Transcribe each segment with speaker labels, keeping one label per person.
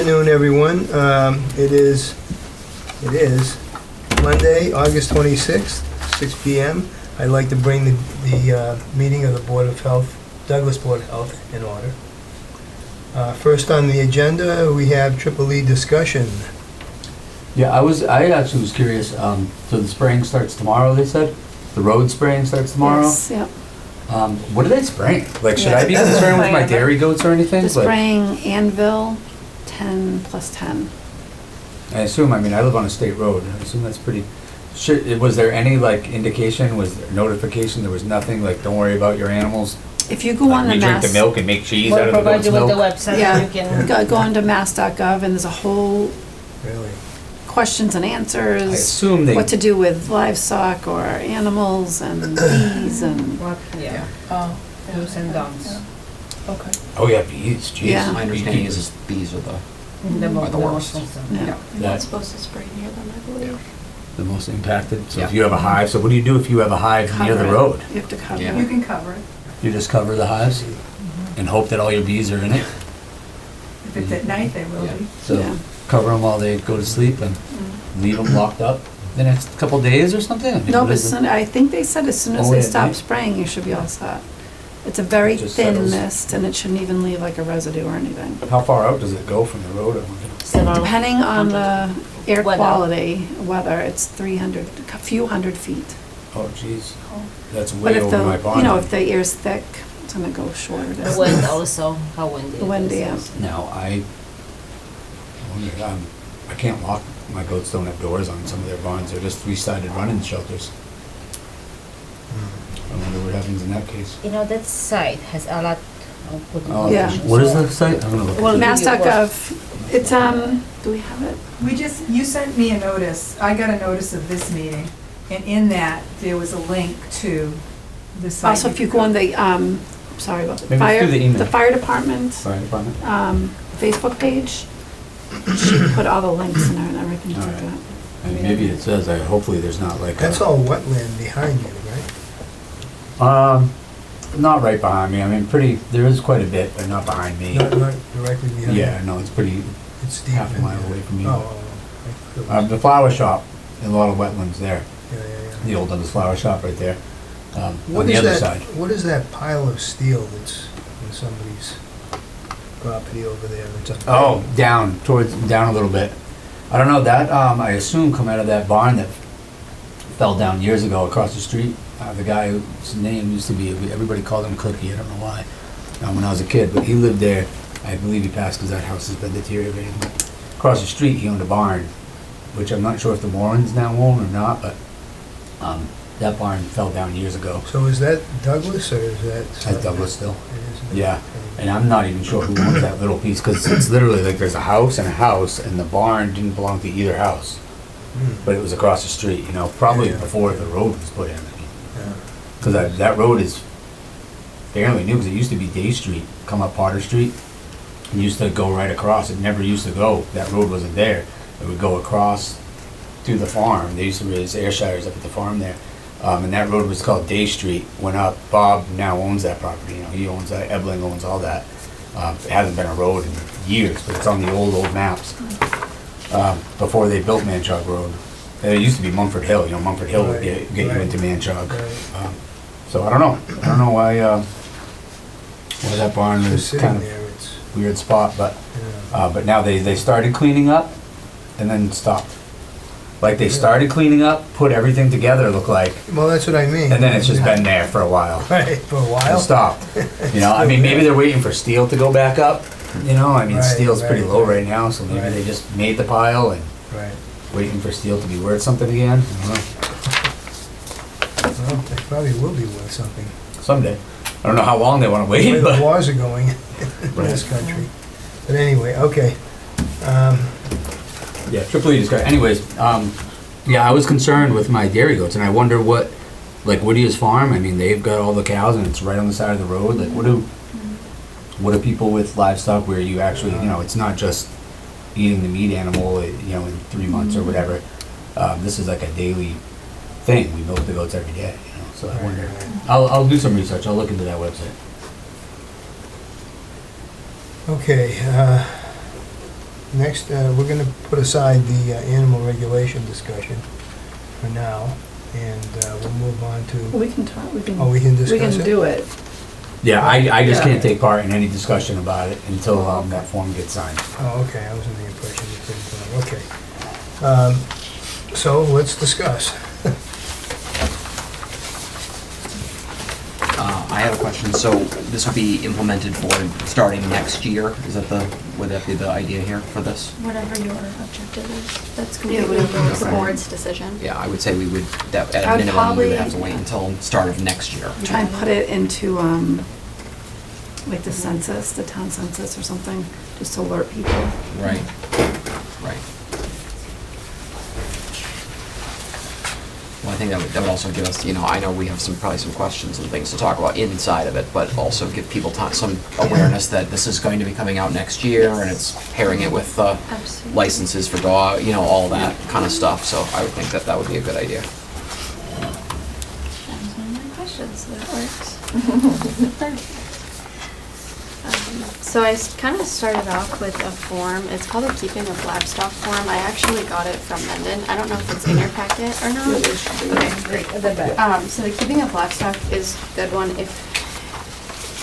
Speaker 1: Good afternoon, everyone. It is Monday, August 26th, 6 p.m. I'd like to bring the meeting of the Board of Health, Douglas Board of Health, in order. First on the agenda, we have Triple E discussion.
Speaker 2: Yeah, I actually was curious, so the spraying starts tomorrow, they said? The road spraying starts tomorrow?
Speaker 3: Yes, yep.
Speaker 2: What are they spraying? Like, should I be concerned with my dairy goats or anything?
Speaker 3: The
Speaker 2: Like,
Speaker 3: spraying Anvil, 10 plus 10.
Speaker 2: I assume, I mean, I live on a state road, I assume that's pretty, was there any, like, indication, was there notification, there was nothing, like, don't worry about your animals?
Speaker 3: If you go
Speaker 2: Like,
Speaker 3: on the
Speaker 2: we drink the
Speaker 3: mass,
Speaker 2: milk and make cheese out
Speaker 4: We'll
Speaker 2: of the
Speaker 4: provide
Speaker 2: goat's
Speaker 4: you with the
Speaker 2: milk?
Speaker 4: website,
Speaker 3: yeah,
Speaker 4: you can.
Speaker 3: go onto mass.gov and there's a whole
Speaker 1: Really?
Speaker 3: questions and
Speaker 2: I
Speaker 3: answers,
Speaker 2: assume they,
Speaker 3: what to do with livestock or animals and bees and,
Speaker 4: What, yeah, do's and don'ts.
Speaker 5: Okay.
Speaker 2: oh yeah, bees, jeez.
Speaker 3: Yeah.
Speaker 5: My understanding is bees are the
Speaker 4: The
Speaker 5: Are the worst.
Speaker 3: yeah.
Speaker 5: Yeah.
Speaker 6: You're not supposed to spray near them, I believe.
Speaker 2: The most impacted, so if
Speaker 5: Yeah.
Speaker 2: you have a hive, so what do you do if you have a hive near the
Speaker 3: Cover it.
Speaker 2: road?
Speaker 3: You have to cover
Speaker 5: Yeah.
Speaker 6: You
Speaker 3: it.
Speaker 6: can cover it.
Speaker 2: You just cover the hives and hope that all your bees are in it?
Speaker 6: If it's at night, they will
Speaker 5: Yeah.
Speaker 6: be.
Speaker 2: So
Speaker 3: Yeah.
Speaker 2: cover them while they go to sleep and leave them locked up the next couple days or something? I mean,
Speaker 3: No,
Speaker 2: what
Speaker 3: but
Speaker 2: is it?
Speaker 3: I think they said as soon as
Speaker 2: Oh,
Speaker 3: they
Speaker 2: yeah,
Speaker 3: stop
Speaker 2: right.
Speaker 3: spraying, you should be all set. It's a very
Speaker 2: It just
Speaker 3: thin
Speaker 2: settles.
Speaker 3: mist and it shouldn't even leave like a residue or anything.
Speaker 2: How far out does it go from the road? I wonder?
Speaker 4: Several
Speaker 3: Depending on the air
Speaker 4: Weather.
Speaker 3: quality, weather, it's 300, a few hundred feet.
Speaker 2: Oh, jeez. That's
Speaker 3: But
Speaker 2: way
Speaker 3: if
Speaker 2: over my
Speaker 3: the,
Speaker 2: barn.
Speaker 3: you know, if the air's thick, it's gonna go shorter.
Speaker 4: The
Speaker 3: distance.
Speaker 4: wind also, how windy it is.
Speaker 3: Windy, yeah.
Speaker 2: Now, I wonder, I can't lock, my goats don't have doors on some of their barns. They're just three-sided running shelters. I wonder what happens in that case.
Speaker 4: You know, that site has a lot of good
Speaker 2: Oh,
Speaker 3: Yeah.
Speaker 4: information,
Speaker 2: What is
Speaker 4: so-
Speaker 2: the site? I'm gonna look.
Speaker 4: Well,
Speaker 2: at it.
Speaker 3: Mass.gov, it's, do we have it?
Speaker 6: You sent me a notice, I got a notice of this meeting, and in that, there was a link to the site.
Speaker 3: Also, if you go on the, sorry about the
Speaker 2: Maybe
Speaker 3: fire,
Speaker 2: through the email.
Speaker 3: the fire department,
Speaker 2: Fire department?
Speaker 3: Facebook page, she put all the links in there and everything
Speaker 2: All
Speaker 3: like
Speaker 2: right.
Speaker 3: that.
Speaker 2: I mean, maybe it says, hopefully there's not like a.
Speaker 1: That's all wetland behind you, right?
Speaker 2: Not right behind me. I mean, there is quite a bit, but not behind me.
Speaker 1: Not directly behind you?
Speaker 2: Yeah, no, it's pretty,
Speaker 1: It's deep
Speaker 2: half a
Speaker 1: in
Speaker 2: mile
Speaker 1: there.
Speaker 2: away from you.
Speaker 1: Oh.
Speaker 2: The flower shop, a lot of wetlands there.
Speaker 1: Yeah.
Speaker 2: The old Douglas flower shop right there. On
Speaker 1: What
Speaker 2: the
Speaker 1: is
Speaker 2: other
Speaker 1: that?
Speaker 2: side.
Speaker 1: What is that pile of steel that's in somebody's property over there? It's a
Speaker 2: Oh, down a little bit. I don't know, that, I assume come out of that barn that fell down years ago across the street. The guy whose name used to be, everybody called him Cookie, I don't know why, when I was a kid, but he lived there. I believe he passed because that house has been deteriorating. Across the street, he owned a barn, which I'm not sure if the Warrens now own or not, but that barn fell down years ago.
Speaker 1: So is that Douglas or is that?
Speaker 2: That's Douglas still.
Speaker 1: It is?
Speaker 2: Yeah, and I'm not even sure who owns that little piece, because it's literally like there's a house, and the barn didn't belong to either house,
Speaker 1: Hmm.
Speaker 2: but it was across the street, probably
Speaker 1: Yeah.
Speaker 2: before the road was put in.
Speaker 1: Yeah.
Speaker 2: Because that road is fairly new, because it used to be Day Street, come up Potter Street, and used to go right across. It never used to go, that road wasn't there. It would go across to the farm. They used to raise Ayrshires up at the farm there. And that road was called Day Street, went up. Bob now owns that property, he owns that, Ebling owns all that. It hasn't been a road in years, but it's on the old maps. Before they built Manchog Road. And it used to be Mumford Hill, Mumford Hill would
Speaker 1: Right,
Speaker 2: get you
Speaker 1: right.
Speaker 2: into Manchog.
Speaker 1: Right.
Speaker 2: So I don't know why that barn
Speaker 1: Just
Speaker 2: is
Speaker 1: sitting
Speaker 2: kind of
Speaker 1: there, it's,
Speaker 2: weird spot,
Speaker 1: yeah.
Speaker 2: but now they started cleaning up and then stopped. Like they started cleaning up, put everything together, it looked like,
Speaker 1: Well, that's what I mean.
Speaker 2: and then it's just been there for a while.
Speaker 1: Right, for a
Speaker 2: And
Speaker 1: while?
Speaker 2: stopped. I mean, maybe they're waiting for steel to go back up, I mean,
Speaker 1: Right,
Speaker 2: steel's pretty
Speaker 1: right,
Speaker 2: low
Speaker 1: right.
Speaker 2: right now, so maybe
Speaker 1: Right.
Speaker 2: they just made the pile and
Speaker 1: Right.
Speaker 2: waiting for steel to be worth something again. I don't know.
Speaker 1: Well, they probably will be worth something.
Speaker 2: Someday. I don't know how long they want to
Speaker 1: The way
Speaker 2: wait,
Speaker 1: the
Speaker 2: but.
Speaker 1: wars are going in this country. But anyway, okay.
Speaker 2: Yeah, Triple E just got, anyways, yeah, I was concerned with my dairy goats, and I wonder what, like Whittier's farm, I mean, they've got all the cows, and it's right on the side of the road, like, what do people with livestock where you actually, it's not just eating the meat animal, in 3 months or whatever, this is like a daily thing, we milk the goats every day, so I wonder, I'll do some research, I'll look into that website.
Speaker 1: Okay, Next, we're gonna put aside the animal regulation discussion for now, and we'll move on to,
Speaker 3: We can talk, we can.
Speaker 1: oh, we can discuss it?
Speaker 3: We can do it.
Speaker 2: Yeah, I just
Speaker 3: Yeah.
Speaker 2: can't take part in any discussion about it until that form gets signed.
Speaker 1: Oh, okay, I was under the impression you couldn't, okay. So, let's discuss.
Speaker 5: I have a question. So this would be implemented for starting next year? Is that would that be the idea here for this?
Speaker 7: Whatever your objective is, that's
Speaker 3: Yeah,
Speaker 7: completely
Speaker 3: whatever.
Speaker 7: the board's decision.
Speaker 5: Yeah, I would say we would, that at
Speaker 3: I'd
Speaker 5: a minimum, we
Speaker 3: probably-
Speaker 5: would have to wait until start of next year.
Speaker 3: Try and put it into, like the census, the town census or something, just to alert people.
Speaker 5: Right, right. Well, I think that would also give us, I know we have probably some questions and things to talk about inside of it, but also give people some awareness that this is going to be coming out next year, and it's pairing it with
Speaker 7: Absolutely.
Speaker 5: licenses for dog, all that kind of stuff, so I would think that that would be a good idea.
Speaker 7: That was one of my questions, so that works. So I kind of started off with a form, it's called a Keeping of Livestock form. I actually got it from Mendon. I don't know if it's in your packet or not. Okay.
Speaker 4: At the back.
Speaker 7: So the Keeping of Livestock is a good one if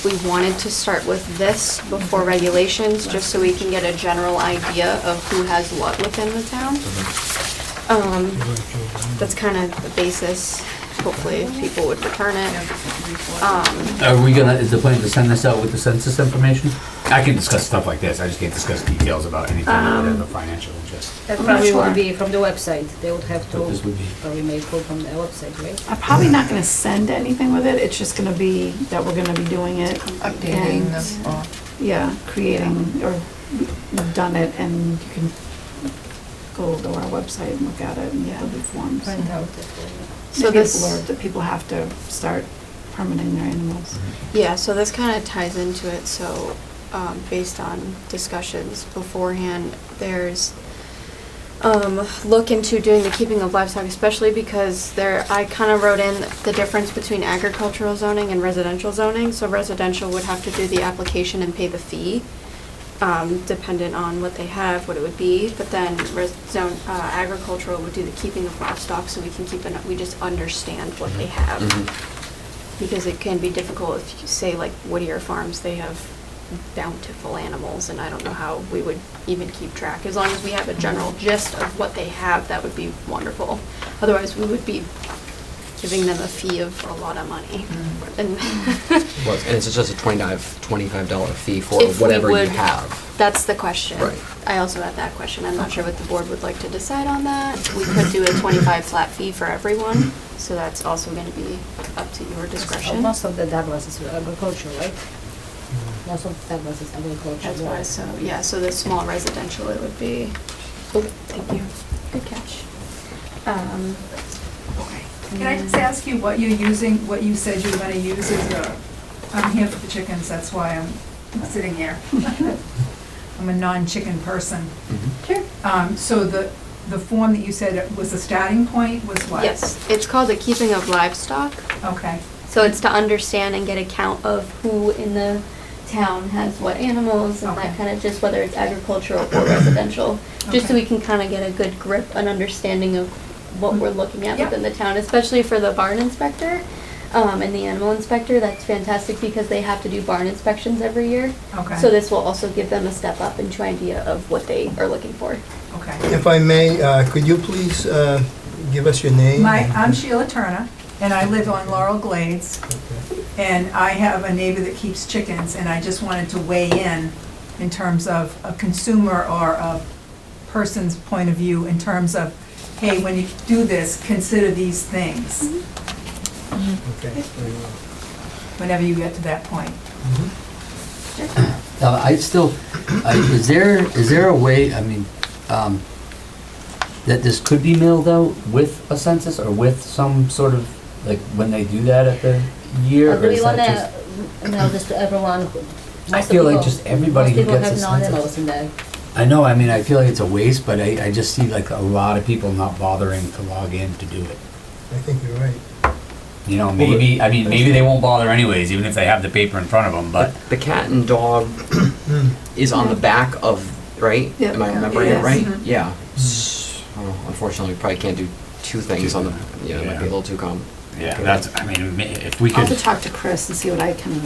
Speaker 7: we wanted to start with this before regulations, just so we can get a general idea of who has what within the town. That's kind of the basis. Hopefully, people would return it.
Speaker 2: Are we gonna, is the plan to send this out with the census information? I can discuss stuff like this, I just can't discuss details about anything that would have a financial interest.
Speaker 4: That
Speaker 7: I'm not
Speaker 4: probably
Speaker 7: sure.
Speaker 4: would be from the website. They would have
Speaker 2: But this
Speaker 4: to
Speaker 2: would be,
Speaker 4: probably make pull from the website, right?
Speaker 3: I'm probably not gonna send anything with it, it's just gonna be that we're gonna be doing it.
Speaker 6: Updating
Speaker 3: and,
Speaker 6: this.
Speaker 3: Yeah, creating, or we've done it, and you can go to our website and look at it, and there'll be forms.
Speaker 4: Find out.
Speaker 7: So
Speaker 3: Maybe
Speaker 7: this-
Speaker 3: it's blurb that people have to start permitting their animals.
Speaker 7: Yeah, so this kind of ties into it, so, based on discussions beforehand, there's, look into doing the keeping of livestock, especially because I kind of wrote in the difference between agricultural zoning and residential zoning, so residential would have to do the application and pay the fee, dependent on what they have, what it would be, but then agricultural would do the keeping of livestock, so we can we just understand what they have. Because it can be difficult if you say like Whittier Farms, they have bountiful animals, and I don't know how we would even keep track. As long as we have a general gist of what they have, that would be wonderful. Otherwise, we would be giving them a fee of a lot of money. And
Speaker 5: And it's just a $25 fee for
Speaker 7: If we
Speaker 5: whatever you
Speaker 7: would-
Speaker 5: have.
Speaker 7: that's the question.
Speaker 5: Right.
Speaker 7: I also had that question. I'm not sure what the board would like to decide on that. We could do a 25 flat fee for everyone, so that's also going to be up to your discretion.
Speaker 4: Most of the Douglas is agriculture, right? Most of the Douglas is agriculture.
Speaker 7: That's why, so, yeah, so the small residential, it would be, oh, thank you, good catch. Okay.
Speaker 6: Can I just ask you what you're using, what you said you were gonna use is I'm here for the chickens, that's why I'm sitting here. I'm a non-chicken person.
Speaker 7: Sure.
Speaker 6: So the form that you said was the starting point was what?
Speaker 7: Yes, it's called the keeping of livestock,
Speaker 6: Okay,
Speaker 7: so it's to understand and get a count of who in the town has what animals and
Speaker 6: Okay.
Speaker 7: that kind of, just whether it's agricultural or residential, just so
Speaker 6: Okay.
Speaker 7: we can kind of get a good grip, an understanding of what we're looking at
Speaker 6: Yep.
Speaker 7: within the town, especially for the barn inspector and the animal inspector. That's fantastic because they have to do barn inspections every year.
Speaker 6: okay.
Speaker 7: So this will also give them a step up into idea of what they are looking for.
Speaker 6: Okay.
Speaker 1: If I may, could you please give us your name?
Speaker 6: I'm Sheila Turner, and I live on Laurel Glades,
Speaker 1: Okay.
Speaker 6: and I have a neighbor that keeps chickens, and I just wanted to weigh in terms of a consumer or a person's point of view, in terms of, hey, when you do this, consider these things,
Speaker 1: Okay, very well.
Speaker 6: whenever you get to that point.
Speaker 8: I still, is there a way, that this could be mailed out with a census or with some sort of, like, when they do that at the year?
Speaker 4: Or do
Speaker 8: or
Speaker 4: we
Speaker 8: is
Speaker 4: wanna
Speaker 8: that just-
Speaker 4: mail this to everyone?
Speaker 8: I feel like just everybody who gets a
Speaker 4: Most people have
Speaker 8: census.
Speaker 4: non-animals in there.
Speaker 8: I know, I feel like it's a waste, but I just see like a lot of people not bothering to log in to do it.
Speaker 1: I think you're right.
Speaker 2: you know, maybe, maybe they won't bother anyways, even if they have the paper in front of them, but
Speaker 5: The cat and dog is on the back of right?
Speaker 3: Yeah.
Speaker 5: Am I remembering
Speaker 3: Yes.
Speaker 5: it right?
Speaker 6: Mhm.
Speaker 5: Yeah. Unfortunately, we probably can't do two things on the, it might be a little too
Speaker 2: Yeah, that's, I mean, if we
Speaker 3: I'll have
Speaker 2: could,
Speaker 3: to talk to Chris and see what I can,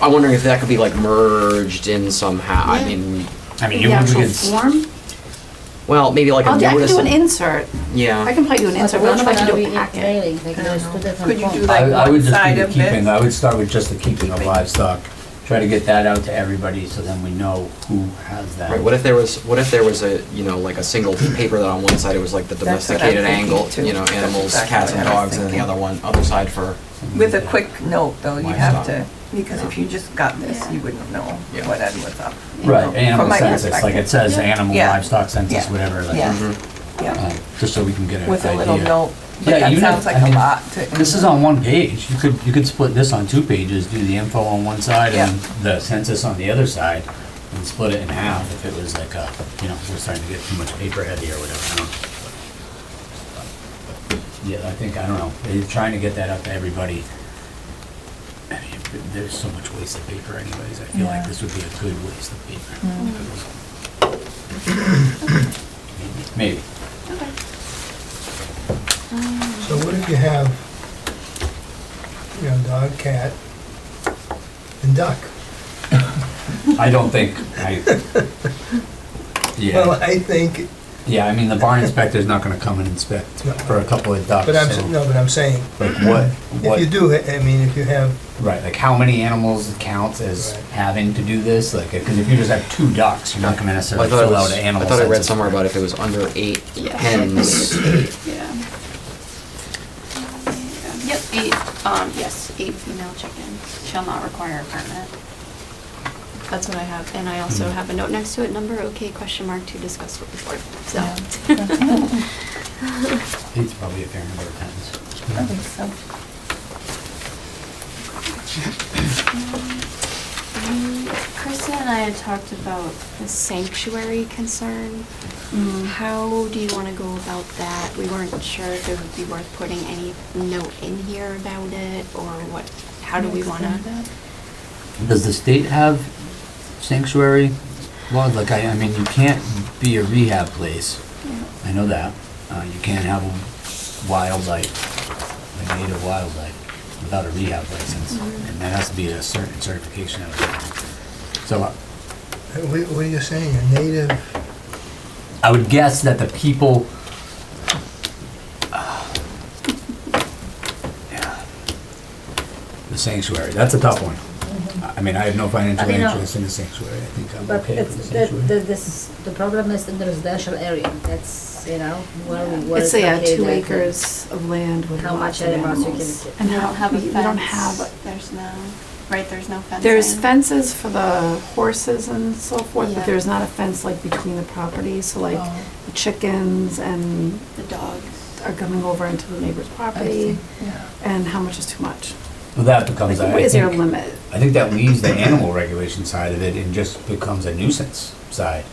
Speaker 5: I'm wondering if that could be like merged in somehow, I
Speaker 7: Yeah.
Speaker 5: mean,
Speaker 3: the
Speaker 2: we
Speaker 3: actual
Speaker 2: could,
Speaker 3: form.
Speaker 5: well, maybe like a
Speaker 3: I can
Speaker 5: notice.
Speaker 3: do an insert. I
Speaker 5: Yeah,
Speaker 3: can put you an
Speaker 4: But
Speaker 3: insert,
Speaker 4: we're
Speaker 3: but
Speaker 4: not
Speaker 3: I'll try to
Speaker 4: gonna
Speaker 3: do
Speaker 4: be
Speaker 3: a packet.
Speaker 4: mailing, like there's two different
Speaker 6: Could you
Speaker 4: forms.
Speaker 6: do like
Speaker 8: I would
Speaker 6: one
Speaker 8: just do
Speaker 6: side
Speaker 8: the
Speaker 6: of
Speaker 8: keeping,
Speaker 6: it?
Speaker 8: I would start with just the keeping of livestock, try to get that out to everybody, so then we know who has that.
Speaker 5: right, what if there was a, like a single paper that on one side it was like the
Speaker 6: That's what I'm
Speaker 5: domesticated
Speaker 6: thinking
Speaker 5: angle,
Speaker 6: too. That's
Speaker 5: animals,
Speaker 6: exactly
Speaker 5: cats and
Speaker 6: what I was
Speaker 5: dogs, and then the
Speaker 6: thinking.
Speaker 5: other side for,
Speaker 6: With a quick note, though, you have
Speaker 5: Livestock.
Speaker 6: to, because if you just got this, you wouldn't know
Speaker 5: Yeah.
Speaker 6: what was up.
Speaker 8: Right,
Speaker 6: From
Speaker 8: animal
Speaker 6: my
Speaker 8: census, like it
Speaker 6: perspective.
Speaker 8: says animal,
Speaker 6: Yeah.
Speaker 8: livestock census,
Speaker 6: Yeah.
Speaker 8: whatever, like,
Speaker 6: Yeah.
Speaker 5: Mhm.
Speaker 6: Yeah,
Speaker 8: just so we can get an idea.
Speaker 6: with a little note,
Speaker 8: Yeah,
Speaker 6: but that
Speaker 8: even
Speaker 6: sounds
Speaker 8: if-
Speaker 6: like
Speaker 8: I
Speaker 6: a
Speaker 8: mean,
Speaker 6: lot to.
Speaker 8: This is on one page, you could split this on 2 pages, do the info on one side and the census on the other side, and split it in half if it was like we're starting to get too much paper heavy or whatever, I don't know. Yeah, I think, I don't know, they're trying to get that out to everybody. I mean, there's so much waste of paper anyways, I feel like
Speaker 6: Yeah.
Speaker 8: this would be a good waste of paper. Maybe.
Speaker 7: Okay.
Speaker 1: So what if you have, dog, cat, and duck?
Speaker 8: I don't think,
Speaker 1: Well, I think,
Speaker 8: yeah, I mean, the barn inspector's not gonna come and inspect for a couple of ducks,
Speaker 1: but I'm,
Speaker 8: so,
Speaker 1: no, but I'm saying,
Speaker 8: like,
Speaker 1: if you do, I mean, if you have,
Speaker 8: right, like, how many animals counts as
Speaker 1: Right.
Speaker 8: having to do this? Like, because if you just have 2 ducks, you're not gonna
Speaker 5: I
Speaker 8: necessarily
Speaker 5: thought it
Speaker 8: fill out
Speaker 5: was,
Speaker 8: an
Speaker 5: I
Speaker 8: animal
Speaker 5: thought I read
Speaker 8: census
Speaker 5: somewhere
Speaker 8: form.
Speaker 5: about if it was under 8
Speaker 3: Yeah.
Speaker 5: hens.
Speaker 3: Yeah.
Speaker 7: Yep, 8 female chickens shall not require a permit. That's what I have, and I also have a note next to it, number okay, question mark, to discuss with the board, so.
Speaker 8: 8's probably a fair number of hens.
Speaker 6: I think so.
Speaker 7: Krista and I had talked about the sanctuary concern. How do you want to go about that? We weren't sure if it would be worth putting any note in here about it, or what, how do we want to?
Speaker 8: Does the state have sanctuary laws? Like, I mean, you can't be a rehab place, I know that. You can't have wildlife, like native wildlife, without a rehab license. And that has to be a certain certification of it. So
Speaker 1: what are you saying, a native?
Speaker 8: I would guess that the people, the sanctuary, that's a tough one. I mean, I have no financial
Speaker 4: But, you know,
Speaker 8: interest in the sanctuary, I think I'm
Speaker 4: But
Speaker 8: okay with
Speaker 4: it's,
Speaker 8: the
Speaker 4: the,
Speaker 8: sanctuary.
Speaker 4: the problem is in the residential area, that's, where
Speaker 3: It's,
Speaker 4: it's
Speaker 3: yeah,
Speaker 4: located,
Speaker 3: 2
Speaker 4: like,
Speaker 3: acres of land with
Speaker 4: How
Speaker 3: lots
Speaker 4: much
Speaker 3: of
Speaker 4: animals you
Speaker 3: animals.
Speaker 4: can
Speaker 3: And
Speaker 7: We
Speaker 3: how,
Speaker 7: don't have a
Speaker 3: we don't have,
Speaker 7: fence. There's no, right, there's no fencing.
Speaker 3: there's fences for the horses and so forth,
Speaker 7: Yeah.
Speaker 3: but there's not a fence like between the properties, so like
Speaker 6: Oh.
Speaker 3: the chickens and
Speaker 7: The dogs.
Speaker 3: are coming over into the neighbor's property,
Speaker 6: Yeah.
Speaker 3: and how much is too much?
Speaker 8: Well, that becomes,
Speaker 3: Like,
Speaker 8: I
Speaker 3: what is your
Speaker 8: think,
Speaker 3: limit?
Speaker 8: I think that leaves the animal regulation side of it and just becomes a nuisance side,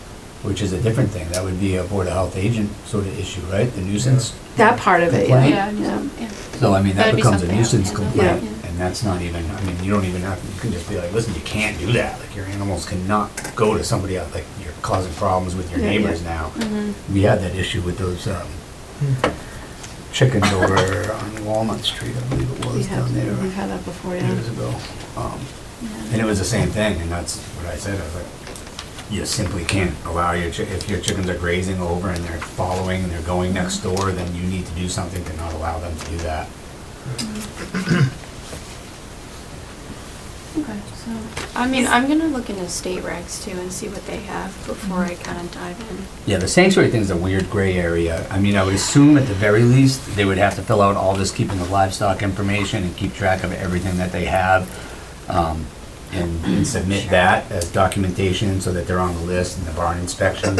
Speaker 8: which is a different thing. That would be a Board of Health agent sort of issue, right? The nuisance.
Speaker 3: That part of it, yeah.
Speaker 8: Complaint?
Speaker 7: Yeah.
Speaker 8: So, I mean, that
Speaker 7: That'd be
Speaker 8: becomes a
Speaker 7: something
Speaker 8: nuisance
Speaker 7: I would
Speaker 3: handle.
Speaker 8: complaint, and that's not even, I mean, you don't even have, you can just be like, listen, you can't do that. Like, your animals cannot go to somebody else, like, you're causing problems with your
Speaker 3: Yeah, yeah.
Speaker 8: neighbors now.
Speaker 7: Mm-hmm.
Speaker 8: We had that issue with those, chickens over on Walnut Street, I believe it was, down there.
Speaker 3: We've had that before, yeah.
Speaker 8: Years ago. And it was the same thing, and that's what I said, I was like, you simply can't allow if your chickens are grazing over and they're following and they're going next door, then you need to do something to not allow them to do that.
Speaker 7: Okay, so, I mean, I'm gonna look into state regs too and see what they have before I kind of dive in.
Speaker 8: Yeah, the sanctuary thing's a weird gray area. I mean, I would assume at the very least, they would have to fill out all this keeping of livestock information and keep track of everything that they have, and submit that as documentation so that they're on the list and the barn inspections.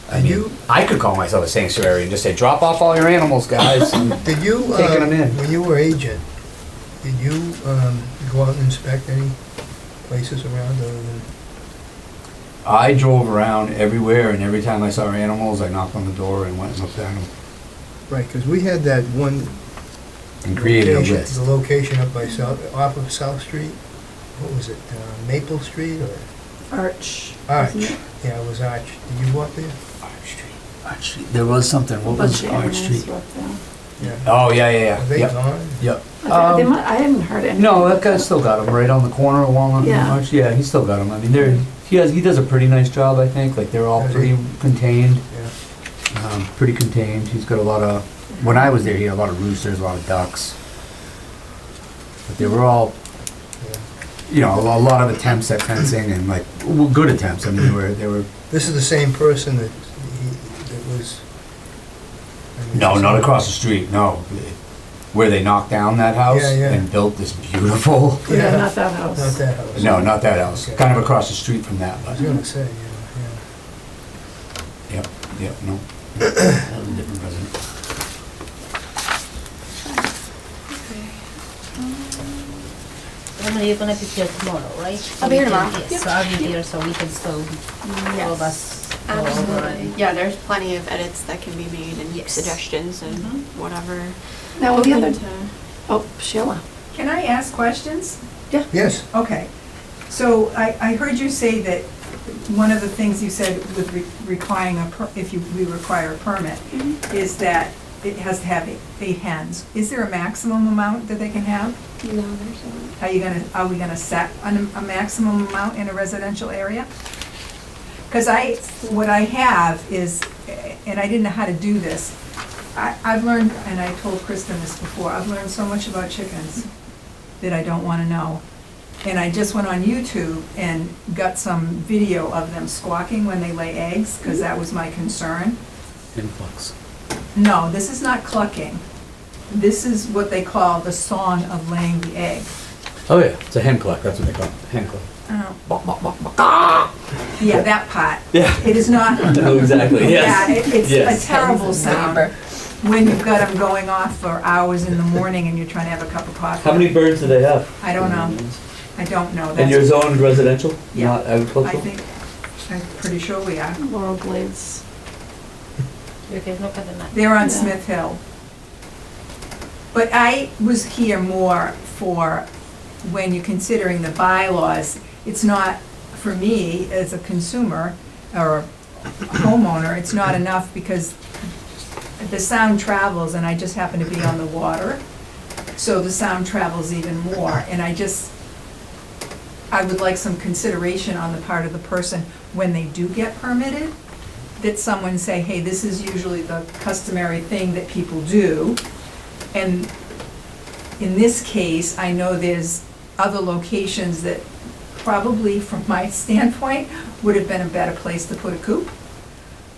Speaker 8: I
Speaker 1: Did
Speaker 8: mean,
Speaker 1: you-
Speaker 8: I could call myself a sanctuary and just say, drop off all your animals, guys. and-
Speaker 1: Did you,
Speaker 8: Taking 'em in.
Speaker 1: when you were agent, did you go out and inspect any places around other than?
Speaker 8: I drove around everywhere, and every time I saw animals, I knocked on the door and went and looked at them
Speaker 1: Right, because we had that one
Speaker 8: and created a
Speaker 1: location-
Speaker 8: list.
Speaker 1: The location up by South, off of South Street, what was it, Maple Street or?
Speaker 3: Arch.
Speaker 1: Arch,
Speaker 3: isn't it?
Speaker 1: yeah, it was Arch. Did you walk there?
Speaker 8: Arch Street. There was something, what
Speaker 3: Bunch
Speaker 8: was
Speaker 3: of
Speaker 8: Arch
Speaker 3: areas
Speaker 8: Street?
Speaker 3: up there.
Speaker 1: Yeah.
Speaker 2: Oh, yeah, yeah,
Speaker 1: Are
Speaker 2: yeah.
Speaker 1: they
Speaker 2: Yep,
Speaker 1: gone?
Speaker 2: yep.
Speaker 3: I haven't heard anything.
Speaker 8: No, that
Speaker 3: about
Speaker 8: guy's still got them, right on the corner of Walnut and
Speaker 3: Yeah.
Speaker 8: Arch. Yeah, he's still got them. I mean, he does a pretty nice job, I think. Like, they're all
Speaker 1: Does he?
Speaker 8: pretty contained,
Speaker 1: Yeah.
Speaker 8: pretty contained. He's got a lot of, when I was there, he had a lot of roosters, a lot of ducks. But they were all,
Speaker 1: Yeah.
Speaker 8: you know, a lot of attempts at fencing and like, well, good attempts. I mean, they were,
Speaker 1: This is the same person that was. I mean,
Speaker 2: No, not across the street, no. Where they knocked down that house
Speaker 1: Yeah, yeah.
Speaker 2: and built this beautiful,
Speaker 3: Yeah,
Speaker 1: Yeah.
Speaker 3: not that house.
Speaker 1: Not that house.
Speaker 2: no, not that house,
Speaker 1: Okay.
Speaker 2: kind of across the street from that,
Speaker 1: I
Speaker 2: but,
Speaker 1: was gonna say, yeah,
Speaker 2: yep, yep, no. That was a different president.
Speaker 4: Emily, you're gonna be here tomorrow, right?
Speaker 7: I'll be here
Speaker 4: We can-
Speaker 7: tomorrow.
Speaker 4: Yes, so I'll be here, so we can still, all of us go over
Speaker 7: Absolutely.
Speaker 4: and.
Speaker 7: Yeah, there's plenty of edits that can be made and
Speaker 4: Yes.
Speaker 7: suggestions and
Speaker 4: Mhm.
Speaker 7: whatever.
Speaker 3: Now, with the other,
Speaker 7: Open to-
Speaker 3: oh, Sheila.
Speaker 6: Can I ask questions?
Speaker 1: yeah. Yes,
Speaker 6: Okay. So I heard you say that one of the things you said with requiring we require a permit is that it has to have 8 hens. Is there a maximum amount that they can have?
Speaker 7: No, there's not.
Speaker 6: Are we gonna set a maximum amount in a residential area? Because what I have is, and I didn't know how to do this, I've learned, and I told Kristen this before, I've learned so much about chickens that I don't wanna know. And I just went on YouTube and got some video of them squawking when they lay eggs, because that was my concern.
Speaker 8: influx.
Speaker 6: No, this is not clucking. This is what they call the song of laying the egg.
Speaker 8: Oh yeah, it's a hen cluck, that's what they call it, hen cluck.
Speaker 6: Yeah, that part.
Speaker 8: Yeah.
Speaker 6: It is not.
Speaker 8: No, exactly,
Speaker 6: Yeah, it's
Speaker 8: Yes.
Speaker 6: a terrible sound when you've got them going off for hours in the morning and you're trying to have a cup of coffee.
Speaker 9: How many birds do they have?
Speaker 6: I don't know. I don't know.
Speaker 9: And you're zoned residential,
Speaker 6: Yeah.
Speaker 9: not
Speaker 6: I
Speaker 9: agricultural?
Speaker 6: think, I'm pretty sure we are.
Speaker 3: Laurel Glades.
Speaker 4: You can look at the map.
Speaker 6: They're on
Speaker 3: Yeah.
Speaker 6: Smith Hill. But I was here more for when you're considering the bylaws, it's not, for me, as a consumer or a homeowner, it's not enough because the sound travels, and I just happen to be on the water, so the sound travels even more. And I would like some consideration on the part of the person when they do get permitted, that someone say, hey, this is usually the customary thing that people do. And in this case, I know there's other locations that probably, from my standpoint, would have been a better place to put a coop.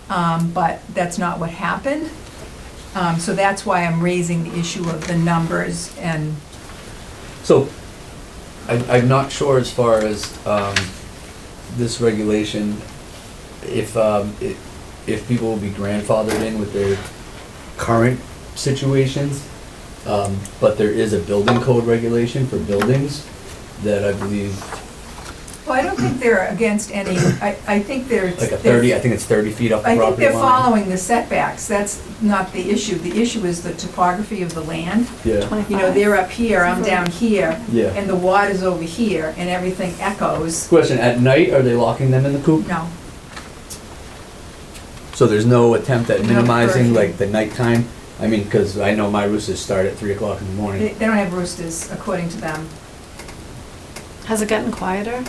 Speaker 6: But that's not what happened. So that's why I'm raising the issue of the numbers and,
Speaker 9: So, I'm not sure as far as this regulation, if people will be grandfathered in with their current situations, but there is a building code regulation for buildings that I believe,
Speaker 6: well, I don't think they're against any, I think they're.
Speaker 9: like a 30, I think it's 30 feet off the
Speaker 6: I think
Speaker 9: property
Speaker 6: they're
Speaker 9: line.
Speaker 6: following the setbacks, that's not the issue. The issue is the topography of the land.
Speaker 9: Yeah,
Speaker 3: 25.
Speaker 6: You know, they're up here, I'm down here,
Speaker 9: yeah.
Speaker 6: and the water's over here, and everything echoes.
Speaker 9: Question, at night, are they locking them in the coop?
Speaker 6: No,
Speaker 9: So there's no attempt at
Speaker 6: No
Speaker 9: minimizing
Speaker 6: curfew.
Speaker 9: like the nighttime? I mean, because I know my roosters start at 3 o'clock in the
Speaker 6: they
Speaker 9: morning.
Speaker 6: they don't have roosters, according to them.
Speaker 3: Has it gotten quieter?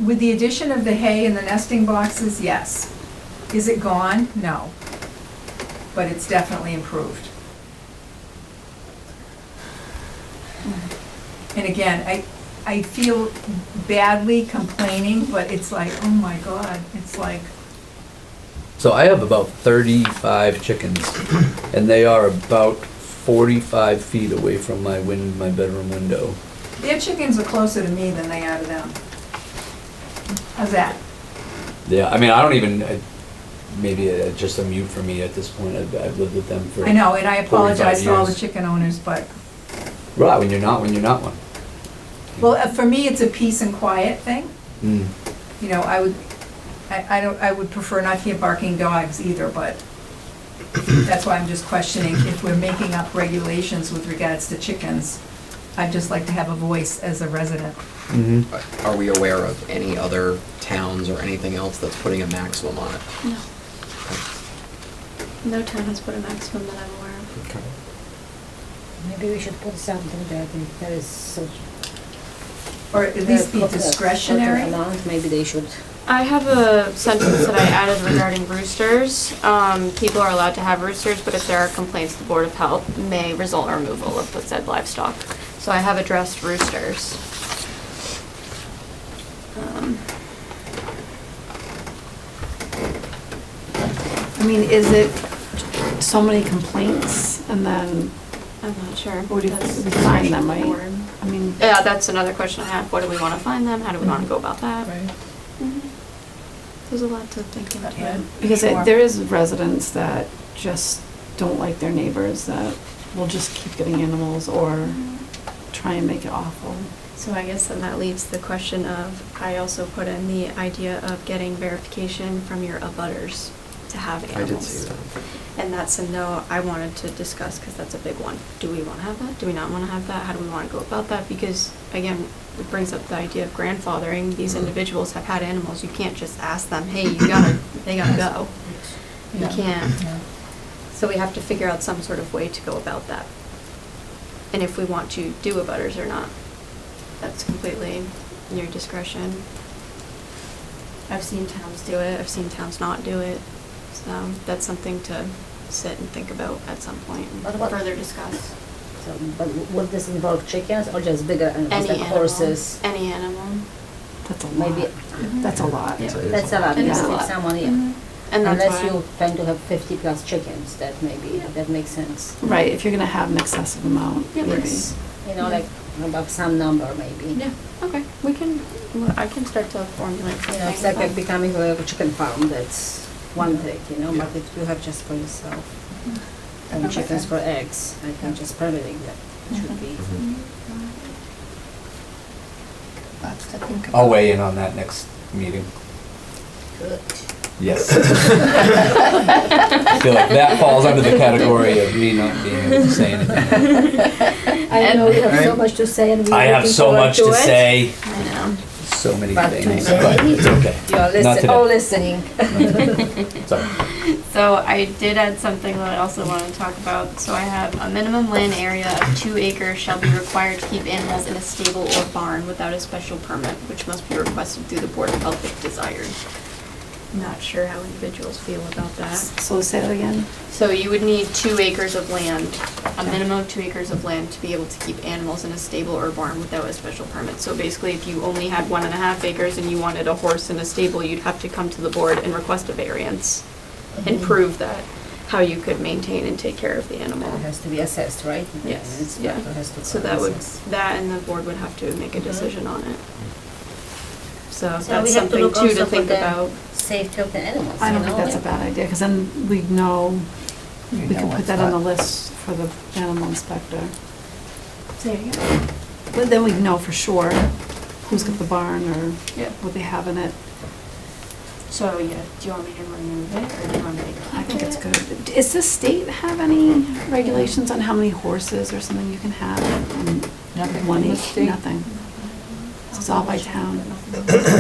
Speaker 6: With the addition of the hay and the nesting boxes, yes. Is it gone? No. But it's definitely improved. And again, I feel badly complaining, but it's like, oh my God, it's like,
Speaker 9: So I have about 35 chickens, and they are about 45 feet away from my bedroom window.
Speaker 6: their chickens are closer to me than they are to them. How's that?
Speaker 9: Yeah, I mean, I don't even, maybe just a mute for me at this point. I've lived with them for.
Speaker 6: I know, and I apologize
Speaker 9: 45
Speaker 6: to all the
Speaker 9: years.
Speaker 6: chicken owners, but,
Speaker 9: Right, when you're not one.
Speaker 6: well, for me, it's a peace and quiet thing.
Speaker 9: Mm.
Speaker 6: You know, I would prefer not to hear barking dogs either, but that's why I'm just questioning if we're making up regulations with regards to chickens. I'd just like to have a voice as a resident.
Speaker 5: Are we aware of any other towns or anything else that's putting a maximum on it?
Speaker 7: No. No town has put a maximum that I'm aware of.
Speaker 5: Okay.
Speaker 4: Maybe we should put something that is such.
Speaker 6: Or at least be
Speaker 4: Put a
Speaker 6: discretionary.
Speaker 4: certain amount, maybe they should.
Speaker 7: I have a sentence that I added regarding roosters. People are allowed to have roosters, but if there are complaints, the Board of Health may result in removal of the said livestock. So I have addressed roosters.
Speaker 3: I mean, is it so many complaints and then
Speaker 7: I'm not sure.
Speaker 3: what do you
Speaker 7: That's
Speaker 3: we find them, right?
Speaker 7: board.
Speaker 3: I mean,
Speaker 7: Yeah, that's another question I have. What do we want to find them? How do we want to go about that?
Speaker 6: Right.
Speaker 7: Mhm. There's a lot to think into.
Speaker 6: Yeah.
Speaker 3: because
Speaker 6: Sure.
Speaker 3: there is residents that just don't like their neighbors that will just keep getting animals or try and make it awful.
Speaker 7: So I guess then that leaves the question of, I also put in the idea of getting verification from your abutters to have
Speaker 5: I
Speaker 7: animals.
Speaker 5: did see that.
Speaker 7: And that's a no I wanted to discuss, because that's a big one. Do we want to have that? Do we not want to have that? How do we want to go about that? Because, again, it brings up the idea of grandfathering. These individuals have had animals. You can't just ask them, hey, they gotta go. You
Speaker 6: Yeah.
Speaker 7: can't.
Speaker 6: Yeah.
Speaker 7: So we have to figure out some sort of way to go about that. And if we want to do abutters or not, that's completely your discretion. I've seen towns do it, I've seen towns not do it, so that's something to sit and think about at some point
Speaker 4: But
Speaker 7: and
Speaker 4: what-
Speaker 7: further discuss.
Speaker 4: So, but would this involve chickens or just bigger animals
Speaker 7: Any
Speaker 4: like
Speaker 7: animal.
Speaker 4: horses?
Speaker 7: Any animal.
Speaker 3: That's a lot.
Speaker 4: Maybe
Speaker 3: That's a lot.
Speaker 7: Yeah.
Speaker 4: that's a lot.
Speaker 7: It is
Speaker 4: Yeah,
Speaker 7: a
Speaker 4: if
Speaker 7: lot.
Speaker 4: someone, yeah.
Speaker 7: Mhm. And that's
Speaker 4: Unless
Speaker 7: why.
Speaker 4: you plan to have 50 plus chickens, that maybe that makes sense.
Speaker 3: Right, if you're gonna have an excessive amount,
Speaker 7: Yeah,
Speaker 3: maybe.
Speaker 4: Yes. You know, like above some number maybe.
Speaker 7: Yeah, okay, I can start to formulate
Speaker 4: You
Speaker 7: something.
Speaker 4: know, it's like
Speaker 7: about-
Speaker 4: becoming a chicken farm. That's one thing, you know. But if you have just for yourself and
Speaker 7: Okay.
Speaker 4: chickens for eggs, I think just permitting that should be.
Speaker 6: Lots to think about.
Speaker 2: I'll weigh in on that next meeting.
Speaker 4: Good.
Speaker 2: Yes. I feel like that falls under the category of me not being able to say anything.
Speaker 4: I know you have so
Speaker 1: Right.
Speaker 4: much to say, and we
Speaker 2: I have so much to say,
Speaker 7: I know.
Speaker 2: so many
Speaker 4: But
Speaker 2: things,
Speaker 4: today-
Speaker 2: but it's okay.
Speaker 4: You are
Speaker 2: Not today.
Speaker 4: all listening.
Speaker 2: Sorry.
Speaker 7: So I did add something that I also want to talk about. So I have a minimum land area of 2 acres shall be required to keep animals in a stable or barn without a special permit, which must be requested through the Board of Health if desired. Not sure how individuals feel about that.
Speaker 3: So say that again?
Speaker 7: So you would need 2 acres of land, a minimum of 2 acres of land to be able to keep animals in a stable or barn without a special permit. So basically, if you only had 1.5 acres and you wanted a horse in a stable, you'd have to come to the board and request a variance and prove that, how you could maintain and take care of the animal.
Speaker 4: It has to be assessed, right?
Speaker 7: Yes,
Speaker 4: The
Speaker 7: yeah.
Speaker 4: inspector has to
Speaker 7: So that would,
Speaker 4: assess.
Speaker 7: that and the board would have to make a decision on it. So
Speaker 4: So we
Speaker 7: that's
Speaker 4: have to
Speaker 7: something
Speaker 4: look
Speaker 7: too
Speaker 4: also
Speaker 7: to
Speaker 4: for
Speaker 7: think
Speaker 4: the
Speaker 7: about.
Speaker 4: safety of the animals,
Speaker 3: I don't
Speaker 4: you
Speaker 3: think
Speaker 4: know?
Speaker 3: that's a bad idea, because then we know, we can put that on the list for the animal inspector.
Speaker 7: Say it again.
Speaker 3: But then we know for sure who's got the barn or
Speaker 7: Yeah.
Speaker 3: what they have in it.
Speaker 7: So, yeah, do you want me to remove it, or do you want me to?
Speaker 3: I think it's good. Does the state have any regulations on how many horses or something you can have?
Speaker 6: Nothing
Speaker 3: One
Speaker 6: from the
Speaker 3: each,
Speaker 6: state?
Speaker 3: nothing. It's all by town.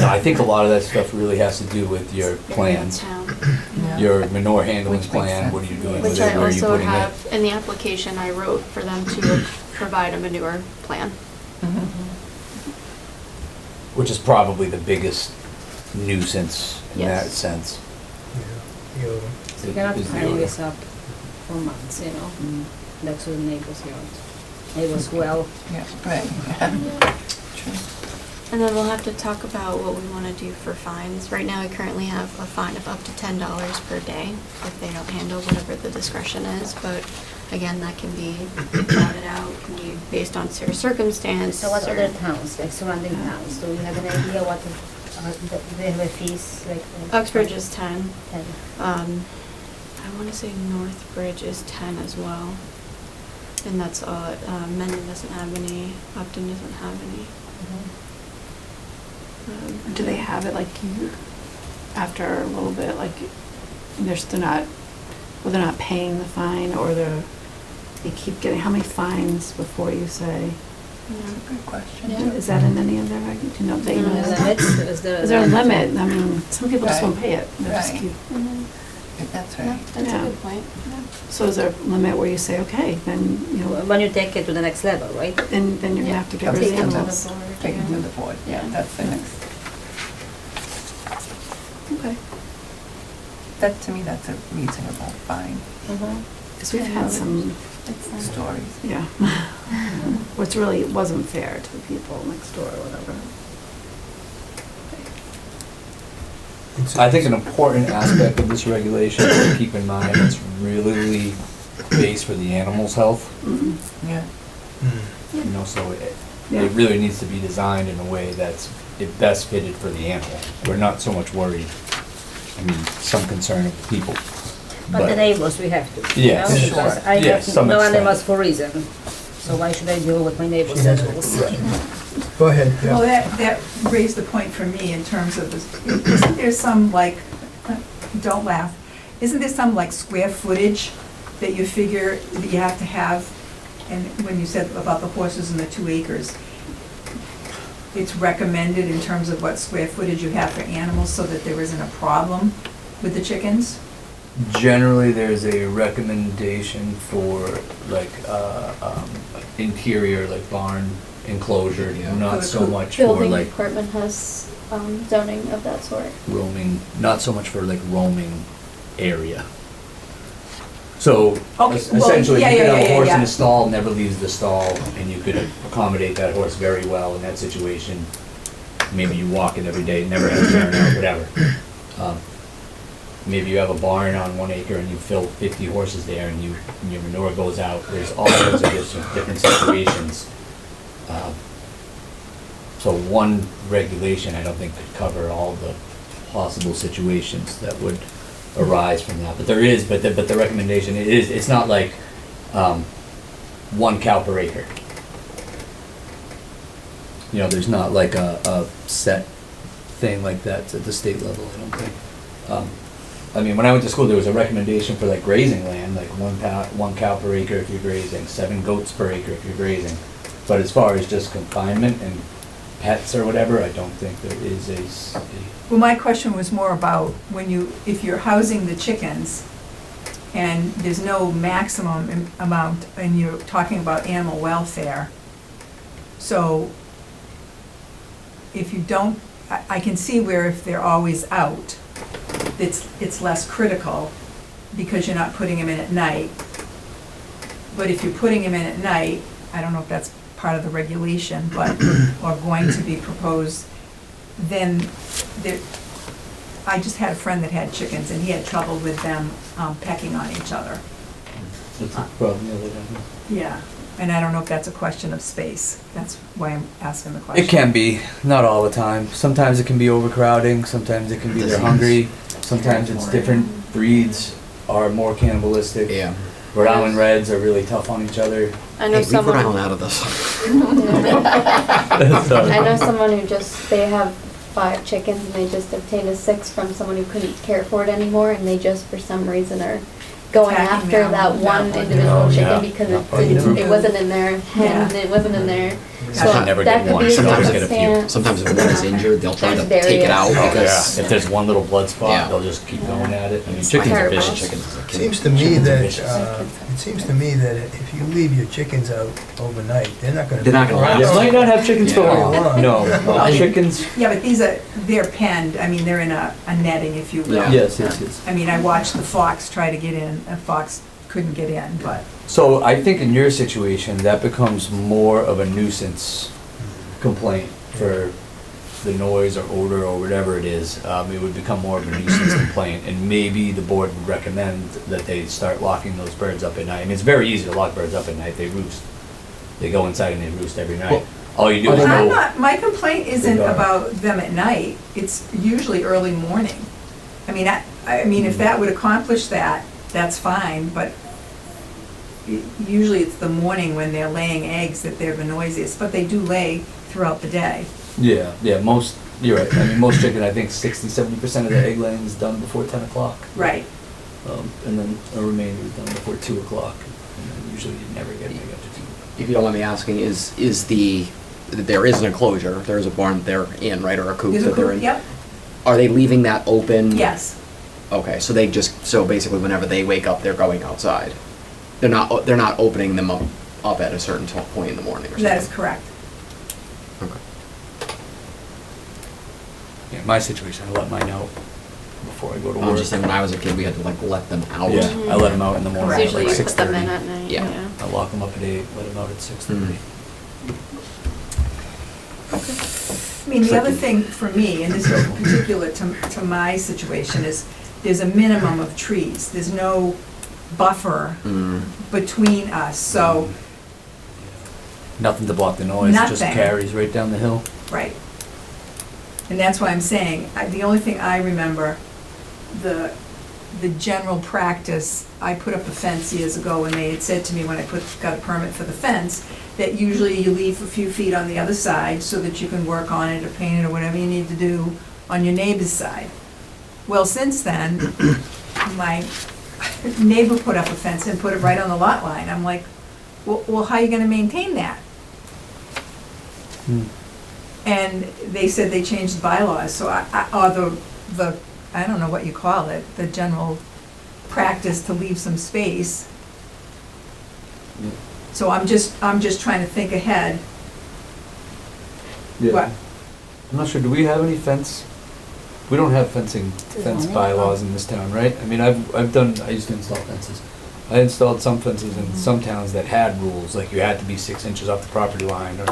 Speaker 2: I think a lot of that stuff really has to do with your plans,
Speaker 6: Yeah.
Speaker 2: your manure handling
Speaker 6: Which makes
Speaker 2: plan,
Speaker 6: sense.
Speaker 2: what are you doing with
Speaker 7: Which
Speaker 2: it,
Speaker 7: I
Speaker 2: where are you
Speaker 7: also
Speaker 2: putting it?
Speaker 7: have, in the application I wrote for them to provide a manure plan.
Speaker 2: Which is probably the biggest nuisance in that
Speaker 7: Yes.
Speaker 2: sense.
Speaker 1: Yeah, the odor.
Speaker 4: So you cannot
Speaker 2: is the
Speaker 4: tie
Speaker 2: odor.
Speaker 4: this up for months, you know? That's what the neighbors want. Neighbors well.
Speaker 6: Yeah, right.
Speaker 7: And then we'll have to talk about what we want to do for fines. Right now, we currently have a fine of up to $10 per day if they don't handle whatever the discretion is. But again, that can be plotted out, can be based on circumstance.
Speaker 4: So what
Speaker 7: or-
Speaker 4: other towns, like surrounding towns, do you have an idea what, they have a fees, like?
Speaker 7: Uxbridge is 10.
Speaker 4: 10.
Speaker 7: I want to say Northbridge is 10 as well. And that's all, Mendon doesn't have any, Upton doesn't have any.
Speaker 3: Do they have it like you, after a little bit, like they're not paying the fine or they keep getting, how many fines before you say?
Speaker 10: Good question.
Speaker 7: Yeah.
Speaker 3: Is that in any of their, do you know, they know?
Speaker 4: Limits, is there?
Speaker 3: Is there a limit? I mean, some people just won't pay it. They'll just
Speaker 10: Right.
Speaker 3: keep.
Speaker 7: Mhm.
Speaker 10: That's
Speaker 7: Yeah,
Speaker 10: right.
Speaker 7: that's a
Speaker 3: Yeah.
Speaker 7: good point. Yeah.
Speaker 3: So is there a limit where you say, okay, then, you know,
Speaker 4: When you take it to the next level, right?
Speaker 3: then you're gonna have to get rid
Speaker 10: Take
Speaker 3: of
Speaker 10: it to the
Speaker 3: animals.
Speaker 10: Take it to the board, yeah, that's the next.
Speaker 3: Okay.
Speaker 10: That, to me, that's a reasonable fine
Speaker 3: Because we've had some,
Speaker 10: stories.
Speaker 3: yeah. Which really wasn't fair to the people next door or whatever.
Speaker 9: I think an important aspect of this regulation to keep in mind, it's really based for the animal's health.
Speaker 3: Mhm.
Speaker 10: Yeah.
Speaker 9: You know, so
Speaker 3: Yeah.
Speaker 9: it really needs to be designed in a way that's best fitted for the animal. We're not so much worried, I mean, some concern of the people.
Speaker 4: But the neighbors, we have to.
Speaker 9: Yes.
Speaker 4: You know,
Speaker 10: Sure.
Speaker 4: because I
Speaker 9: Yeah,
Speaker 4: have
Speaker 9: some
Speaker 4: no
Speaker 9: extent.
Speaker 4: animals for reason, so why should I deal with my neighbor's
Speaker 1: She has it.
Speaker 4: animals?
Speaker 1: Go ahead,
Speaker 6: Well,
Speaker 1: yeah.
Speaker 6: that raised the point for me in terms of this, isn't there some like, don't laugh, isn't there some like square footage that you figure that you have to have? And when you said about the horses and the 2 acres, it's recommended in terms of what square footage you have for animals so that there isn't a problem with the chickens?
Speaker 9: Generally, there's a recommendation for like, interior, like barn enclosure,
Speaker 5: Yeah.
Speaker 9: not so much for
Speaker 7: Building
Speaker 9: like
Speaker 7: department has zoning of that sort.
Speaker 9: roaming, not so much for like roaming area. So
Speaker 6: Okay, well,
Speaker 9: essentially,
Speaker 6: yeah,
Speaker 9: you could
Speaker 6: yeah,
Speaker 9: have a
Speaker 6: yeah,
Speaker 9: horse in
Speaker 6: yeah.
Speaker 9: a stall, never leaves the stall, and you could accommodate that horse very well in that situation. Maybe you walk it every day, never has to turn out, whatever. Maybe you have a barn on 1 acre and you fill 50 horses there and your manure goes out. There's all sorts of different situations. So one regulation, I don't think could cover all the possible situations that would arise from that. But there is, but the recommendation, it's not like, 1 cow per acre. You know, there's not like a set thing like that at the state level, I don't think. I mean, when I went to school, there was a recommendation for like grazing land, like 1 cow per acre if you're grazing, 7 goats per acre if you're grazing. But as far as just confinement and pets or whatever, I don't think there is a
Speaker 6: Well, my question was more about when if you're housing the chickens and there's no maximum amount and you're talking about animal welfare, so if you don't, I can see where if they're always out, it's less critical because you're not putting them in at night. But if you're putting them in at night, I don't know if that's part of the regulation, but, or going to be proposed, then there, I just had a friend that had chickens and he had trouble with them pecking on each other.
Speaker 9: That's a problem the other day.
Speaker 6: Yeah, and I don't know if that's a question of space. That's why I'm asking the question.
Speaker 9: It can be, not all the time. Sometimes it can be overcrowding, sometimes it can be they're hungry, sometimes it's different breeds are more cannibalistic.
Speaker 5: Yeah.
Speaker 9: Rhode Island Reds are really tough on each other.
Speaker 7: I
Speaker 5: Hey,
Speaker 7: know
Speaker 5: leave Rhode
Speaker 7: someone.
Speaker 5: Island out of this.
Speaker 7: I know someone who they have 5 chickens and they just obtained a 6th from someone who couldn't care for it anymore, and they just for some reason are going
Speaker 6: Attacking
Speaker 7: after
Speaker 6: them.
Speaker 7: that one individual
Speaker 1: Oh,
Speaker 7: chicken
Speaker 1: yeah.
Speaker 7: because
Speaker 1: Yeah.
Speaker 7: it wasn't in their hen, it wasn't in their.
Speaker 9: I
Speaker 7: So
Speaker 9: should never
Speaker 7: that
Speaker 9: get
Speaker 7: could
Speaker 9: one.
Speaker 7: be a
Speaker 5: Sometimes get a few.
Speaker 7: circumstance.
Speaker 5: Sometimes if one is injured, they'll try to
Speaker 7: There's
Speaker 5: take it
Speaker 7: various-
Speaker 5: out because
Speaker 9: If there's one little blood spot,
Speaker 5: Yeah.
Speaker 9: they'll just keep going at it. I mean,
Speaker 5: I
Speaker 9: chickens
Speaker 5: had
Speaker 9: are
Speaker 7: terrible.
Speaker 9: vicious.
Speaker 5: chickens as a kid.
Speaker 1: Seems to me
Speaker 9: Chickens are
Speaker 1: that,
Speaker 9: vicious.
Speaker 1: it seems to me that if you leave your chickens out overnight, they're not gonna.
Speaker 5: They're not gonna
Speaker 1: be
Speaker 5: last.
Speaker 9: You might not have chickens for
Speaker 5: Yeah.
Speaker 9: long. No,
Speaker 6: Well,
Speaker 9: chickens.
Speaker 6: Yeah, but they're penned, I mean, they're in a netting, if you will.
Speaker 5: Yeah.
Speaker 9: Yes, yes, yes.
Speaker 6: I mean, I watched the fox try to get in, a fox couldn't get in, but,
Speaker 9: So I think in your situation, that becomes more of a nuisance complaint for the noise or odor or whatever it is. It would become more of a nuisance complaint, and maybe the board would recommend that they start locking those birds up at night. I mean, it's very easy to lock birds up at night. They roost. They go inside and they roost every night.
Speaker 5: Well,
Speaker 9: All you do is
Speaker 6: I'm
Speaker 9: go.
Speaker 6: not, my complaint isn't
Speaker 9: They are.
Speaker 6: about them at night, it's usually early morning. I mean, if that would accomplish that, that's fine, but usually it's the morning when they're laying eggs that they're the noisiest, but they do lay throughout the day.
Speaker 9: Yeah, you're right. I mean, most chicken, I think 60-70% of the egg laying is done before 10 o'clock.
Speaker 6: Right.
Speaker 9: And then a remainder is done before 2 o'clock. And then usually you never get an egg after 2.
Speaker 5: if you don't mind me asking, there is an enclosure, there is a barn they're in, right, or a coop
Speaker 6: There's a
Speaker 5: that they're
Speaker 6: coop,
Speaker 5: in?
Speaker 6: yep,
Speaker 5: Are they leaving that open?
Speaker 6: yes.
Speaker 5: Okay, so so basically whenever they wake up, they're going outside? They're not opening them up at a certain point in the morning or something?
Speaker 6: That is correct.
Speaker 5: Okay.
Speaker 9: Yeah, my situation, I let mine out before I go to
Speaker 5: I was
Speaker 9: work.
Speaker 5: just saying, when I was a kid, we had to like let them out.
Speaker 9: Yeah, I let them out in the morning
Speaker 6: Correct.
Speaker 9: at
Speaker 7: Usually
Speaker 9: like
Speaker 7: you put them in
Speaker 9: 6:30.
Speaker 7: at night,
Speaker 5: Yeah.
Speaker 7: yeah.
Speaker 9: I lock them up at 8, let them out at 6:30.
Speaker 6: I mean, the other thing for me, and this is particular to my situation, is there's a minimum of trees. There's no buffer
Speaker 5: Mm.
Speaker 6: between us, so,
Speaker 9: Nothing to block the noise, it just
Speaker 6: Nothing.
Speaker 9: carries right down the hill.
Speaker 6: right. And that's why I'm saying, the only thing I remember, the general practice, I put up a fence years ago, and they had said to me when I got a permit for the fence, that usually you leave a few feet on the other side so that you can work on it or paint it or whatever you need to do on your neighbor's side. Well, since then, my neighbor put up a fence and put it right on the lot line. I'm like, well, how are you gonna maintain that? And they said they changed the bylaws, so or I don't know what you call it, the general practice to leave some space. So I'm just trying to think ahead. What?
Speaker 9: I'm not sure, do we have any fence? We don't have fence bylaws in this town, right? I mean, I used to install fences. I installed some fences in some towns that had rules, like you had to be 6 inches off the property line, or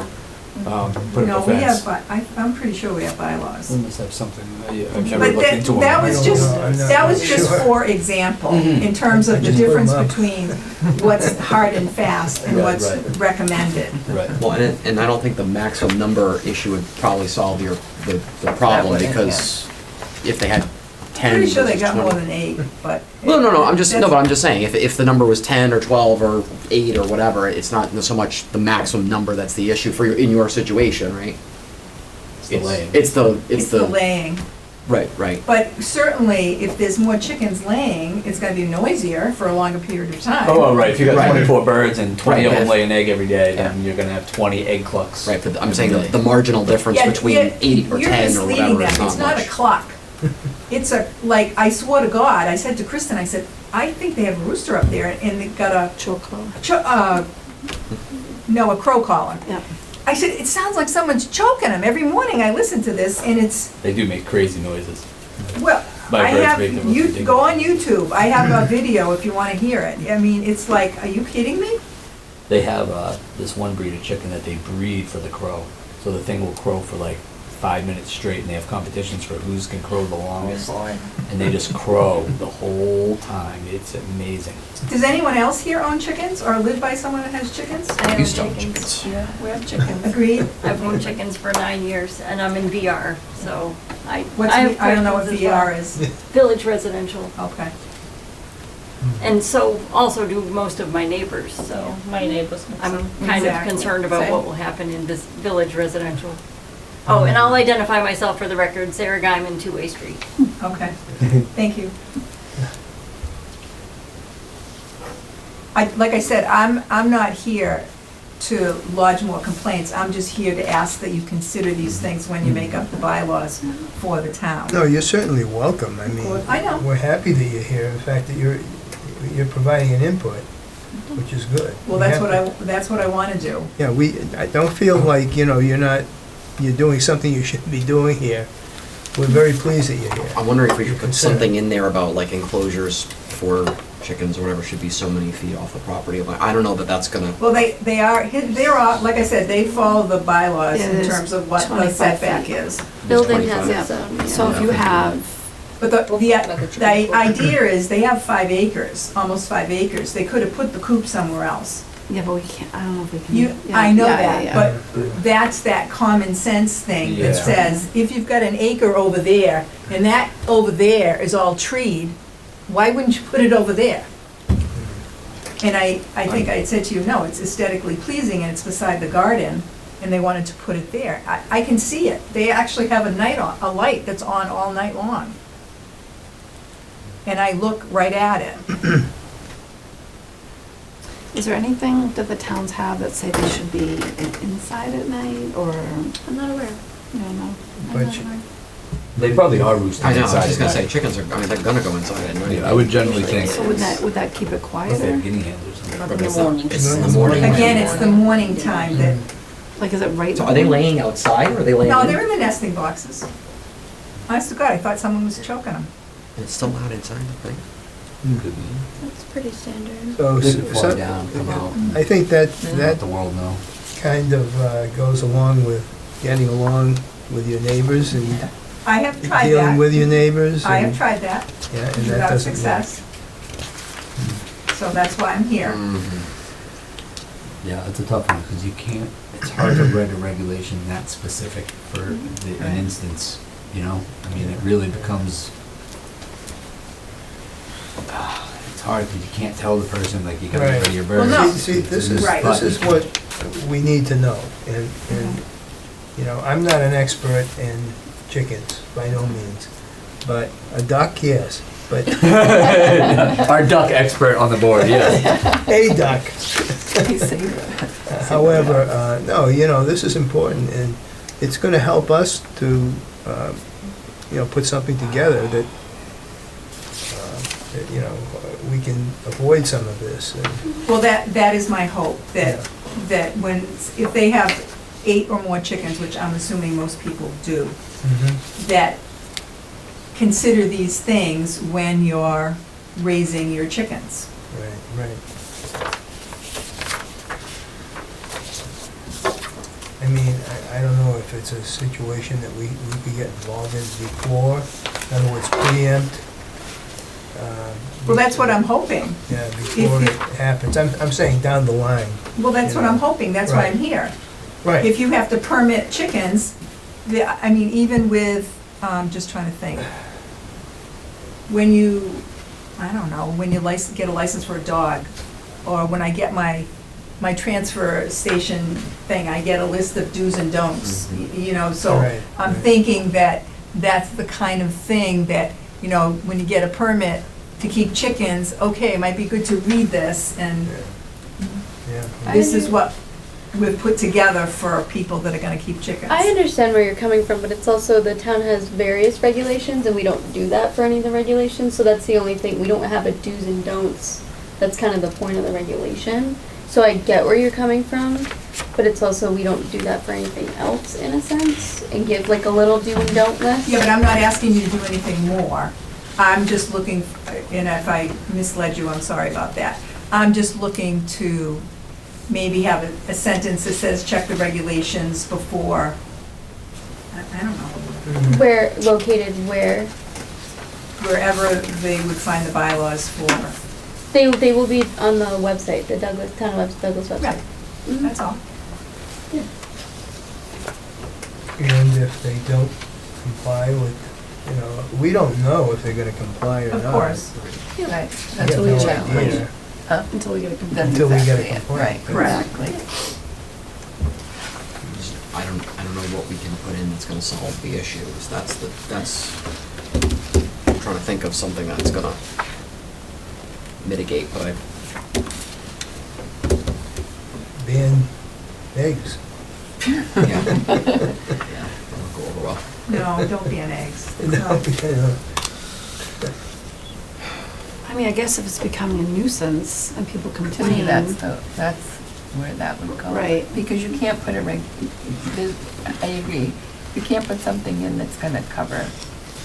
Speaker 9: put
Speaker 6: No,
Speaker 9: up a
Speaker 6: we have,
Speaker 9: fence.
Speaker 6: I'm pretty sure we have bylaws.
Speaker 9: We must have something, I've never
Speaker 6: But
Speaker 9: looked into them.
Speaker 6: that was just,
Speaker 1: I'm not
Speaker 6: that was just
Speaker 1: sure.
Speaker 6: for example,
Speaker 9: Mhm.
Speaker 6: in terms
Speaker 1: I
Speaker 6: of the
Speaker 1: just put 'em
Speaker 6: difference
Speaker 1: up.
Speaker 6: between what's hard and fast and
Speaker 9: Right,
Speaker 6: what's
Speaker 9: right.
Speaker 6: recommended.
Speaker 9: Right.
Speaker 5: Well, and I don't think the maximum number issue would probably solve the problem,
Speaker 10: wouldn't,
Speaker 5: because if they had 10
Speaker 6: Pretty sure they
Speaker 5: versus
Speaker 6: got more
Speaker 5: 20.
Speaker 6: than 8, but.
Speaker 5: Well, no, I'm just
Speaker 6: That's-
Speaker 5: saying, if the number was 10 or 12 or 8 or whatever, it's not so much the maximum number that's the issue for in your situation, right?
Speaker 9: It's the laying.
Speaker 5: It's
Speaker 6: the laying.
Speaker 5: right.
Speaker 6: But certainly, if there's more chickens laying, it's gonna be noisier for a longer period of time.
Speaker 9: Oh, well, right, if you got
Speaker 5: Right.
Speaker 9: 24 birds and 20 of
Speaker 5: Right.
Speaker 9: them lay an egg every day,
Speaker 5: Yeah.
Speaker 9: then you're gonna have 20 egg clucks.
Speaker 5: Right, but I'm saying the marginal difference
Speaker 6: Yeah,
Speaker 5: between
Speaker 6: yeah,
Speaker 5: 8 or 10 or
Speaker 6: You're
Speaker 5: whatever
Speaker 6: misleading
Speaker 5: is
Speaker 6: them,
Speaker 5: not
Speaker 6: it's not a
Speaker 5: much.
Speaker 6: clock. It's like, I swore to God, I said to Kristen, I said, I think they have a rooster up there, and they've got a no, a crow collar.
Speaker 3: Yeah.
Speaker 6: I said, it sounds like someone's choking them. Every morning I listen to this, and it's,
Speaker 9: They do make crazy noises.
Speaker 6: well,
Speaker 9: My
Speaker 6: I
Speaker 9: birds
Speaker 6: have,
Speaker 9: make the most
Speaker 6: you,
Speaker 9: ridiculous.
Speaker 6: go on YouTube, I have a video if you wanna hear it. I mean, it's like, are you kidding me?
Speaker 9: They have this one breed of chicken that they breed for the crow. So the thing will crow for like 5 minutes straight, and they have competitions for who's can crow the longest. And they just crow the whole time. It's amazing.
Speaker 6: Does anyone else here own chickens, or live by someone that has chickens?
Speaker 5: You
Speaker 11: I have
Speaker 5: still have
Speaker 11: chickens.
Speaker 5: chickens.
Speaker 11: Yeah, we have chickens.
Speaker 6: Agreed?
Speaker 11: I've owned chickens for 9 years, and I'm in VR, so I
Speaker 6: What's,
Speaker 11: I have
Speaker 6: I don't know what
Speaker 11: questions as well.
Speaker 6: VR is.
Speaker 11: Village residential,
Speaker 6: Okay.
Speaker 11: and so also do most of my neighbors, so
Speaker 10: My neighbors.
Speaker 11: I'm kind of
Speaker 6: Exactly.
Speaker 11: concerned about
Speaker 6: Same.
Speaker 11: what will happen in this village residential. Oh, and I'll identify myself for the record, Sarah Guyman, 2-Way Street.
Speaker 6: Okay, thank you. Like I said, I'm not here to lodge more complaints. I'm just here to ask that you consider these things when you make up the bylaws for the town.
Speaker 1: No, you're certainly welcome. I mean,
Speaker 6: I know.
Speaker 1: we're happy that you're here. In fact, that you're providing an input, which is good.
Speaker 6: Well, that's what I want to do.
Speaker 1: Yeah, I don't feel like, you're doing something you shouldn't be doing here. We're very pleased that you're here.
Speaker 5: I'm wondering if we should put
Speaker 1: Consider.
Speaker 5: something in there about like enclosures for chickens or whatever should be so many feet off the property line. I don't know that that's gonna,
Speaker 6: Well, they're all, like I said, they follow the bylaws
Speaker 3: Yeah,
Speaker 6: in
Speaker 3: there's
Speaker 6: terms of what the
Speaker 3: 25
Speaker 6: setback
Speaker 3: feet.
Speaker 6: is.
Speaker 7: Building has
Speaker 5: 25.
Speaker 7: its own, yeah.
Speaker 3: So if you have,
Speaker 6: But the idea is, they have 5 acres, almost 5 acres. They could have put the coop somewhere else.
Speaker 3: yeah, but we can't, I don't know if we can. yeah,
Speaker 6: I know
Speaker 3: yeah,
Speaker 6: that,
Speaker 3: yeah,
Speaker 6: but that's that common sense thing that
Speaker 9: Yeah.
Speaker 6: says, if you've got an acre over there, and that over there is all treed, why wouldn't you put it over there? And I think I had said to you, no, it's aesthetically pleasing and it's beside the garden, and they wanted to put it there. I can see it. They actually have a light that's on all night long. And I look right at it.
Speaker 3: Is there anything that the towns have that say they should be inside at night, or,
Speaker 7: I'm not aware.
Speaker 3: no, no?
Speaker 1: But
Speaker 9: They probably are roosting
Speaker 5: I know, I was
Speaker 9: inside
Speaker 5: just gonna
Speaker 9: at
Speaker 5: say,
Speaker 9: night.
Speaker 5: chickens are, I mean, they're gonna go inside at night.
Speaker 9: Yeah, I would generally think.
Speaker 3: So would that keep it
Speaker 9: Unless they have
Speaker 3: quieter?
Speaker 9: guinea hens or something.
Speaker 4: But
Speaker 5: But
Speaker 4: in
Speaker 5: it's
Speaker 4: the
Speaker 5: not-
Speaker 4: morning.
Speaker 5: It's
Speaker 1: In
Speaker 5: the
Speaker 1: the
Speaker 5: morning.
Speaker 1: morning.
Speaker 6: Again, it's the morning time that,
Speaker 3: Like, is it right?
Speaker 5: So are they laying outside or are they laying
Speaker 6: no,
Speaker 5: in?
Speaker 6: they're in the nesting boxes. Honest to God, I thought someone was choking them.
Speaker 5: It's still loud inside, I think.
Speaker 9: Could be.
Speaker 7: That's pretty standard.
Speaker 1: So,
Speaker 8: They could fly down, come out,
Speaker 1: I think that,
Speaker 8: let
Speaker 1: that
Speaker 8: the world know.
Speaker 1: kind of goes along with getting along with your neighbors and
Speaker 6: I have tried
Speaker 1: dealing
Speaker 6: that.
Speaker 1: with your neighbors.
Speaker 6: I have
Speaker 1: and-
Speaker 6: tried that
Speaker 1: Yeah, and that
Speaker 6: without
Speaker 1: doesn't work.
Speaker 6: success. So that's why I'm here.
Speaker 5: Mhm.
Speaker 8: Yeah, it's a tough one, because you can't,
Speaker 2: It's hard to write a regulation that specific for an instance, you know? I mean, it really becomes, it's hard because you can't tell the person, like, you gotta
Speaker 1: Right.
Speaker 2: get rid of your
Speaker 6: Well,
Speaker 2: birds.
Speaker 6: no.
Speaker 1: See, this is,
Speaker 6: Right.
Speaker 1: this is what we need to know, and, you know, I'm not an expert in chickens, by no means, but a duck, yes, but
Speaker 9: Our duck expert on the board, yes.
Speaker 1: a duck.
Speaker 10: He's saying that.
Speaker 1: However, no, you know, this is important, and it's gonna help us to, you know, put something together that, you know, we can avoid some of this. and-
Speaker 6: Well, that is my hope,
Speaker 1: Yeah.
Speaker 6: that when, if they have 8 or more chickens, which I'm assuming most people do, that consider these things when you're raising your chickens.
Speaker 1: Right, right. I mean, I don't know if it's a situation that we could get involved in before, in other words, preempt.
Speaker 6: Well, that's what I'm hoping.
Speaker 1: Yeah, before it happens. I'm saying down the line.
Speaker 6: Well, that's what I'm hoping, that's why I'm
Speaker 1: Right.
Speaker 6: here.
Speaker 1: Right.
Speaker 6: If you have to permit chickens, I mean, even with, just trying to think, when you, I don't know, when you get a license for a dog, or when I get my transfer station thing, I get a list of do's and don'ts, you know, so
Speaker 1: Right,
Speaker 6: I'm
Speaker 1: right.
Speaker 6: thinking that that's the kind of thing that, you know, when you get a permit to keep chickens, okay, it might be good to read this, and
Speaker 1: Yeah.
Speaker 6: this is what we've put together for people that are gonna keep chickens.
Speaker 7: I understand where you're coming from, but it's also the town has various regulations and we don't do that for any of the regulations, so that's the only thing, we don't have a do's and don'ts. That's kind of the point of the regulation. So I get where you're coming from, but it's also, we don't do that for anything else in a sense, and give like a little do and don't list.
Speaker 6: Yeah, but I'm not asking you to do anything more. I'm just looking, and if I misled you, I'm sorry about that. I'm just looking to maybe have a sentence that says, check the regulations before, I don't know,
Speaker 7: Where, located where?
Speaker 6: wherever they would find the bylaws for.
Speaker 7: They will be on the website, the Douglas, Douglas website.
Speaker 6: Yeah,
Speaker 7: Mhm.
Speaker 6: that's all.
Speaker 1: And if they don't comply with, you know, we don't know if they're gonna comply or not.
Speaker 6: Of course.
Speaker 10: Right,
Speaker 1: I
Speaker 10: that's
Speaker 1: have
Speaker 10: what we
Speaker 1: no
Speaker 10: challenge.
Speaker 1: idea.
Speaker 10: Huh?
Speaker 3: Until we get a complaint.
Speaker 10: That's
Speaker 1: Until we get a
Speaker 10: exactly it.
Speaker 1: complaint.
Speaker 10: Right,
Speaker 6: Correct.
Speaker 10: exactly.
Speaker 5: I don't know what we can put in that's gonna solve the issues. That's, I'm trying to think of something that's gonna mitigate, but
Speaker 1: Ban eggs.
Speaker 5: yeah. Yeah, that'll go over well.
Speaker 6: No, don't ban eggs.
Speaker 1: You know, you know.
Speaker 3: I mean, I guess if it's becoming a nuisance and people
Speaker 10: To
Speaker 3: complain.
Speaker 10: me, that's where that would go.
Speaker 3: Right.
Speaker 10: Because you can't put I agree, you can't put something in that's gonna cover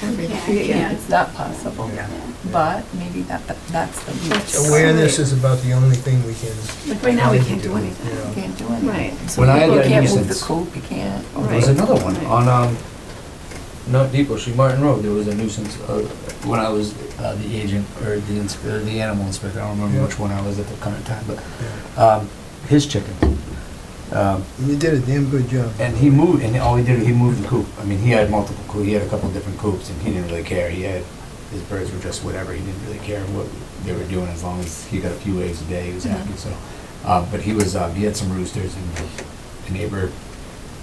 Speaker 10: everything.
Speaker 3: Yeah.
Speaker 10: It's not possible.
Speaker 6: Yeah.
Speaker 10: But maybe that's the reach.
Speaker 1: Awareness is about the only thing we can.
Speaker 3: Like right now, we can't do
Speaker 1: you
Speaker 3: anything.
Speaker 1: know.
Speaker 10: You can't do anything.
Speaker 3: Right. So
Speaker 2: When I had
Speaker 3: people
Speaker 2: that
Speaker 10: You can't
Speaker 3: can't-
Speaker 10: move the
Speaker 2: nuisance.
Speaker 10: coop, you can't.
Speaker 2: Oh, there was another one
Speaker 3: Right.
Speaker 2: on, not Depot Street, Martin Road, there was a nuisance, when I was the agent, or the animal inspector, I don't remember
Speaker 1: Yeah.
Speaker 2: which one I was at the current time, but,
Speaker 1: Yeah.
Speaker 2: his chicken.
Speaker 1: You did a damn good job.
Speaker 2: And he moved, and all he did, he moved the coop. I mean, he had multiple coops, he had a couple of different coops, and he didn't really care. He had, his birds were just whatever, he didn't really care what they were doing, as long as he got a few eggs a day, he was happy, so. But he was, he had some roosters, and a neighbor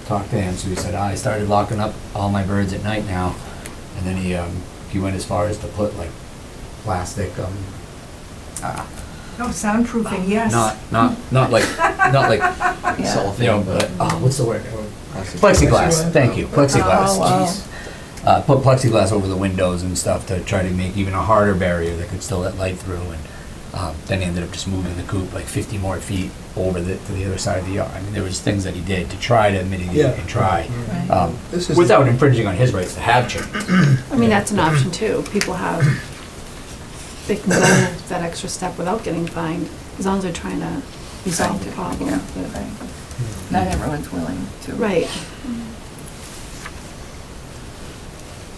Speaker 2: talked to him, so he said, I started locking up all my birds at night now. And then he went as far as to put like plastic,
Speaker 6: Oh, soundproofing, yes.
Speaker 9: not like,
Speaker 10: Yeah.
Speaker 5: Cellophane,
Speaker 9: you know,
Speaker 5: but-
Speaker 9: what's the word? Plexiglass, thank you, plexiglass,
Speaker 10: Oh, wow.
Speaker 9: jeez. Put plexiglass over the windows and stuff to try to make even a harder barrier that could still let light through, and then he ended up just moving the coop like 50 more feet over to the other side of the yard. I mean, there was things that he did to try to mitigate
Speaker 1: Yeah.
Speaker 9: and try,
Speaker 10: Right.
Speaker 1: This is-
Speaker 9: without infringing on his rights to have chickens.
Speaker 3: I mean, that's an option too. People have, they can go that extra step without getting fined, as long as they're trying to resolve the problem.
Speaker 10: Yeah,
Speaker 3: But-
Speaker 10: right. Not everyone's willing to.
Speaker 3: Right.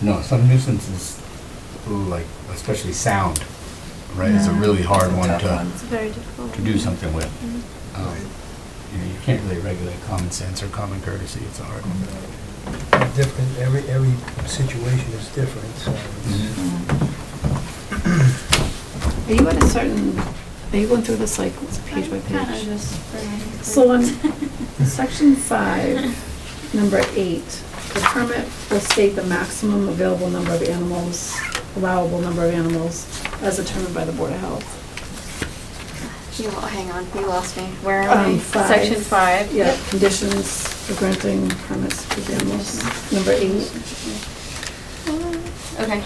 Speaker 9: No, some nuisances, like, especially sound, right, is a
Speaker 10: Yeah.
Speaker 9: really hard
Speaker 10: It's a
Speaker 9: one
Speaker 10: tough
Speaker 9: to
Speaker 10: one.
Speaker 7: It's very difficult.
Speaker 9: do something with. You know, you can't really regulate common sense or common courtesy, it's a hard one.
Speaker 1: Different, every situation is different, so.
Speaker 3: Are you at a certain, are you going through this like page by
Speaker 7: Kinda
Speaker 3: page?
Speaker 7: just for-
Speaker 3: So on section 5, number 8, the permit will state the maximum available number of animals, allowable number of animals, as determined by the Board of Health.
Speaker 7: Hang on, you lost me. Where am I?
Speaker 3: 5.
Speaker 7: Section 5.
Speaker 3: Yeah, conditions for granting permits for animals. Number 8.
Speaker 7: Okay.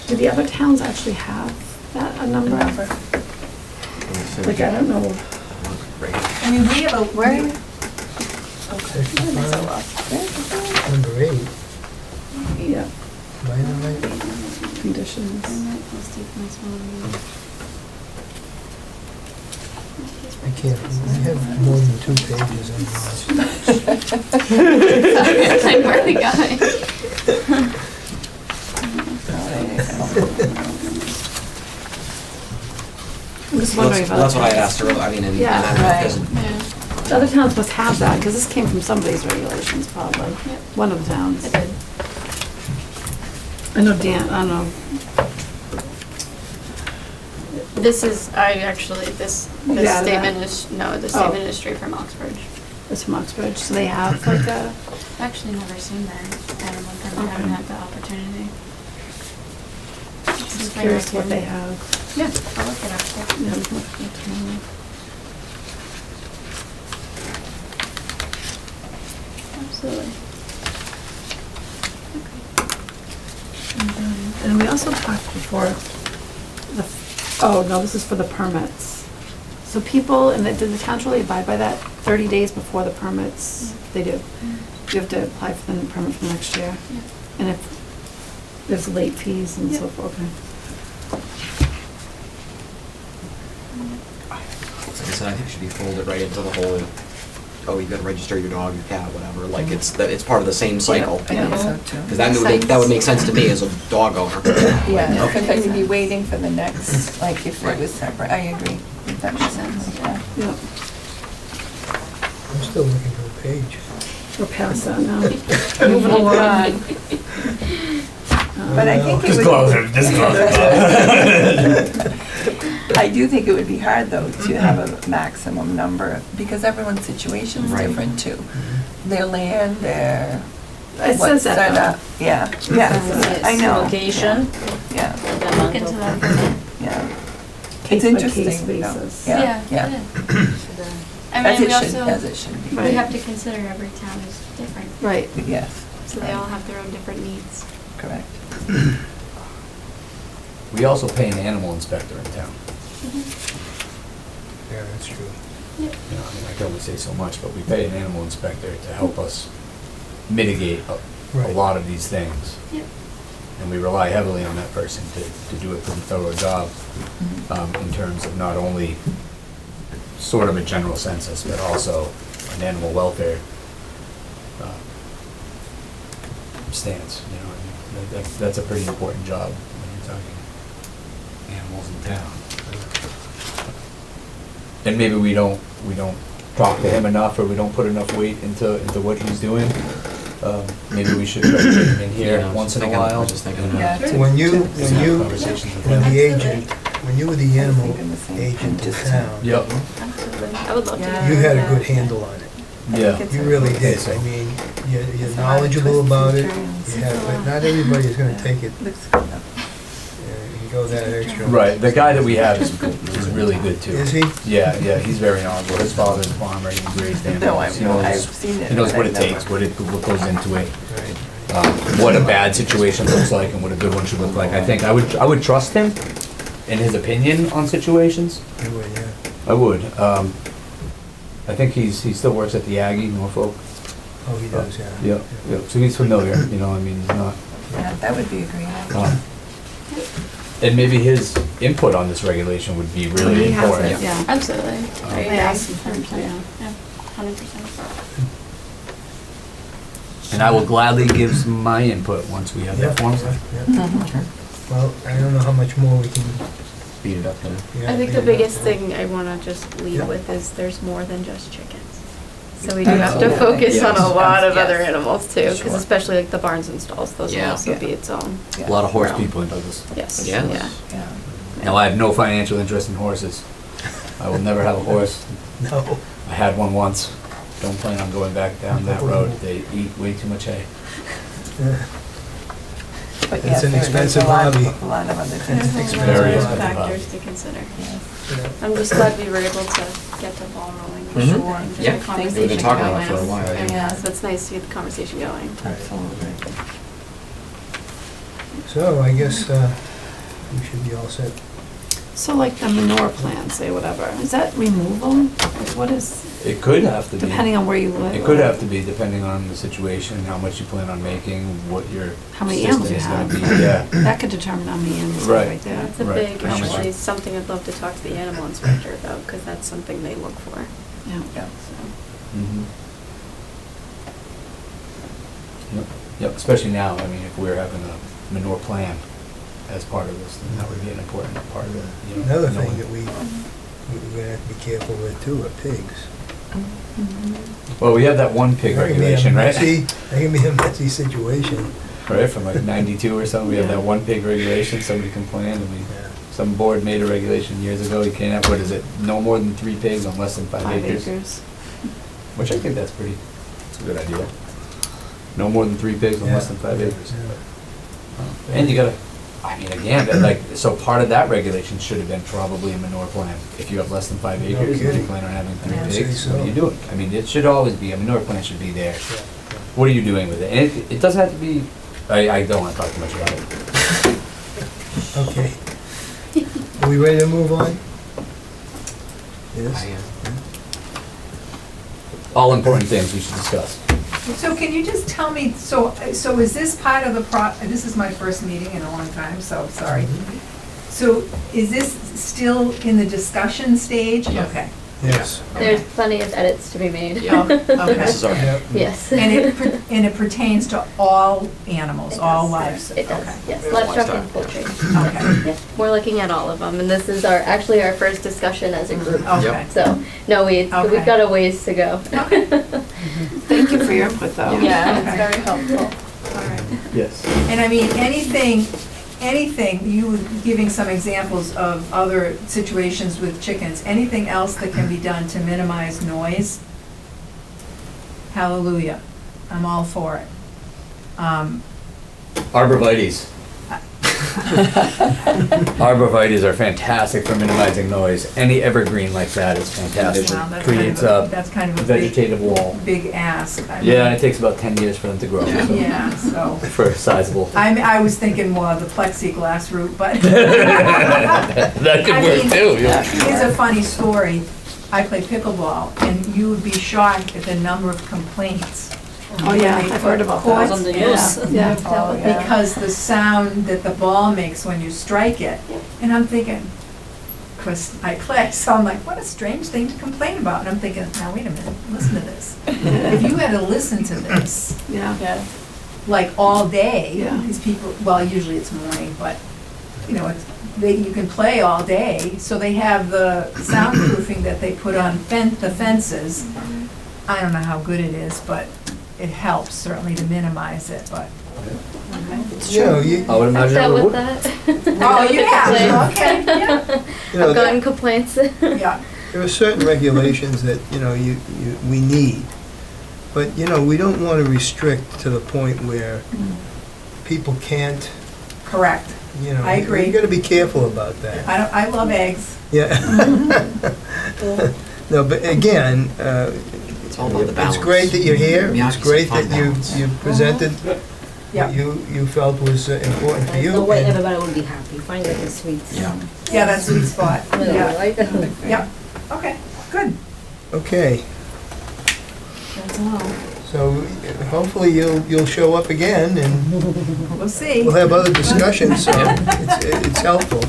Speaker 3: Do the other towns actually have that, a number? Like, I don't know.
Speaker 6: I mean, we have a.
Speaker 7: Where are we?
Speaker 1: Section
Speaker 7: Where am I so
Speaker 1: 5,
Speaker 7: lost?
Speaker 1: number 8,
Speaker 3: Yeah,
Speaker 1: right?
Speaker 3: conditions.
Speaker 1: I can't, I have more than 2 pages on this.
Speaker 7: Like, where are we going?
Speaker 3: I'm just
Speaker 5: Well,
Speaker 3: wondering if
Speaker 5: that's
Speaker 3: other
Speaker 5: what I
Speaker 3: towns-
Speaker 5: asked earlier, I mean, and
Speaker 3: Yeah.
Speaker 5: I don't know if
Speaker 10: Right.
Speaker 5: there's-
Speaker 3: The other towns must have that, because this came from somebody's regulations, probably.
Speaker 7: Yep.
Speaker 3: One of the towns.
Speaker 7: It did.
Speaker 3: I know Dan, I don't know.
Speaker 7: This is, this
Speaker 3: Yeah,
Speaker 7: statement
Speaker 3: that-
Speaker 7: is, no, the
Speaker 3: Oh.
Speaker 7: statement is straight from Oxbridge.
Speaker 3: It's from Uxbridge, so they have like a,
Speaker 7: I've actually never seen that, I haven't had the opportunity.
Speaker 3: just curious what they have.
Speaker 7: Yeah, I'll look it up.
Speaker 3: Yeah, we can look at it tomorrow.
Speaker 7: Absolutely.
Speaker 3: And we also talked before, oh, no, this is for the permits. So people, and do the towns really abide by that 30 days before the permits? They do. You have to apply for the permit for next year.
Speaker 7: Yeah.
Speaker 3: And if there's late fees and so
Speaker 7: Yep.
Speaker 3: forth, okay.
Speaker 5: Like I said, I think it should be folded right into the whole, oh, you gotta register your dog, your cat, whatever, like it's part of the same cycle.
Speaker 10: I think so too.
Speaker 5: Because that would make sense to me as a dog owner.
Speaker 10: Yeah,
Speaker 5: Okay.
Speaker 10: because then you'd be waiting for the next, like if it was separate, I agree. That makes sense, yeah.
Speaker 3: Yeah,
Speaker 1: I'm still looking for the page.
Speaker 3: we're past that now.
Speaker 10: Moving along. But I think it would.
Speaker 9: Just close it.
Speaker 10: I do think it would be hard, though, to have a maximum number, because everyone's situation's
Speaker 5: Right.
Speaker 10: different, too. Their land, their,
Speaker 3: It
Speaker 10: what's
Speaker 3: says
Speaker 10: set
Speaker 3: that
Speaker 10: up, yeah, yeah, I know.
Speaker 11: Location.
Speaker 10: Yeah,
Speaker 7: Look into that.
Speaker 10: yeah.
Speaker 3: Case
Speaker 10: It's
Speaker 3: by case
Speaker 10: interesting, though.
Speaker 3: basis.
Speaker 10: Yeah,
Speaker 7: it
Speaker 10: yeah.
Speaker 7: is. I
Speaker 10: As
Speaker 7: mean,
Speaker 10: it
Speaker 7: we
Speaker 10: should,
Speaker 7: also,
Speaker 10: as it should be.
Speaker 3: Right.
Speaker 7: we have to consider every town is different,
Speaker 3: Right.
Speaker 10: Yes,
Speaker 7: so they all have their own different needs.
Speaker 10: correct.
Speaker 9: We also pay an animal inspector in town.
Speaker 1: Yeah, that's true.
Speaker 9: You know, I mean, I can only say so much, but we pay an animal inspector to help us mitigate a
Speaker 1: Right.
Speaker 9: lot of these things.
Speaker 7: Yep.
Speaker 9: And we rely heavily on that person to do a pretty thorough job in terms of not only sort of a general census, but also an animal welfare stance, you know. I mean, that's a pretty important job when you're talking animals in town. And maybe we don't talk to him enough, or we don't put enough weight into what he's doing. Maybe we should try to get him in here
Speaker 5: Yeah, I was
Speaker 9: once in a
Speaker 5: thinking- I
Speaker 9: while.
Speaker 5: was just thinking
Speaker 10: Yeah,
Speaker 5: about.
Speaker 10: to-
Speaker 1: When you,
Speaker 10: to-
Speaker 1: when you,
Speaker 9: Conversations with
Speaker 1: when
Speaker 9: him.
Speaker 1: the agent, when you were the animal
Speaker 10: thinking the same
Speaker 1: agent in
Speaker 10: thing, just-
Speaker 1: town,
Speaker 9: Yep,
Speaker 7: Absolutely. I would love to.
Speaker 10: Yeah.
Speaker 1: you had a
Speaker 7: Yeah.
Speaker 1: good handle on it.
Speaker 9: yeah.
Speaker 10: It's
Speaker 1: You
Speaker 10: a-
Speaker 1: really did.
Speaker 9: so.
Speaker 1: I mean, you're
Speaker 10: It's a lot of
Speaker 1: knowledgeable
Speaker 10: twists
Speaker 1: about
Speaker 10: and
Speaker 1: it.
Speaker 10: turns.
Speaker 1: You have, but not everybody is gonna
Speaker 10: Yeah.
Speaker 1: take it,
Speaker 10: Looks good, though.
Speaker 1: and go that extra.
Speaker 9: Right, the guy that we have is a really good too.
Speaker 1: Is he?
Speaker 9: Yeah, he's very knowledgeable. His father's a farmer, he raised animals.
Speaker 10: No, I've
Speaker 9: He knows-
Speaker 10: I've seen it.
Speaker 9: He knows
Speaker 10: but
Speaker 9: what
Speaker 10: I've
Speaker 9: it takes,
Speaker 10: never-
Speaker 9: what goes into it,
Speaker 1: Right.
Speaker 9: what a bad situation looks like and what a good one should look like. I think I would trust him in his opinion on situations.
Speaker 1: He would, yeah.
Speaker 9: I would. I think he still works at the Aggie, Norfolk.
Speaker 1: Oh, he does, yeah.
Speaker 9: Yep. So he's familiar, you know, I mean, he's not.
Speaker 10: Yeah, that would be a great idea.
Speaker 9: And maybe his input on this regulation would be really
Speaker 3: He has
Speaker 9: important.
Speaker 3: it, yeah.
Speaker 7: Absolutely.
Speaker 3: I
Speaker 7: I
Speaker 3: asked
Speaker 7: agree.
Speaker 3: him to, yeah.
Speaker 7: Yeah, 100%.
Speaker 8: And I will gladly give some my input once we have
Speaker 1: Yeah,
Speaker 8: that form.
Speaker 1: yeah. Well, I don't know how much more we can.
Speaker 5: Beat it up then.
Speaker 1: yeah,
Speaker 7: I think the
Speaker 1: maybe
Speaker 7: biggest
Speaker 1: not.
Speaker 7: thing I want to just leave
Speaker 1: Yeah.
Speaker 7: with is there's more than just chickens. So we do have to focus on a
Speaker 10: Yes.
Speaker 7: lot of
Speaker 10: Yes.
Speaker 7: other animals too, because
Speaker 10: Sure.
Speaker 7: especially like the barns and stalls, those will
Speaker 5: Yeah.
Speaker 7: also be its own.
Speaker 8: A lot of horse
Speaker 7: Realm.
Speaker 8: people in Douglas.
Speaker 7: Yes.
Speaker 5: Yes.
Speaker 7: Yeah.
Speaker 10: Yeah.
Speaker 9: Now, I have no financial interest in horses. I will never have a horse.
Speaker 1: No.
Speaker 9: I had one once. Don't plan on going back down that road. They eat way too much hay.
Speaker 1: Yeah.
Speaker 10: But
Speaker 1: It's
Speaker 10: yes,
Speaker 1: an
Speaker 10: there's
Speaker 1: expensive
Speaker 10: a lot of-
Speaker 1: hobby.
Speaker 10: A lot of other
Speaker 7: There's
Speaker 10: things.
Speaker 7: a
Speaker 1: It's
Speaker 7: lot
Speaker 9: very
Speaker 7: of
Speaker 9: expensive.
Speaker 7: factors to consider.
Speaker 10: Yes.
Speaker 7: I'm just glad we were able to get the ball rolling.
Speaker 5: Mhm.
Speaker 10: Sure.
Speaker 7: And get
Speaker 5: Yeah,
Speaker 7: the
Speaker 5: we've
Speaker 7: conversation
Speaker 5: been talking about
Speaker 7: going.
Speaker 5: it for a while, yeah.
Speaker 7: Yeah, so it's nice to get the conversation going.
Speaker 10: Absolutely.
Speaker 1: So I guess we should be all set.
Speaker 3: So like the manure plant, say whatever, is that removal? Like what is,
Speaker 9: It could have to be.
Speaker 3: depending on where you live?
Speaker 9: It could have to be, depending on the situation, how much you plan on making, what your
Speaker 3: How many
Speaker 9: system
Speaker 3: animals you
Speaker 9: is gonna
Speaker 3: have.
Speaker 9: be. Yeah.
Speaker 3: That could determine how many animals
Speaker 9: Right.
Speaker 3: right there.
Speaker 7: That's a
Speaker 9: Right.
Speaker 7: big,
Speaker 9: How much-
Speaker 7: actually, something I'd love to talk to the animal inspector about, because that's something they look for,
Speaker 3: Yeah.
Speaker 10: Yeah.
Speaker 7: so.
Speaker 9: Mhm. Yep, especially now, I mean, if we're having a manure plan as part of this, then that would be an important part of it, you know.
Speaker 1: Another thing
Speaker 9: knowing-
Speaker 1: that we're gonna have to be careful with too are pigs.
Speaker 9: Well, we have that one pig
Speaker 1: That can be a
Speaker 9: regulation, right?
Speaker 1: messy- That can be a messy situation.
Speaker 9: Right, from like 92 or something, we have
Speaker 3: Yeah.
Speaker 9: that one pig regulation, somebody complained, and
Speaker 1: Yeah.
Speaker 9: some board made a regulation years ago, you can't have, what is it, no more than 3 pigs on less than 5 acres. Which I think that's a good idea. No more than 3 pigs on less than 5 acres.
Speaker 1: Yeah.
Speaker 9: And you gotta, I mean, again, that, like, so part of that regulation should have been probably a manure plan. If you have less than 5
Speaker 1: No
Speaker 9: acres, and you
Speaker 1: kidding.
Speaker 9: plan on having 3
Speaker 1: I'd say
Speaker 9: pigs, what
Speaker 1: so.
Speaker 9: are you doing? I mean, it should always be, a manure plan should be there.
Speaker 1: Yeah,
Speaker 9: What are you doing with it? And it doesn't have to be, I don't wanna talk too much about it.
Speaker 1: yeah. Okay. Are we ready to move on? Yes?
Speaker 9: All important things we should discuss.
Speaker 6: So can you just tell me, so is this part of the this is my first meeting in a long time, so sorry. So is this still in the discussion stage?
Speaker 5: Yeah.
Speaker 6: Okay.
Speaker 1: Yes.
Speaker 7: There's plenty of edits to be made.
Speaker 6: Oh, okay.
Speaker 5: This is our,
Speaker 1: Yep.
Speaker 7: Yes.
Speaker 6: And it pertains to all animals,
Speaker 7: It
Speaker 6: all
Speaker 7: does.
Speaker 6: lives?
Speaker 7: It does,
Speaker 6: Okay.
Speaker 7: yes,
Speaker 5: Livestock.
Speaker 7: livestock and poultry.
Speaker 6: Okay,
Speaker 7: Yeah, we're looking at all of them, and this is actually our first discussion as a group.
Speaker 6: okay.
Speaker 7: So, no, we've
Speaker 6: Okay.
Speaker 7: got a ways to go.
Speaker 3: Thank you for your input though.
Speaker 7: Yeah, it's
Speaker 6: Okay.
Speaker 7: very helpful.
Speaker 6: All right.
Speaker 9: Yes.
Speaker 6: And I mean, anything, you were giving some examples of other situations with chickens, anything else that can be done to minimize noise? Hallelujah, I'm all for it.
Speaker 9: Arborvitaes. Arborvitaes are fantastic for minimizing noise. Any evergreen like that is fantastic.
Speaker 6: Wow, that's
Speaker 9: Creates
Speaker 6: kind of
Speaker 9: a
Speaker 6: that's kind of a
Speaker 9: vegetative wall.
Speaker 6: big ask. I
Speaker 9: Yeah, and
Speaker 6: mean,
Speaker 9: it takes about 10 years for them to grow. so-
Speaker 6: Yeah, so,
Speaker 9: For a sizable.
Speaker 6: I was thinking more of the plexiglass route, but.
Speaker 9: That could
Speaker 6: I
Speaker 9: work
Speaker 6: mean,
Speaker 9: too, yeah.
Speaker 6: Here's a funny story. I play pickleball, and you would be shocked at the number of complaints.
Speaker 3: Oh, yeah,
Speaker 6: when they
Speaker 3: I've heard
Speaker 6: put
Speaker 3: about
Speaker 6: courts
Speaker 3: that.
Speaker 11: On the
Speaker 6: in.
Speaker 11: news.
Speaker 3: Yeah.
Speaker 10: Oh, yeah.
Speaker 6: Because the sound that the ball makes when you strike it.
Speaker 7: Yep.
Speaker 6: And I'm thinking, because I play, so I'm like, what a strange thing to complain about. And I'm thinking, now, wait a minute, listen to this. If you had to listen to this,
Speaker 3: Yeah.
Speaker 10: Yeah.
Speaker 6: like all day,
Speaker 3: Yeah.
Speaker 6: these people, well, usually it's morning, but, you know, you can play all day, so they have the soundproofing that they put on the fences. I don't know how good it is, but it helps certainly to minimize it, but.
Speaker 1: You know, you
Speaker 9: I would
Speaker 7: I've
Speaker 9: imagine it
Speaker 7: dealt with
Speaker 9: would.
Speaker 7: that.
Speaker 6: Oh, you have, okay, yeah,
Speaker 1: know,
Speaker 7: I've gotten complaints.
Speaker 6: yeah.
Speaker 1: there are certain regulations that, you know, we need. But, you know, we don't want to restrict to the point where people can't,
Speaker 6: Correct.
Speaker 1: you know.
Speaker 6: I agree.
Speaker 1: You gotta be careful about that.
Speaker 6: I love eggs.
Speaker 1: Yeah. No, but again,
Speaker 5: It's all about the balance.
Speaker 1: it's great that you're here.
Speaker 5: Yeah,
Speaker 1: It's
Speaker 5: it's
Speaker 1: great
Speaker 5: a fine
Speaker 1: that you
Speaker 5: balance.
Speaker 1: presented
Speaker 6: Yeah.
Speaker 1: what you felt was important for you.
Speaker 4: The way
Speaker 1: and-
Speaker 4: everybody will be happy, find like a sweet.
Speaker 5: Yeah.
Speaker 6: Yeah, that sweet spot. Yeah.
Speaker 4: Right?
Speaker 6: Yep. Okay, good.
Speaker 1: Okay,
Speaker 3: That's all.
Speaker 1: so hopefully you'll show up again and
Speaker 6: We'll see.
Speaker 1: we'll have other discussions, so it's helpful.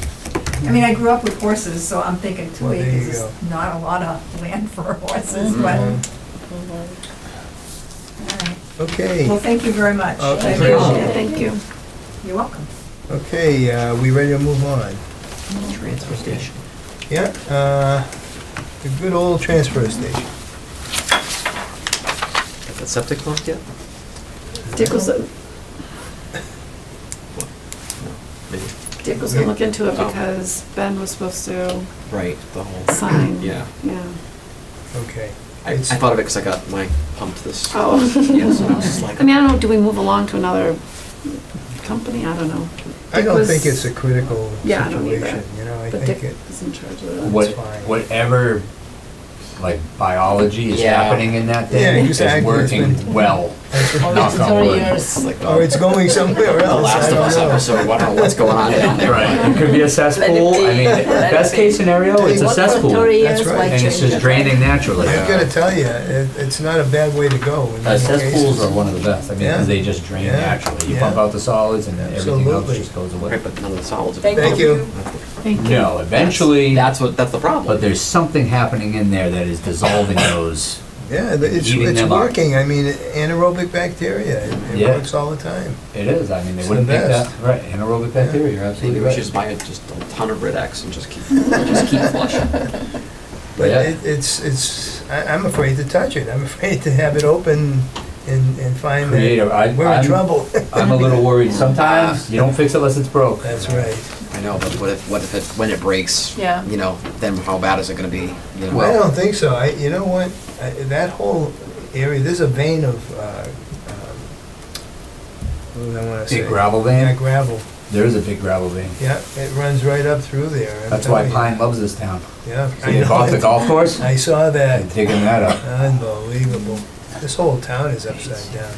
Speaker 6: I mean, I grew up with horses, so I'm thinking 2
Speaker 1: Well, there you
Speaker 6: acres is
Speaker 1: go.
Speaker 6: not a lot of land for horses, but, all right.
Speaker 1: Okay,
Speaker 6: Well, thank you very much. I
Speaker 1: Okay.
Speaker 6: appreciate it.
Speaker 3: Thank you.
Speaker 6: You're welcome.
Speaker 1: okay, we ready to move on?
Speaker 5: Transfer station.
Speaker 1: Yeah, the good old transfer station.
Speaker 5: Got that septic pump yet?
Speaker 3: Dick was,
Speaker 5: Maybe.
Speaker 3: Dick was gonna look into it
Speaker 5: Oh.
Speaker 3: because Ben was supposed to
Speaker 5: Right, the whole,
Speaker 3: sign.
Speaker 5: yeah.
Speaker 3: Yeah.
Speaker 1: Okay.
Speaker 5: I
Speaker 1: It's-
Speaker 5: thought of it because I got my pumped this.
Speaker 3: Oh.
Speaker 5: Yeah, so I was just like.
Speaker 3: I mean, I don't know, do we move along to another company? I don't know.
Speaker 1: I
Speaker 3: Dick
Speaker 1: don't
Speaker 3: was-
Speaker 1: think it's a critical
Speaker 3: Yeah, I don't either.
Speaker 1: situation, you know, I
Speaker 3: But
Speaker 1: think
Speaker 3: Dick
Speaker 1: it,
Speaker 3: is in charge of that.
Speaker 2: What,
Speaker 1: fine.
Speaker 2: whatever, like, biology is
Speaker 5: Yeah.
Speaker 2: happening in that
Speaker 1: Yeah,
Speaker 2: thing is
Speaker 1: exactly. It's
Speaker 2: working
Speaker 1: been-
Speaker 2: well.
Speaker 4: Oh,
Speaker 2: Knock on wood.
Speaker 5: It's like
Speaker 1: or it's going somewhere
Speaker 5: the
Speaker 1: else,
Speaker 5: Last
Speaker 1: I
Speaker 5: of
Speaker 1: don't
Speaker 5: Us
Speaker 1: know.
Speaker 5: episode, I don't know what's going on down there.
Speaker 2: Right, it could be a cesspool, I mean, best case scenario, it's a
Speaker 4: What for
Speaker 2: cesspool,
Speaker 4: 30
Speaker 1: That's
Speaker 4: years,
Speaker 1: right.
Speaker 4: why
Speaker 2: and it's
Speaker 4: change
Speaker 2: just
Speaker 4: it?
Speaker 2: draining naturally.
Speaker 1: I gotta tell you, it's not a bad way to go in many
Speaker 2: Cesspools
Speaker 1: cases.
Speaker 2: are one of the best, I mean,
Speaker 1: Yeah.
Speaker 2: because they just drain
Speaker 1: Yeah.
Speaker 2: naturally. You
Speaker 1: Yeah.
Speaker 2: pump out the solids and then everything else
Speaker 1: Absolutely.
Speaker 2: just goes away.
Speaker 5: Right, but none of the solids. are-
Speaker 1: Thank you.
Speaker 3: Thank you.
Speaker 2: No, eventually,
Speaker 5: That's the problem.
Speaker 2: but there's something happening in there that is dissolving those.
Speaker 1: Yeah, it's
Speaker 2: Eating them up.
Speaker 1: working, I mean, anaerobic bacteria, it
Speaker 2: Yeah.
Speaker 1: works all the time.
Speaker 2: It is, I mean, they
Speaker 1: It's
Speaker 2: wouldn't
Speaker 1: the
Speaker 2: think that,
Speaker 1: best.
Speaker 2: right, anaerobic bacteria, you're
Speaker 5: Maybe
Speaker 2: absolutely
Speaker 5: we
Speaker 2: right.
Speaker 5: should just buy just a ton of Rid X and just keep flushing.
Speaker 1: But
Speaker 2: Yeah.
Speaker 1: I'm afraid to touch it, I'm afraid to have it open and find
Speaker 2: Creative,
Speaker 1: that we're in
Speaker 2: I'm,
Speaker 1: trouble.
Speaker 2: I'm a little worried, sometimes you don't fix it unless it's broke.
Speaker 1: That's right.
Speaker 5: I know, but what if when it breaks?
Speaker 10: Yeah.
Speaker 5: You know, then how bad is it going to be? You know?
Speaker 1: I don't think so. You know what? That whole area, there's a vein of, what do I want to say?
Speaker 2: Big gravel
Speaker 1: Yeah,
Speaker 2: vein,
Speaker 1: gravel.
Speaker 2: there is a big gravel vein.
Speaker 1: Yeah, it runs right up through there. I'm
Speaker 2: That's why
Speaker 1: telling you.
Speaker 2: Pine loves this town.
Speaker 1: Yeah.
Speaker 2: So they bought the golf course,
Speaker 1: I saw
Speaker 2: they're
Speaker 1: that.
Speaker 2: digging that up.
Speaker 1: Unbelievable. This whole town is upside down.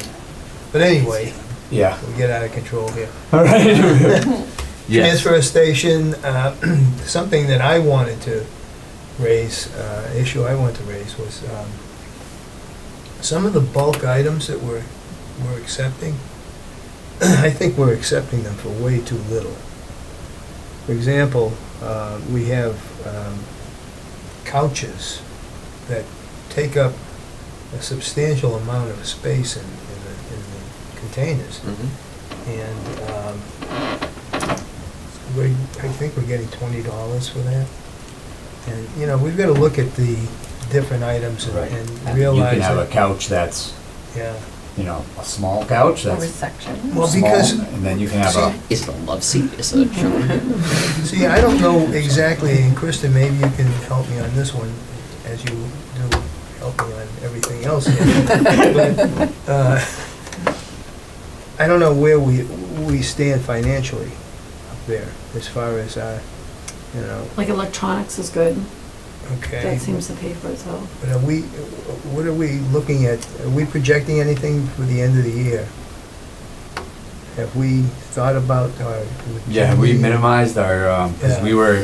Speaker 1: But anyway,
Speaker 2: Yeah.
Speaker 1: we get out of control here.
Speaker 2: All right. Yes.
Speaker 1: Transfer station, something that I wanted to raise, issue I wanted to raise was some of the bulk items that we're accepting, I think we're accepting them for way too little. For example, we have couches that take up a substantial amount of space in the containers.
Speaker 5: Mhm.
Speaker 1: And I think we're getting $20 for that. And, you know, we've got to look at the different items
Speaker 2: Right.
Speaker 1: and
Speaker 2: You
Speaker 1: realize
Speaker 2: can have a
Speaker 1: that,
Speaker 2: couch that's,
Speaker 1: yeah.
Speaker 2: you know, a small couch
Speaker 10: Over
Speaker 2: that's
Speaker 10: section.
Speaker 1: Well,
Speaker 2: small,
Speaker 1: because,
Speaker 2: and then you can have a,
Speaker 5: Is it a love seat? Is it a
Speaker 1: see, I don't know exactly, and Kristen, maybe you can help me on this one, as you do help me on everything else here. But, I don't know where we stand financially up there, as far as, you know,
Speaker 3: Like electronics is good.
Speaker 1: okay.
Speaker 3: That seems to pay for itself.
Speaker 1: But what are we looking at? Are we projecting anything for the end of the year? Have we thought about our?
Speaker 2: yeah, we minimized our, because we were,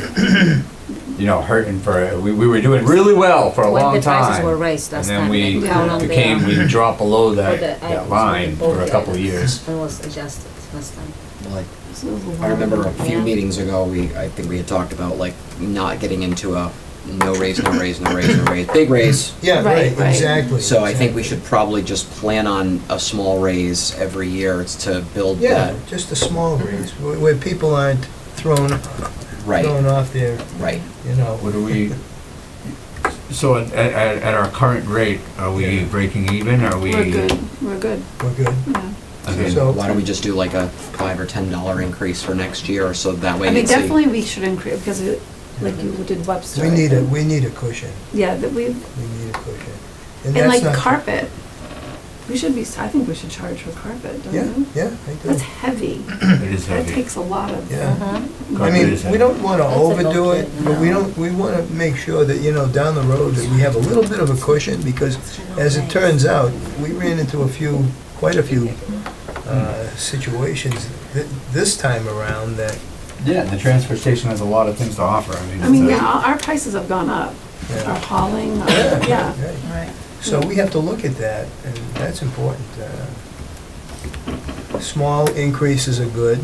Speaker 2: you know, hurting for, we were doing really well for a
Speaker 4: When
Speaker 2: long
Speaker 4: the prices
Speaker 2: time.
Speaker 4: were raised
Speaker 2: And
Speaker 4: last
Speaker 2: then
Speaker 4: time.
Speaker 2: we
Speaker 4: they count on
Speaker 2: became,
Speaker 4: their-
Speaker 2: we dropped below
Speaker 4: for
Speaker 2: that,
Speaker 4: the
Speaker 2: that
Speaker 4: items,
Speaker 2: line
Speaker 4: for the
Speaker 2: for a couple
Speaker 4: items.
Speaker 2: years.
Speaker 4: And was adjusted last time.
Speaker 5: like?
Speaker 3: So it was a
Speaker 5: I
Speaker 3: lot.
Speaker 5: remember a few
Speaker 4: Yeah.
Speaker 5: meetings ago, I think we had talked about like not getting into a no raise, no raise, no raise, no raise, big raise.
Speaker 1: Yeah, right,
Speaker 3: Right.
Speaker 1: exactly.
Speaker 5: So I think we
Speaker 1: exactly.
Speaker 5: should probably just plan on a small raise every year to build
Speaker 1: Yeah,
Speaker 5: that.
Speaker 1: just a small raise, where people aren't thrown
Speaker 5: Right,
Speaker 1: off their,
Speaker 5: right.
Speaker 1: you know.
Speaker 2: What do we, so at our current rate, are we
Speaker 1: Yeah.
Speaker 2: breaking even, are we?
Speaker 3: We're good, we're good,
Speaker 1: We're good.
Speaker 3: yeah.
Speaker 2: I mean,
Speaker 1: So-
Speaker 5: Why don't we just do like a $5 or $10 increase for next year, so that way
Speaker 3: I mean,
Speaker 5: you'd see.
Speaker 3: definitely we should increase, because it, like you did Webster.
Speaker 1: We
Speaker 3: I
Speaker 1: need
Speaker 3: think.
Speaker 1: we need a cushion.
Speaker 3: Yeah, that we,
Speaker 1: We need a cushion.
Speaker 3: and
Speaker 1: that's
Speaker 3: like
Speaker 1: not-
Speaker 3: carpet. We should be, I think we should charge for carpet, don't
Speaker 1: Yeah,
Speaker 3: you?
Speaker 1: yeah, I do.
Speaker 3: That's heavy.
Speaker 2: It is
Speaker 3: That
Speaker 2: heavy.
Speaker 3: takes a lot of.
Speaker 1: Yeah. I
Speaker 2: Carpet
Speaker 1: mean,
Speaker 2: is
Speaker 1: we
Speaker 2: heavy.
Speaker 1: don't wanna
Speaker 4: That's a
Speaker 1: overdo it,
Speaker 4: bulkhead,
Speaker 1: but we
Speaker 4: no.
Speaker 1: don't, we wanna make sure that, you know, down the road, that we have a little bit of a cushion, because as it turns out, we ran into quite a few situations this time around that,
Speaker 2: Yeah, the transfer station has a lot of things to offer. I mean,
Speaker 3: I mean,
Speaker 2: it's a-
Speaker 3: yeah, our prices have gone up. Our
Speaker 1: yeah.
Speaker 3: hauling,
Speaker 1: Yeah,
Speaker 3: yeah.
Speaker 1: right.
Speaker 10: Right.
Speaker 1: So we have to look at that, and that's important. Small increases are good.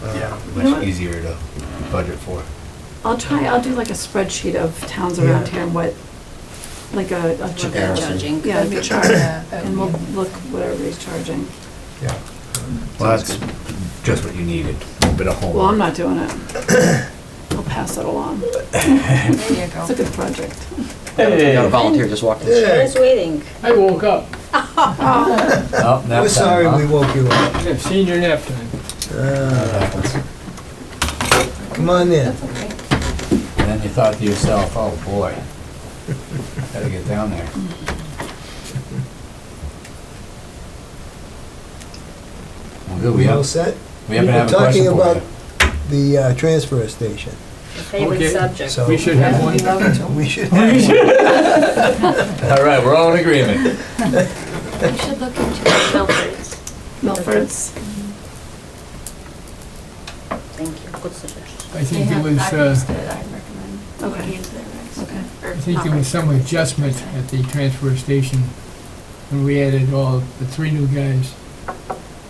Speaker 2: Yeah,
Speaker 3: You know
Speaker 2: much
Speaker 3: what?
Speaker 2: easier to budget for.
Speaker 3: I'll do like a spreadsheet of towns around
Speaker 1: Yeah.
Speaker 3: here and what, like a
Speaker 4: What they're
Speaker 5: Comparison.
Speaker 4: charging.
Speaker 3: yeah, the chart,
Speaker 10: Yeah, that
Speaker 3: and we'll
Speaker 10: would be-
Speaker 3: look what everybody's charging.
Speaker 1: Yeah.
Speaker 2: Well, that's just what you needed, a bit of homework.
Speaker 3: Well, I'm not doing it. I'll pass it along.
Speaker 10: There you
Speaker 3: It's a
Speaker 10: go.
Speaker 3: good project.
Speaker 5: You got a volunteer just walked in.
Speaker 1: Yeah.
Speaker 4: Just waiting.
Speaker 12: I woke up.
Speaker 2: Oh, nap
Speaker 1: We're
Speaker 2: time,
Speaker 1: sorry
Speaker 2: huh?
Speaker 1: we woke you up.
Speaker 12: I've seen your nap time.
Speaker 2: That happens.
Speaker 1: Come on in.
Speaker 10: That's okay.
Speaker 2: And then you thought to yourself, oh, boy, gotta get down there. Well, good,
Speaker 1: We all set?
Speaker 2: we haven't
Speaker 1: We're
Speaker 2: had a question
Speaker 1: talking
Speaker 2: for
Speaker 1: about
Speaker 2: you.
Speaker 1: the transfer station.
Speaker 4: The favorite
Speaker 12: Okay.
Speaker 4: subject.
Speaker 1: So
Speaker 12: We should have one.
Speaker 1: we should
Speaker 2: All right, we're all in agreement.
Speaker 7: We should look into Milford's.
Speaker 3: Milford's.
Speaker 4: Thank you, good suggestion.
Speaker 12: I think there was,
Speaker 7: I've used it, I recommend
Speaker 3: Okay.
Speaker 7: looking into their regs.
Speaker 3: Okay.
Speaker 7: Or
Speaker 12: I think
Speaker 7: not
Speaker 12: there was
Speaker 7: regs.
Speaker 12: some adjustment at the transfer station when we added all the 3 new guys.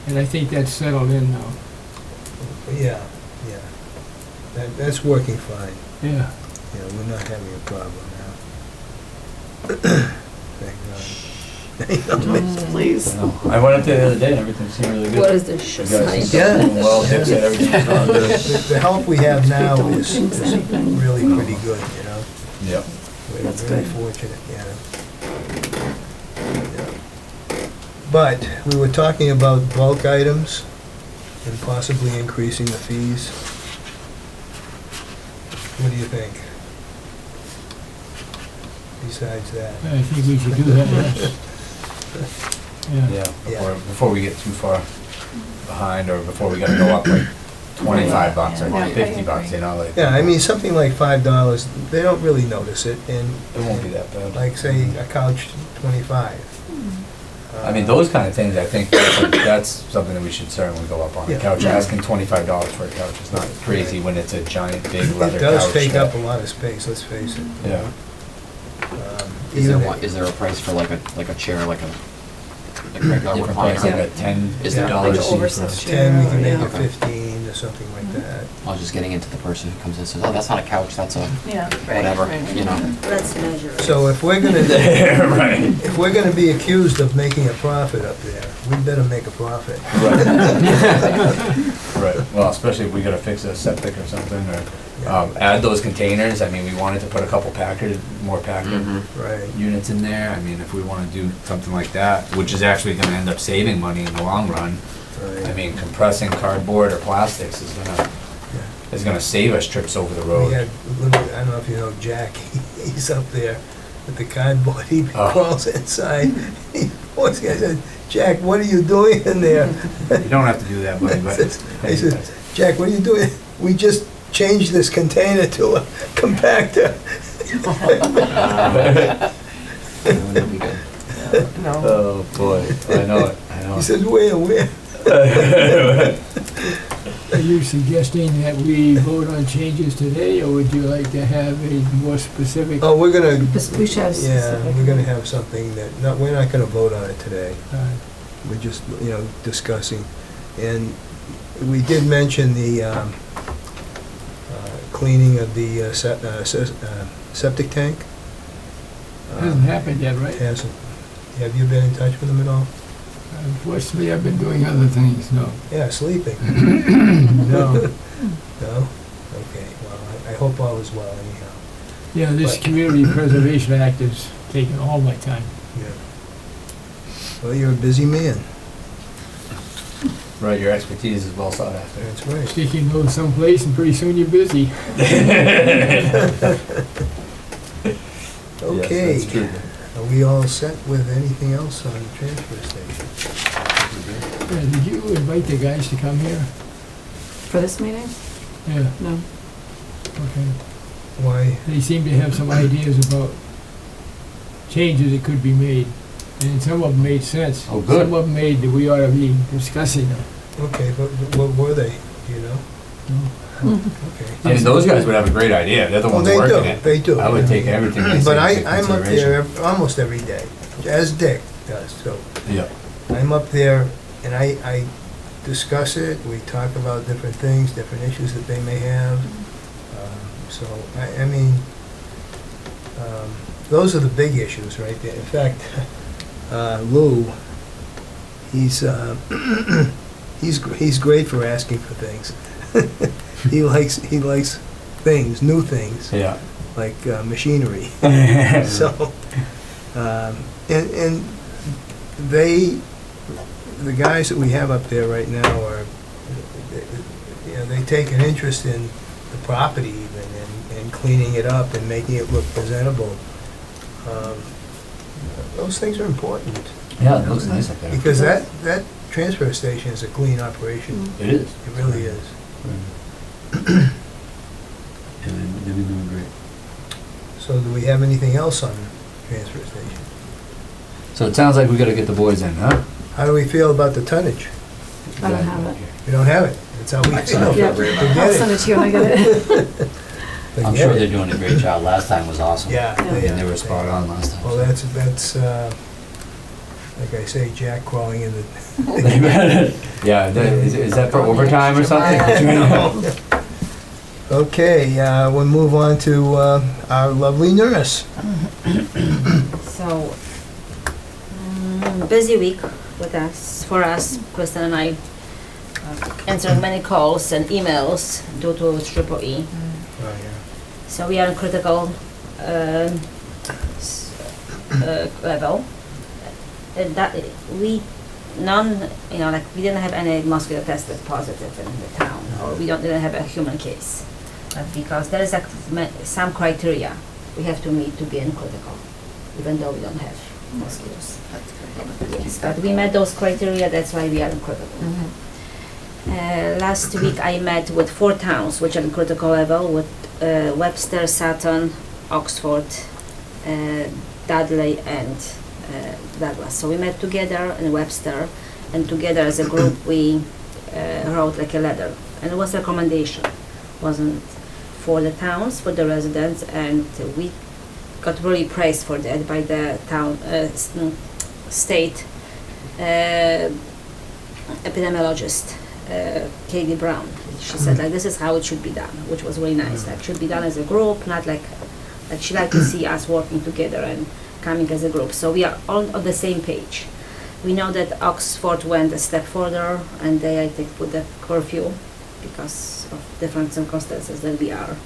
Speaker 12: And I think that's settled in now.
Speaker 1: Yeah, yeah. That's working fine.
Speaker 12: Yeah.
Speaker 1: Yeah, we're not having a problem now. Thank God.
Speaker 3: Please.
Speaker 2: I went up there the other day and everything seemed really good.
Speaker 4: What is this
Speaker 2: You
Speaker 4: sign?
Speaker 2: guys
Speaker 1: Yeah.
Speaker 2: doing well, Dick said everything's going good.
Speaker 1: The help we have now is
Speaker 3: jinx anything.
Speaker 1: really pretty good, you know?
Speaker 2: Yep.
Speaker 1: We're
Speaker 3: That's
Speaker 1: very
Speaker 3: good.
Speaker 1: fortunate, yeah. Yeah. But we were talking about bulk items and possibly increasing the fees. What do you think? Besides that?
Speaker 12: I think we should do that, yes. Yeah.
Speaker 2: Yeah, before we get too far behind, or before we gotta go up like $25 or
Speaker 3: Yeah.
Speaker 2: $50, you know, like.
Speaker 1: Yeah, I mean, something like $5, they don't really notice it, and
Speaker 2: It won't be that bad.
Speaker 1: like, say, a couch, 25.
Speaker 2: I mean, those kind of things, I think that's something that we should certainly go up on. A
Speaker 1: Yeah.
Speaker 2: couch, asking $25 for a couch is not crazy when it's a giant, big leather
Speaker 1: It
Speaker 2: couch.
Speaker 1: does take
Speaker 2: that-
Speaker 1: up a lot of space, let's face it.
Speaker 2: Yeah.
Speaker 5: Is there a price for like a chair, like a regular
Speaker 2: Different price, like
Speaker 5: recliner?
Speaker 2: a $10.
Speaker 5: Is there
Speaker 1: Yeah.
Speaker 5: dollars?
Speaker 4: Like oversized chair.
Speaker 1: 10, we can make
Speaker 3: Yeah.
Speaker 1: it 15 or something like that.
Speaker 5: I was just getting into the person who comes in and says, oh, that's not a couch, that's a
Speaker 10: Yeah.
Speaker 5: whatever, you know.
Speaker 4: Let's measure it.
Speaker 1: So if we're gonna,
Speaker 2: Right.
Speaker 1: if we're gonna be accused of making a profit up there, we better make a profit.
Speaker 2: Right, well, especially if we gotta fix a septic or something, or, add those containers, I mean, we wanted to put a couple more packer
Speaker 5: Mhm.
Speaker 1: Right.
Speaker 2: units in there, I mean, if we wanna do something like that, which is actually gonna end up saving money in the long run. I
Speaker 1: Right.
Speaker 2: mean, compressing cardboard or plastics is gonna save us trips over the
Speaker 1: We
Speaker 2: road.
Speaker 1: had, I don't know if you know Jack, he's up there with the cardboard, he
Speaker 2: Oh.
Speaker 1: crawls inside. One guy said, Jack, what are you doing in there?
Speaker 2: You don't have to do that, buddy, but.
Speaker 1: I said, Jack, what are you doing? We just changed this container to a compactor.
Speaker 5: That'd be good.
Speaker 2: Oh, boy, I know it, I know
Speaker 1: He
Speaker 2: it.
Speaker 1: says, where?
Speaker 12: Are you suggesting that we vote on changes today, or would you like to have a more specific?
Speaker 1: Oh, we're gonna,
Speaker 3: We should have
Speaker 1: yeah,
Speaker 3: specific.
Speaker 1: we're gonna have something that, we're not gonna vote on it today. We're just, discussing. And we did mention the cleaning of the septic tank.
Speaker 12: Hasn't happened yet, right?
Speaker 1: Hasn't. Have you been in touch with them at all?
Speaker 12: Unfortunately, I've been doing other things, no.
Speaker 1: Yeah, sleeping.
Speaker 12: No.
Speaker 1: No? Okay, well, I hope all is well anyhow.
Speaker 12: Yeah, this
Speaker 1: But-
Speaker 12: Community Preservation Act is taking all my time.
Speaker 1: Yeah. Well, you're a busy man.
Speaker 2: Right, your expertise is well sought after.
Speaker 1: That's right.
Speaker 12: Stick your nose someplace and pretty soon you're busy.
Speaker 1: Okay.
Speaker 2: Yes, that's true.
Speaker 1: we all set with anything else on the transfer station?
Speaker 12: Did you invite the guys to come here?
Speaker 3: For this meeting?
Speaker 12: Yeah,
Speaker 3: No.
Speaker 12: okay.
Speaker 1: Why?
Speaker 12: They seem to have some ideas about changes that could be made, and some of them made sense.
Speaker 8: Oh, good.
Speaker 12: Some of them made that we ought to be discussing them.
Speaker 1: Okay, but what were they, do you know?
Speaker 12: No?
Speaker 1: Okay.
Speaker 2: I mean, those guys would have a great idea, they're the
Speaker 1: Well,
Speaker 2: ones
Speaker 1: they
Speaker 2: working
Speaker 1: do,
Speaker 2: it.
Speaker 1: they do.
Speaker 2: I would take everything they say
Speaker 1: But
Speaker 2: into
Speaker 1: I'm up
Speaker 2: consideration.
Speaker 1: there almost every day, as Dick does, so.
Speaker 2: Yeah.
Speaker 1: I'm up there and I discuss it, we talk about different things, different issues that they may have. So, I mean, those are the big issues right there. In fact, Lou, he's great for asking for things. He likes things, new things,
Speaker 2: Yeah.
Speaker 1: like machinery. So, and they, the guys that we have up there right now are, you know, they take an interest in the property even, and cleaning it up and making it look presentable. Those things are important.
Speaker 2: Yeah, it looks nice up there.
Speaker 1: Because that transfer station is a clean operation.
Speaker 2: It is.
Speaker 1: It really is.
Speaker 8: Yeah, they've been doing great.
Speaker 1: So do we have anything else on the transfer station?
Speaker 8: So it sounds like we gotta get the boys in, huh?
Speaker 1: How do we feel about the tonnage?
Speaker 3: I don't have it.
Speaker 1: We don't have it. That's how we feel.
Speaker 3: Yeah,
Speaker 1: Forget
Speaker 3: I'll
Speaker 1: it.
Speaker 3: send it to you when I get it.
Speaker 8: I'm
Speaker 1: Forget
Speaker 8: sure
Speaker 1: it.
Speaker 8: they're doing a great job. Last time was awesome.
Speaker 1: Yeah.
Speaker 8: And they were spot on last time.
Speaker 1: Well, that's, like I say, Jack crawling in the.
Speaker 2: Yeah, is that for overtime or something?
Speaker 1: Okay, we'll move on to our lovely nurse.
Speaker 4: So, busy week with us, for us, Kristen and I, answering many calls and emails due to Triple E.
Speaker 1: Oh, yeah.
Speaker 4: So we are in critical level. That we we didn't have any mosquito tested positive in the town, or we didn't have a human case, because there is some criteria we have to meet to be in critical, even though we don't have mosquitoes. Yes, but we met those criteria. That's why we are in critical. Last week I met with 4 towns which are in critical level, with Webster, Sutton, Oxford, Dudley, and Douglas. So we met together in Webster, and together as a group we wrote like a letter, and it was a recommendation, wasn't for the towns, for the residents, and we got really praised for that by the town state epidemiologist. Katie Brown. She said like this is how it should be done, which was really nice. Like should be done as a group, not like she liked to see us working together and coming as a group. So we are all on the same page. We know that Oxford went a step further, and they I think put the curfew because of different circumstances than we are.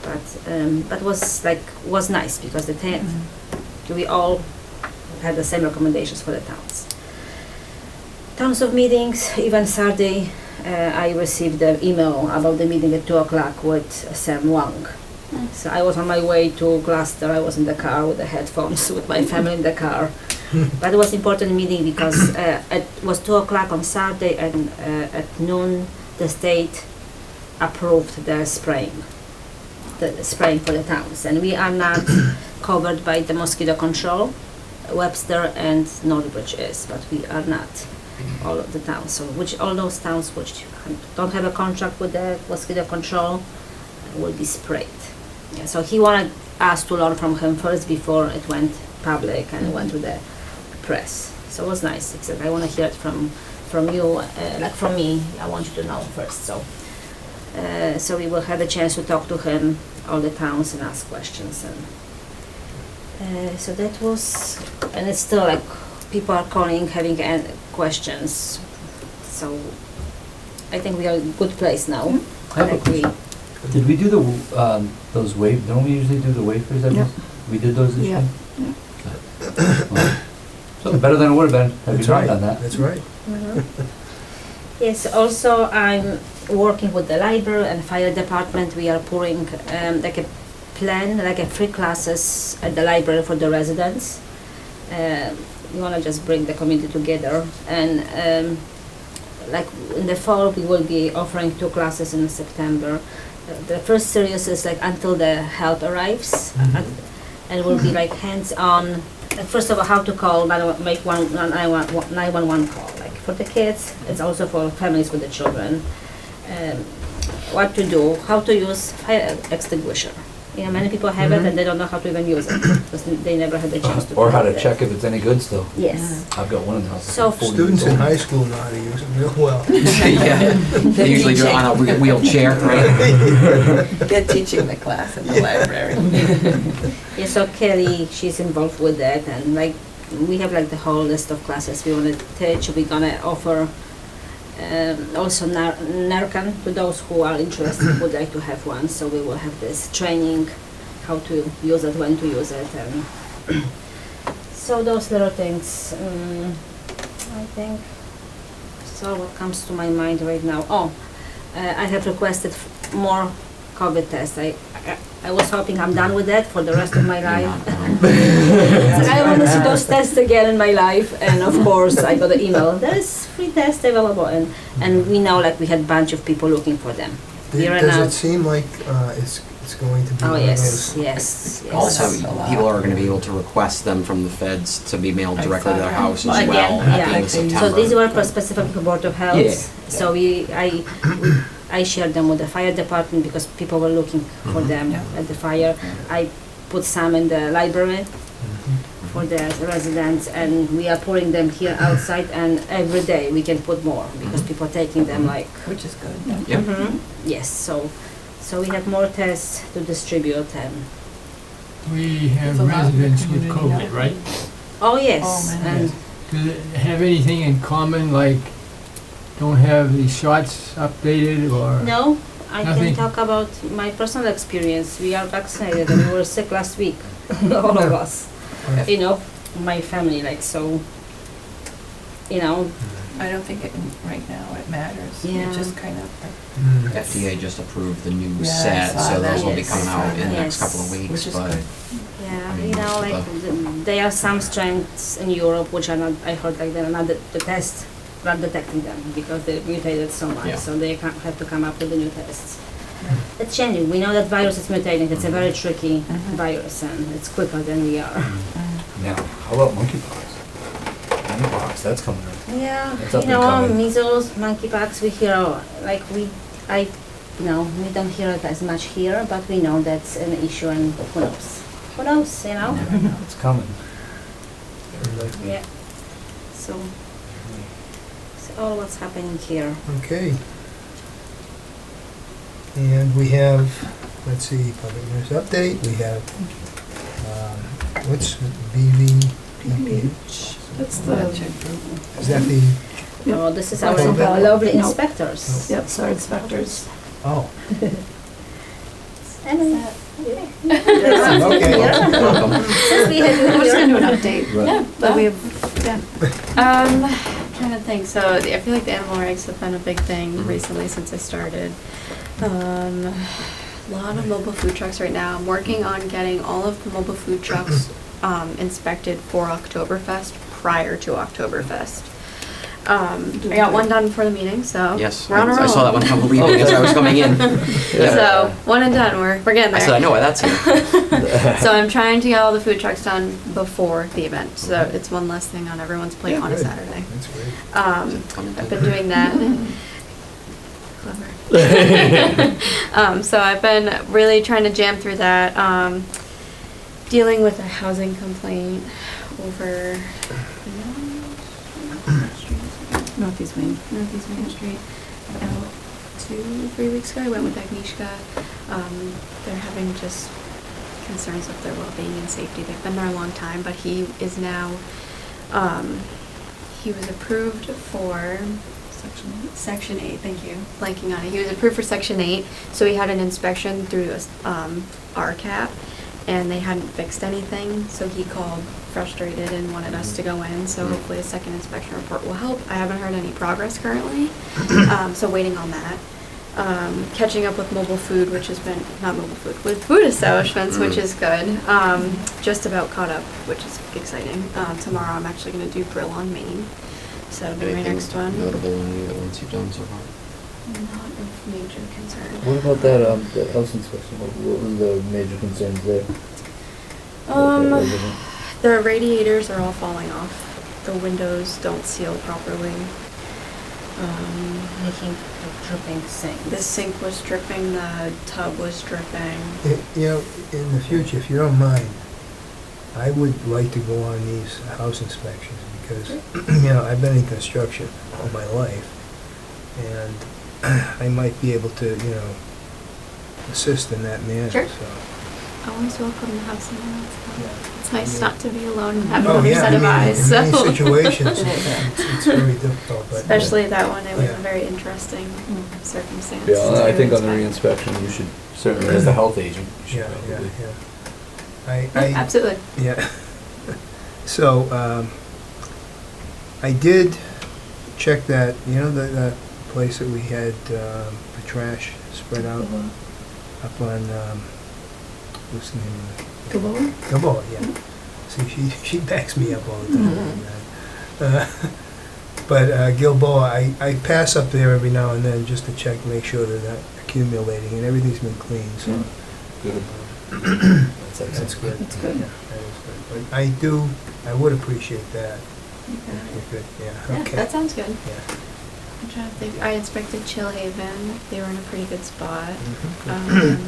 Speaker 4: But was nice because we all had the same recommendations for the towns. Tons of meetings. Even Saturday, I received an email about the meeting at 2 o'clock with Sam Wang. So I was on my way to Gloucester. I was in the car with the headphones with my family in the car. But it was important meeting because it was 2 o'clock on Saturday, and at noon the state approved the spraying for the towns. And we are not covered by the mosquito control. Webster and Northbridge is, but we are not. All of the towns, so all those towns which don't have a contract with the mosquito control will be sprayed. Yeah, so he wanted us to learn from him first before it went public and it went to the press. So it was nice. He said, I want to hear it from you, like from me. I want you to know first. So we will have a chance to talk to him, all the towns, and ask questions. And so that was, and it's still like. People are calling, having questions, so I think we are in a good place now.
Speaker 8: I have a question. Did we do those don't we usually do the wafers?
Speaker 3: Yep.
Speaker 8: We did those this
Speaker 3: Yeah.
Speaker 8: year? Well, so better than it would have been had we
Speaker 1: That's
Speaker 8: not
Speaker 1: right.
Speaker 8: done that.
Speaker 1: That's right.
Speaker 4: Yes, also I'm working with the library and fire department. We are putting like a plan, like a free classes at the library for the residents. We want to just bring the community together, and like in the fall we will be offering 2 classes in September. The first series is like until the help arrives, and it will be like hands-on. First of all, how to call, make 911 call, like for the kids. It's also for families with the children. What to do, how to use fire extinguisher. You know, many people have it and they don't know how to even use it because they never had the chance to.
Speaker 9: Or how to
Speaker 4: use it.
Speaker 9: check if it's any good still.
Speaker 4: Yes.
Speaker 9: I've got one in the house.
Speaker 4: So-
Speaker 9: 40
Speaker 1: Students
Speaker 9: years
Speaker 1: in
Speaker 9: old.
Speaker 1: high school know how to use it real well.
Speaker 5: Yeah, they usually do it on a wheelchair, right?
Speaker 10: They're teaching the class in the library.
Speaker 4: Yeah, so Kelly, she's involved with that, and like we have like the whole list of classes we want to teach. We're gonna offer also Narcan to those who are interested, would like to have one. So we will have this training, how to use it, when to use it, and so those little things. I think so. What comes to my mind right now? Oh, I have requested more COVID tests. I was hoping I'm done with that for the rest of my life. I want to see those tests again in my life, and of course I got an email. There's free tests available, and we know like we had a bunch of people looking for them. Here and
Speaker 1: Does
Speaker 4: now.
Speaker 1: it seem like it's going to be
Speaker 4: Oh
Speaker 1: one of
Speaker 4: yes,
Speaker 1: those?
Speaker 4: yes, yes.
Speaker 5: Also,
Speaker 10: That's a lot.
Speaker 5: people are gonna be able to request them from the feds to be mailed
Speaker 10: I
Speaker 5: directly to
Speaker 10: saw
Speaker 5: their
Speaker 10: that.
Speaker 5: house as
Speaker 4: Again,
Speaker 5: well at the
Speaker 4: yeah.
Speaker 5: end of September.
Speaker 4: So these were for specific for Board of Health.
Speaker 5: Yeah.
Speaker 4: So I shared them with the fire department because people were looking for them
Speaker 10: Yeah.
Speaker 4: at the fire. I put some in the library for the residents, and we are putting them here outside, and every day we can put more because people are taking them like.
Speaker 10: Which is good. yeah.
Speaker 5: Yep.
Speaker 4: Yes, so we have more tests to distribute, and
Speaker 12: We have
Speaker 10: It's a lot of
Speaker 12: residents with
Speaker 10: community
Speaker 12: COVID, right?
Speaker 4: oh yes,
Speaker 10: Oh, man.
Speaker 4: and
Speaker 12: Do they have anything in common, like don't have the shots updated or?
Speaker 4: no, I
Speaker 12: Nothing.
Speaker 4: can talk about my personal experience. We are vaccinated and we were sick last week, all of us. You know, my family, like, so, you know,
Speaker 10: I don't think right now it matters.
Speaker 4: Yeah.
Speaker 10: It just kind of,
Speaker 1: Mm.
Speaker 5: FDA just approved the new
Speaker 10: Yeah, I
Speaker 5: set,
Speaker 10: saw
Speaker 5: so
Speaker 10: that.
Speaker 5: those will be
Speaker 4: Yes.
Speaker 5: coming out in the next
Speaker 4: Yes.
Speaker 5: couple of weeks,
Speaker 10: which is
Speaker 5: but
Speaker 10: good.
Speaker 4: yeah, you know, like, there are some strengths in Europe which are not, I heard, like, they're not, the tests not detecting them because they mutated so much,
Speaker 5: Yeah.
Speaker 4: so they have to come up with the new tests. It's changing. We know that virus is mutating. It's a very tricky virus, and it's quicker than we are.
Speaker 9: Now, how about monkeypox? Monkeypox, that's coming up.
Speaker 4: Yeah,
Speaker 9: It's up
Speaker 4: you
Speaker 9: and
Speaker 4: know,
Speaker 9: coming.
Speaker 4: measles, monkeypox, we hear, like, you know, we don't hear it as much here, but we know that's an issue, and who knows? Who knows, you know?
Speaker 9: It's coming.
Speaker 4: Yeah. So, all what's happening here.
Speaker 1: Okay. And we have, let's see, public news update, we have, what's BVPPH?
Speaker 3: That's the,
Speaker 1: Is that the,
Speaker 4: Oh, this is our
Speaker 1: Okay.
Speaker 4: lovely
Speaker 3: No.
Speaker 4: inspectors.
Speaker 3: yep, so our inspectors.
Speaker 1: oh,
Speaker 4: And
Speaker 1: okay.
Speaker 5: welcome.
Speaker 4: since we had you
Speaker 3: I'm just gonna do
Speaker 4: here,
Speaker 3: an update,
Speaker 7: Yeah.
Speaker 3: but we have, yeah.
Speaker 7: Trying to think. So I feel like the animal rights have been a big thing recently since I started. A lot of mobile food trucks right now. I'm working on getting all of the mobile food trucks inspected for Oktoberfest prior to Oktoberfest. I got one done before the meeting, so
Speaker 5: Yes,
Speaker 7: we're on a roll.
Speaker 5: I saw that one come leaving as I was coming in.
Speaker 7: So one and done. We're getting
Speaker 5: I
Speaker 7: there.
Speaker 5: said, I know why that's here.
Speaker 7: So I'm trying to get all the food trucks done before the event, so it's one less thing on everyone's plate
Speaker 1: Yeah,
Speaker 7: on a
Speaker 1: good.
Speaker 7: Saturday.
Speaker 1: That's great.
Speaker 7: I've been doing that. Clever. So I've been really trying to jam through that. Dealing with a housing complaint over
Speaker 3: Northeast Main.
Speaker 7: Northeast Main Street about 2-3 weeks ago. I went with Agnieszka. They're having just concerns with their well-being and safety. They've been there a long time, but he is now, he was approved for Section 8, thank you. Blanking on it. He was approved for Section 8, so he had an inspection through RCAP, and they hadn't fixed anything, so he called frustrated and wanted us to go in, so hopefully a second inspection report will help. I haven't heard any progress currently, so waiting on that. catching up with mobile food, which has been, not mobile food, with food establishments, which is good. Just about caught up, which is exciting. Tomorrow I'm actually gonna do Grill on Main, so that'll be my
Speaker 5: Anything
Speaker 7: next one.
Speaker 5: Notable in any of the ones you've done so far?
Speaker 7: Not of major concern.
Speaker 9: What about that, the house inspection, what was the major concerns there?
Speaker 7: The radiators are all falling off. The windows don't seal properly.
Speaker 4: Making a dripping sink.
Speaker 7: The sink was dripping, the tub was dripping.
Speaker 1: You know, in the future, if you don't mind, I would like to go on these house inspections because, you know, I've been in construction all my life, and I might be able to, you know, assist in that manner,
Speaker 7: Sure.
Speaker 1: so.
Speaker 7: Always welcome to have someone else come.
Speaker 1: Yeah.
Speaker 7: It's nice
Speaker 1: Yeah.
Speaker 7: not to be alone and have
Speaker 1: Oh,
Speaker 7: another
Speaker 1: yeah,
Speaker 7: set of
Speaker 1: I mean,
Speaker 7: eyes,
Speaker 1: in many
Speaker 7: so.
Speaker 1: situations, it's very difficult, but.
Speaker 7: Especially that one, it was
Speaker 1: Yeah.
Speaker 7: a very interesting circumstance.
Speaker 9: Yeah, I
Speaker 7: to
Speaker 9: think on the
Speaker 7: inspect.
Speaker 9: reinspection, you should, certainly as the health agent, you should
Speaker 1: Yeah, yeah,
Speaker 9: probably.
Speaker 1: yeah.
Speaker 7: Yeah, absolutely.
Speaker 1: Yeah. So, I did check that, you know, that place that we had, the trash spread out up on, what's the name of it?
Speaker 7: Gilboa?
Speaker 1: Gilboa, yeah. See, she backs me up all the time. But Gilboa, I pass up there every now and then just to check, make sure they're not accumulating, and everything's been cleaned, so.
Speaker 9: Good.
Speaker 1: That's good.
Speaker 7: That's good.
Speaker 1: Yeah, that is good. But I would appreciate that. If you could, yeah,
Speaker 7: Yeah,
Speaker 1: okay.
Speaker 7: that sounds good.
Speaker 1: Yeah.
Speaker 7: I'm trying to think. I inspected Chill Haven. They were in a pretty good spot.
Speaker 1: Mhm.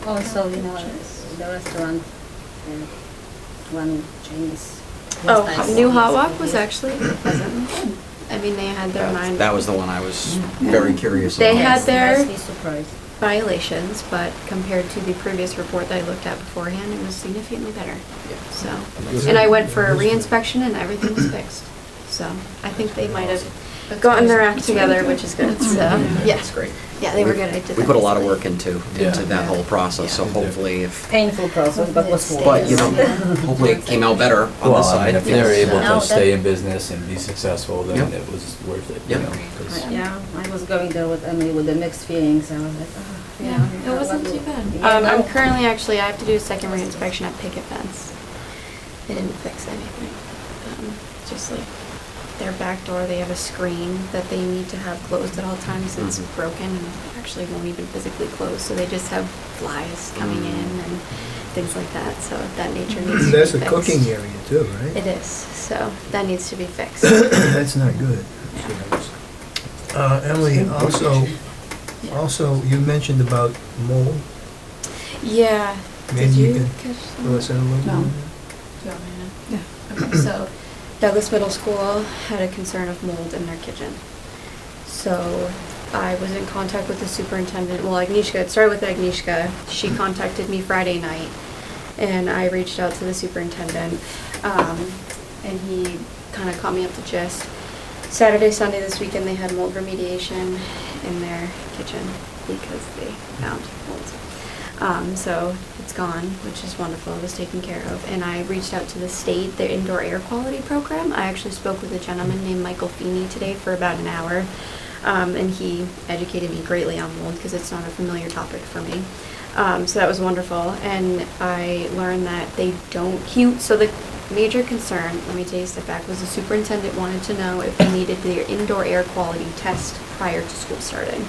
Speaker 4: Also, you know, the restaurant, one Chinese.
Speaker 7: Oh,
Speaker 4: was nice.
Speaker 7: New Hot Walk was actually pleasant. I mean, they had their mind.
Speaker 5: That was the one I was very curious
Speaker 7: They
Speaker 5: about.
Speaker 7: had
Speaker 4: Yes,
Speaker 7: their-
Speaker 4: nicely surprised.
Speaker 7: violations, but compared to the previous report that I looked at beforehand, it was significantly better. So, and I went for a reinspection and everything was fixed. So, I think they might have gotten their act together, which is good. So, yeah,
Speaker 5: That's great.
Speaker 7: yeah, they were good. I did.
Speaker 5: We
Speaker 7: that
Speaker 5: put a lot of
Speaker 7: recently.
Speaker 5: work into
Speaker 9: Yeah.
Speaker 5: that whole process, so
Speaker 9: Yeah.
Speaker 5: hopefully if,
Speaker 4: Painful process, but was worth
Speaker 5: but you
Speaker 4: it.
Speaker 5: know, hopefully it came out better on
Speaker 9: Well,
Speaker 5: this
Speaker 9: I mean,
Speaker 5: side.
Speaker 9: if they're able
Speaker 4: No,
Speaker 9: to
Speaker 4: that-
Speaker 9: stay in business and be successful, then
Speaker 5: Yep.
Speaker 9: it was worth it, you
Speaker 5: Yep.
Speaker 9: know? 'cause-
Speaker 4: Yeah, I was going there with Emily with the mixed feelings. I was like, oh,
Speaker 7: Yeah, it wasn't too bad.
Speaker 4: Yeah,
Speaker 7: I'm
Speaker 4: no.
Speaker 7: currently actually, I have to do a second reinspection at Picket Fence. They didn't fix anything. Just like their back door, they have a screen that they need to have closed at all times. It's
Speaker 5: Mhm.
Speaker 7: broken and actually won't even physically close, so they just have flies coming in and things like that, so that nature needs to be fixed.
Speaker 1: That's a cooking area too, right?
Speaker 7: It is, so that needs to be fixed.
Speaker 1: That's not good. Emily, also, you mentioned about mold.
Speaker 7: Yeah.
Speaker 1: Maybe
Speaker 7: Did
Speaker 1: you
Speaker 7: you
Speaker 1: could
Speaker 7: catch some?
Speaker 1: Fill us in a little bit?
Speaker 7: No.
Speaker 1: on
Speaker 7: Yeah. Okay, so Douglas Middle School had a concern of mold in their kitchen. So I was in contact with the superintendent, well, Agnieszka, it started with Agnieszka. She contacted me Friday night, and I reached out to the superintendent, and he kind of caught me up to gist. Saturday, Sunday this weekend, they had mold remediation in their kitchen because they found mold. So it's gone, which is wonderful. It was taken care of. And I reached out to the state, their indoor air quality program. I actually spoke with a gentleman named Michael Feeney today for about an hour. And he educated me greatly on mold because it's not a familiar topic for me. So that was wonderful. And I learned that they don't, so the major concern, let me take a step back, was the superintendent wanted to know if they needed their indoor air quality test prior to school starting.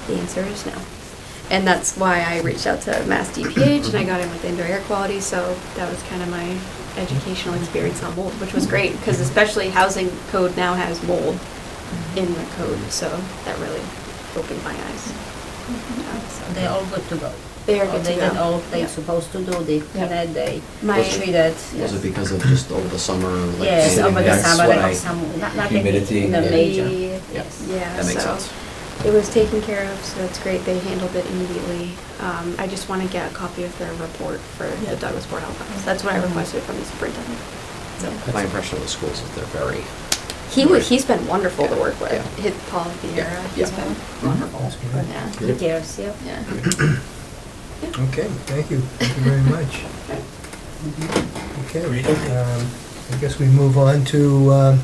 Speaker 7: The answer is no. And that's why I reached out to Mass DPH and I got in with indoor air quality, so that was kind of my educational experience on mold, which was great, because especially housing code now has mold in the code, so that really opened my eyes. So
Speaker 4: They're all good to go.
Speaker 7: They are good
Speaker 4: They
Speaker 7: to
Speaker 4: did
Speaker 7: go.
Speaker 4: all they're
Speaker 7: Yeah.
Speaker 4: supposed to do. They cleaned, they
Speaker 7: My-
Speaker 4: treated.
Speaker 5: Was it because of just over the summer? like,
Speaker 4: Yes,
Speaker 5: hitting
Speaker 4: over the
Speaker 5: that
Speaker 4: summer, they
Speaker 5: sweat?
Speaker 4: have some, not
Speaker 9: Humidity,
Speaker 4: in the
Speaker 9: yeah.
Speaker 4: major.
Speaker 7: Yeah.
Speaker 4: Yes.
Speaker 7: Yeah,
Speaker 5: That makes
Speaker 7: so
Speaker 5: sense.
Speaker 7: it was taken care of, so that's great. They handled it immediately. I just want to get a copy of their report for the Douglas Board Health Office. That's what I requested from the superintendent. So
Speaker 5: My impression of the schools is they're very,
Speaker 7: he's been wonderful to work with.
Speaker 5: Yeah.
Speaker 7: His Paul Vieira, he's
Speaker 5: Yeah.
Speaker 7: been wonderful.
Speaker 1: That's good.
Speaker 7: Yeah.
Speaker 4: He cares, yeah.
Speaker 7: Yeah.
Speaker 1: Okay, thank you very much. Okay, I guess we move on to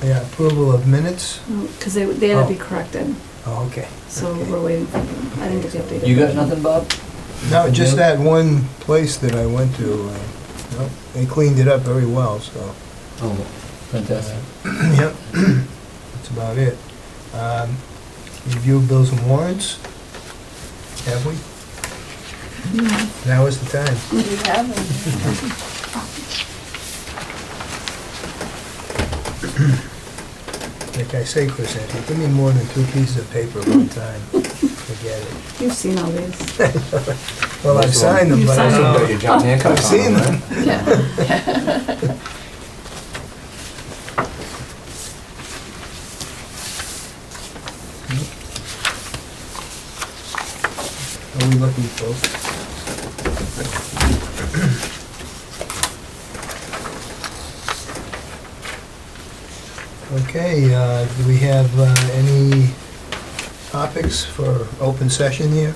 Speaker 1: Yeah, approval of minutes.
Speaker 3: Because they had to be
Speaker 1: Oh.
Speaker 3: corrected,
Speaker 1: Oh, okay.
Speaker 3: so
Speaker 1: Okay.
Speaker 3: we're waiting for them. I didn't get the updated.
Speaker 9: You got nothing, Bob?
Speaker 1: No, just that one place that I went to, no, they cleaned it up very well, so.
Speaker 9: Oh, fantastic.
Speaker 1: Yep, that's about it. Review bills and warrants, have we? Now is the time.
Speaker 10: We haven't.
Speaker 1: Like I say, Chris, if you give me more than 2 pieces of paper at one time, forget it.
Speaker 3: You've seen all these.
Speaker 1: Well, I've signed them, but I
Speaker 3: You've
Speaker 1: don't
Speaker 3: signed
Speaker 1: know.
Speaker 9: Your John Hancock
Speaker 1: I've seen
Speaker 9: on
Speaker 1: them.
Speaker 10: Yeah.
Speaker 1: Are we looking, folks? Okay, do we have any topics for open session here?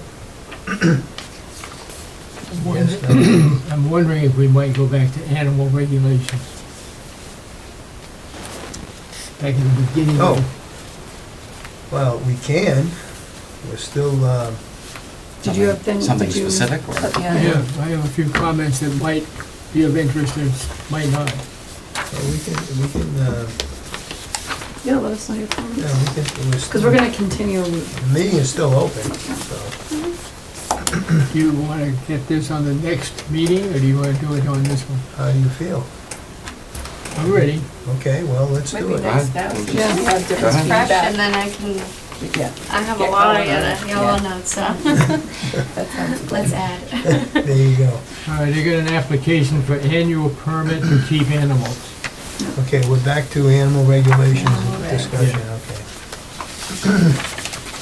Speaker 1: Yes, no?
Speaker 12: I'm wondering if we might go back to animal regulations. Back in the beginning
Speaker 1: Oh,
Speaker 12: of
Speaker 1: well, we can. We're still,
Speaker 3: Did you have things?
Speaker 5: Something
Speaker 3: did you-
Speaker 5: specific, or?
Speaker 12: Yeah, I have a few comments that might be of interest and might not.
Speaker 1: we can,
Speaker 3: Yeah, let us know your comments.
Speaker 1: yeah, we can.
Speaker 3: Because we're gonna continue.
Speaker 1: The meeting is still open, so.
Speaker 12: Do you want to get this on the next meeting, or do you want to do it on this one?
Speaker 1: How do you feel?
Speaker 12: I'm ready.
Speaker 1: Okay, well, let's
Speaker 10: Might
Speaker 1: do
Speaker 10: be
Speaker 1: it.
Speaker 10: nice now. We
Speaker 3: Yeah.
Speaker 10: have different
Speaker 5: Go ahead.
Speaker 7: Fresh,
Speaker 10: feedback.
Speaker 7: and then I can,
Speaker 10: Yeah,
Speaker 7: I have a
Speaker 10: Get
Speaker 7: lot of
Speaker 10: going on it.
Speaker 7: yellow
Speaker 10: Yeah.
Speaker 7: notes, so
Speaker 10: that sounds good.
Speaker 7: let's add.
Speaker 1: There you go.
Speaker 12: All right, I got an application for annual permit to keep animals.
Speaker 1: Okay, we're back to animal regulations
Speaker 3: Animal
Speaker 1: discussion, okay.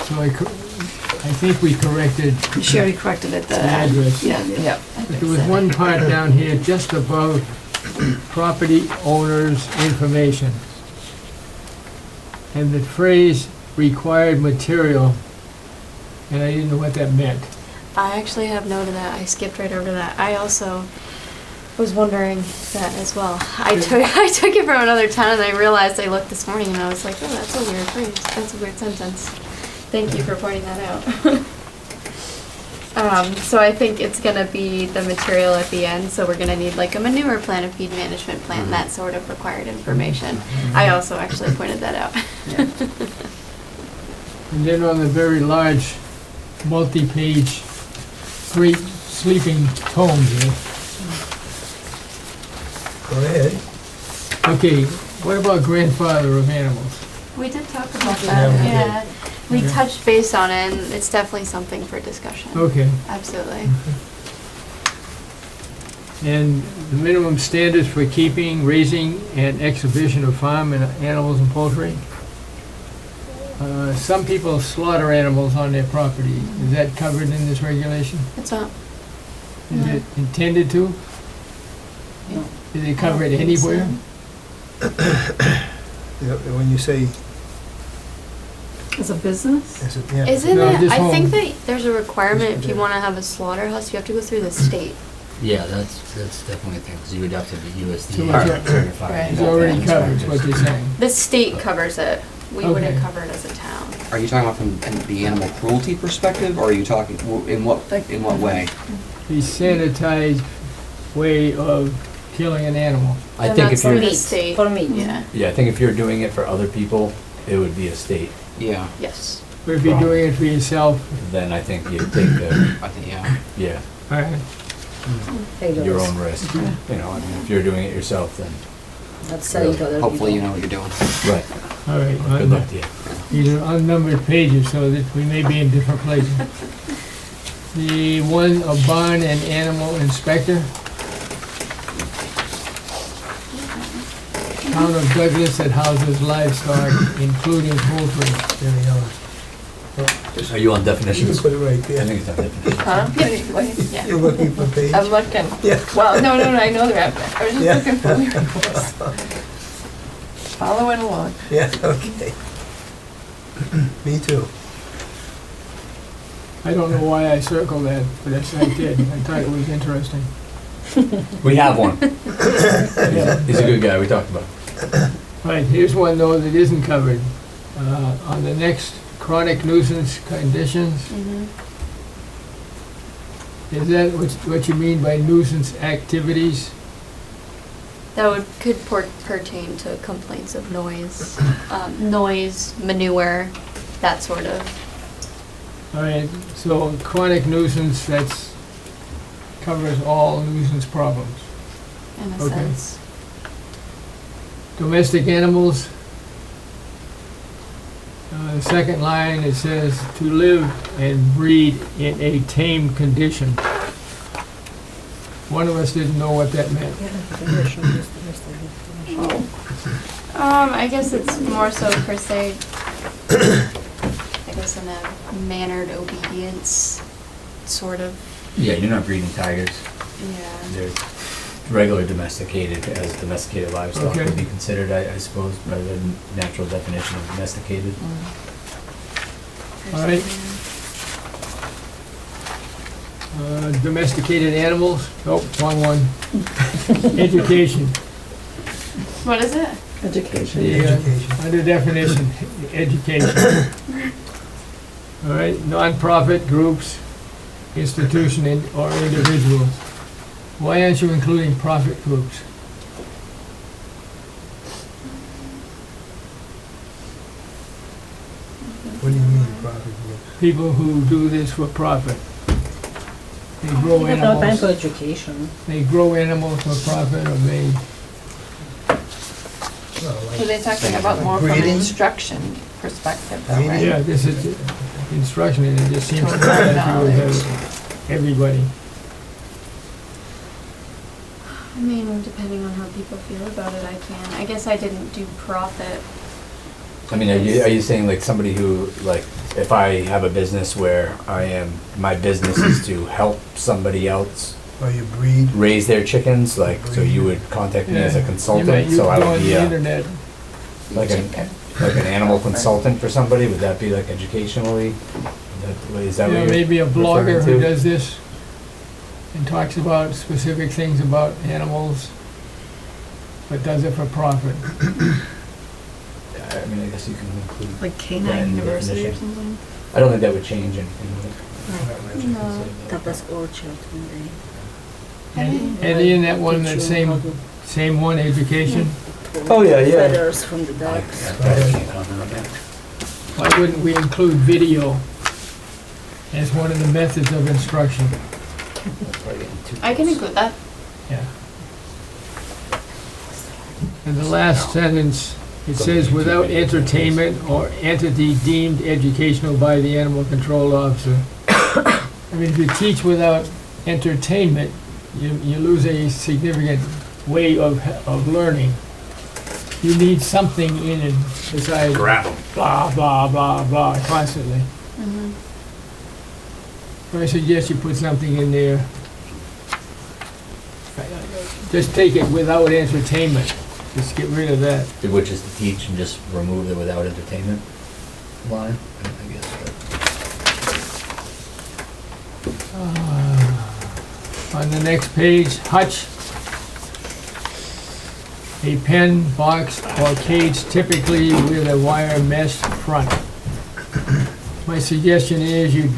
Speaker 12: So I think we corrected,
Speaker 3: She already corrected it.
Speaker 12: The address.
Speaker 3: Yeah.
Speaker 10: Yep.
Speaker 12: but there was one part down here just above property owners' information. And the phrase required material, and I didn't know what that meant.
Speaker 7: I actually have noted that. I skipped right over that. I also was wondering that as well. I took it from another town and I realized I looked this morning and I was like, oh, that's a weird phrase. That's a weird sentence. Thank you for pointing that out. So I think it's gonna be the material at the end, so we're gonna need like a manure plan, a feed management plan, that sort of required information. I also actually pointed that out.
Speaker 12: And then on the very large, multi-page, great sleeping tome here.
Speaker 1: Go ahead.
Speaker 12: Okay, what about grandfather of animals?
Speaker 7: We did talk about
Speaker 1: Yeah,
Speaker 7: that,
Speaker 1: we did.
Speaker 7: yeah. We
Speaker 12: Yeah.
Speaker 7: touched base on it, and it's definitely something for discussion.
Speaker 12: Okay,
Speaker 7: Absolutely.
Speaker 12: and the minimum standards for keeping, raising, and exhibition of farm and animals and poultry? Some people slaughter animals on their property. Is that covered in this regulation?
Speaker 7: It's not,
Speaker 12: Is it intended to?
Speaker 10: No.
Speaker 12: Is it covered anywhere?
Speaker 1: When you say,
Speaker 3: As a business?
Speaker 1: is it, yeah.
Speaker 7: isn't
Speaker 12: No,
Speaker 7: it,
Speaker 12: just
Speaker 7: I think
Speaker 12: home.
Speaker 7: that there's a requirement if you
Speaker 1: Yeah.
Speaker 7: wanna have a slaughterhouse, you have to go through the state.
Speaker 8: Yeah, that's definitely a thing, because you would have to be
Speaker 12: So
Speaker 8: USDA
Speaker 12: it's-
Speaker 8: certified.
Speaker 10: Right.
Speaker 12: It's already covered, is what you're saying.
Speaker 7: The state covers it, we wouldn't
Speaker 12: Okay.
Speaker 7: cover it as a town.
Speaker 5: Are you talking about from the animal cruelty perspective, or are you talking, in what way?
Speaker 12: The sanitized way of killing an animal.
Speaker 9: I
Speaker 7: And
Speaker 9: think
Speaker 7: that's
Speaker 9: if you're,
Speaker 7: the state.
Speaker 4: For meat.
Speaker 7: Yeah,
Speaker 9: yeah, I think if you're doing it for other people, it would be a state.
Speaker 5: Yeah,
Speaker 7: yes.
Speaker 12: But if you're doing it for yourself,
Speaker 9: Then I think you take the,
Speaker 5: I think, yeah.
Speaker 9: yeah,
Speaker 12: all right.
Speaker 4: Take the
Speaker 9: your
Speaker 4: risk.
Speaker 9: own risk. You know, I mean, if you're doing it yourself, then,
Speaker 4: Not selling to other people.
Speaker 5: Hopefully you know what you're doing.
Speaker 9: right,
Speaker 12: All right.
Speaker 9: good luck to you.
Speaker 12: These are unnumbered pages, so that we may be in different places. The one, a barn and animal inspector. Town of Douglas that houses livestock, including poultry.
Speaker 1: There we are.
Speaker 9: Are you on
Speaker 1: You can
Speaker 9: definitions?
Speaker 1: put it right
Speaker 9: I
Speaker 1: there.
Speaker 9: think it's on definitions.
Speaker 10: Huh? Wait,
Speaker 7: Yeah.
Speaker 1: You're looking for page?
Speaker 10: I'm looking.
Speaker 1: Yeah.
Speaker 10: Well, no, I know they're out there. I was just
Speaker 1: Yeah.
Speaker 10: looking for the reports. Following along.
Speaker 1: Yeah, okay. Me too.
Speaker 12: I don't know why I circled that, but that's I did. I thought it was interesting.
Speaker 9: We have one. He's a good guy, we talked about it.
Speaker 12: All right, here's one though that isn't covered. On the next, chronic nuisance conditions,
Speaker 7: Mhm.
Speaker 12: is that what you mean by nuisance activities?
Speaker 7: That could pertain to complaints of noise, noise, manure, that sort of.
Speaker 12: All right, so chronic nuisance, that's, covers all nuisance problems.
Speaker 7: In a
Speaker 12: Okay.
Speaker 7: sense.
Speaker 12: Domestic animals, the second line, it says, to live and breed in a tame condition. One of us didn't know what that meant.
Speaker 7: I guess it's more so per se, I guess in a mannered obedience, sort of,
Speaker 2: Yeah, you're not breeding tigers.
Speaker 7: yeah.
Speaker 2: They're regular domesticated, as domesticated livestock
Speaker 12: Okay.
Speaker 2: would be considered, I suppose, by the natural definition of domesticated.
Speaker 12: All right. Domesticated animals, oh, wrong one. Education.
Speaker 7: What is it?
Speaker 10: Education.
Speaker 12: The,
Speaker 1: Education.
Speaker 12: under definition, education. All right, nonprofit groups, institution or individuals. Why aren't you including profit groups?
Speaker 1: What do you mean, profit group?
Speaker 12: People who do this for profit. They grow
Speaker 4: We have no time
Speaker 12: animals,
Speaker 4: for education.
Speaker 12: they grow animals for profit, or they,
Speaker 1: Well,
Speaker 10: So
Speaker 1: like
Speaker 10: they're talking about more from an
Speaker 1: Breeding?
Speaker 10: instruction perspective, though,
Speaker 1: Breeding?
Speaker 10: right?
Speaker 12: yeah, this is instruction, and it just seems to me that you would have everybody.
Speaker 7: I mean, depending on how people feel about it, I can. I guess I didn't do profit.
Speaker 2: I mean, are you saying like somebody who, like, if I have a business where my business is to help somebody else
Speaker 1: Or you breed,
Speaker 2: raise their chickens, like, so you would contact me as a
Speaker 12: Yeah.
Speaker 2: consultant,
Speaker 12: You
Speaker 2: so I
Speaker 12: go
Speaker 2: would
Speaker 12: on
Speaker 2: be
Speaker 12: the
Speaker 2: a,
Speaker 12: internet,
Speaker 2: like an animal consultant for somebody, would that be like educationally? Is that
Speaker 12: you know,
Speaker 2: what you're
Speaker 12: maybe a blogger
Speaker 2: referring
Speaker 12: who
Speaker 2: to?
Speaker 12: does this and talks about specific things about animals, but does it for profit.
Speaker 2: I mean, I guess you can include.
Speaker 3: Like
Speaker 2: that
Speaker 3: Canine
Speaker 2: in the
Speaker 3: University or
Speaker 2: definition.
Speaker 3: something?
Speaker 2: I don't think that would change anything.
Speaker 7: No.
Speaker 4: That was Orchard one day.
Speaker 12: And in that one, that same one, education,
Speaker 2: Oh, yeah, yeah.
Speaker 4: Feathers from the ducks.
Speaker 12: why wouldn't we include video as one of the methods of instruction?
Speaker 7: I can include that.
Speaker 12: Yeah. And the last sentence, it says, without entertainment or entity deemed educational by the animal control officer. I mean, if you teach without entertainment, you lose a significant way of learning. You need something in it besides
Speaker 2: Grab them.
Speaker 12: blah, blah, blah, blah, constantly.
Speaker 7: Mhm.
Speaker 12: So I suggest you put something in there. Just take it without entertainment. Just get rid of that.
Speaker 2: Which is to teach and just remove the without entertainment line, I guess.
Speaker 12: On the next page, hutch. A pen, box, or cage typically with a wire mesh front. My suggestion is you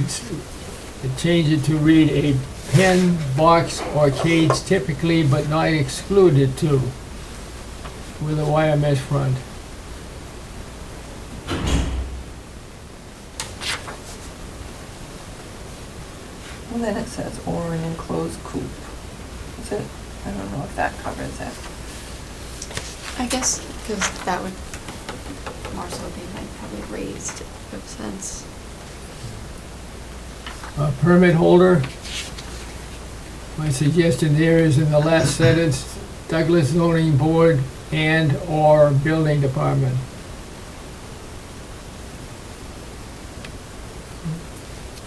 Speaker 12: change it to read a pen, box, or cage typically but not excluded to with a wire mesh front.
Speaker 10: Well, then it says, or an enclosed coop. Is it? I don't know if that covers it.
Speaker 7: I guess, because that would more so be like probably raised of sense.
Speaker 12: A permit holder. My suggestion there is in the last sentence, Douglas zoning board and/or building department.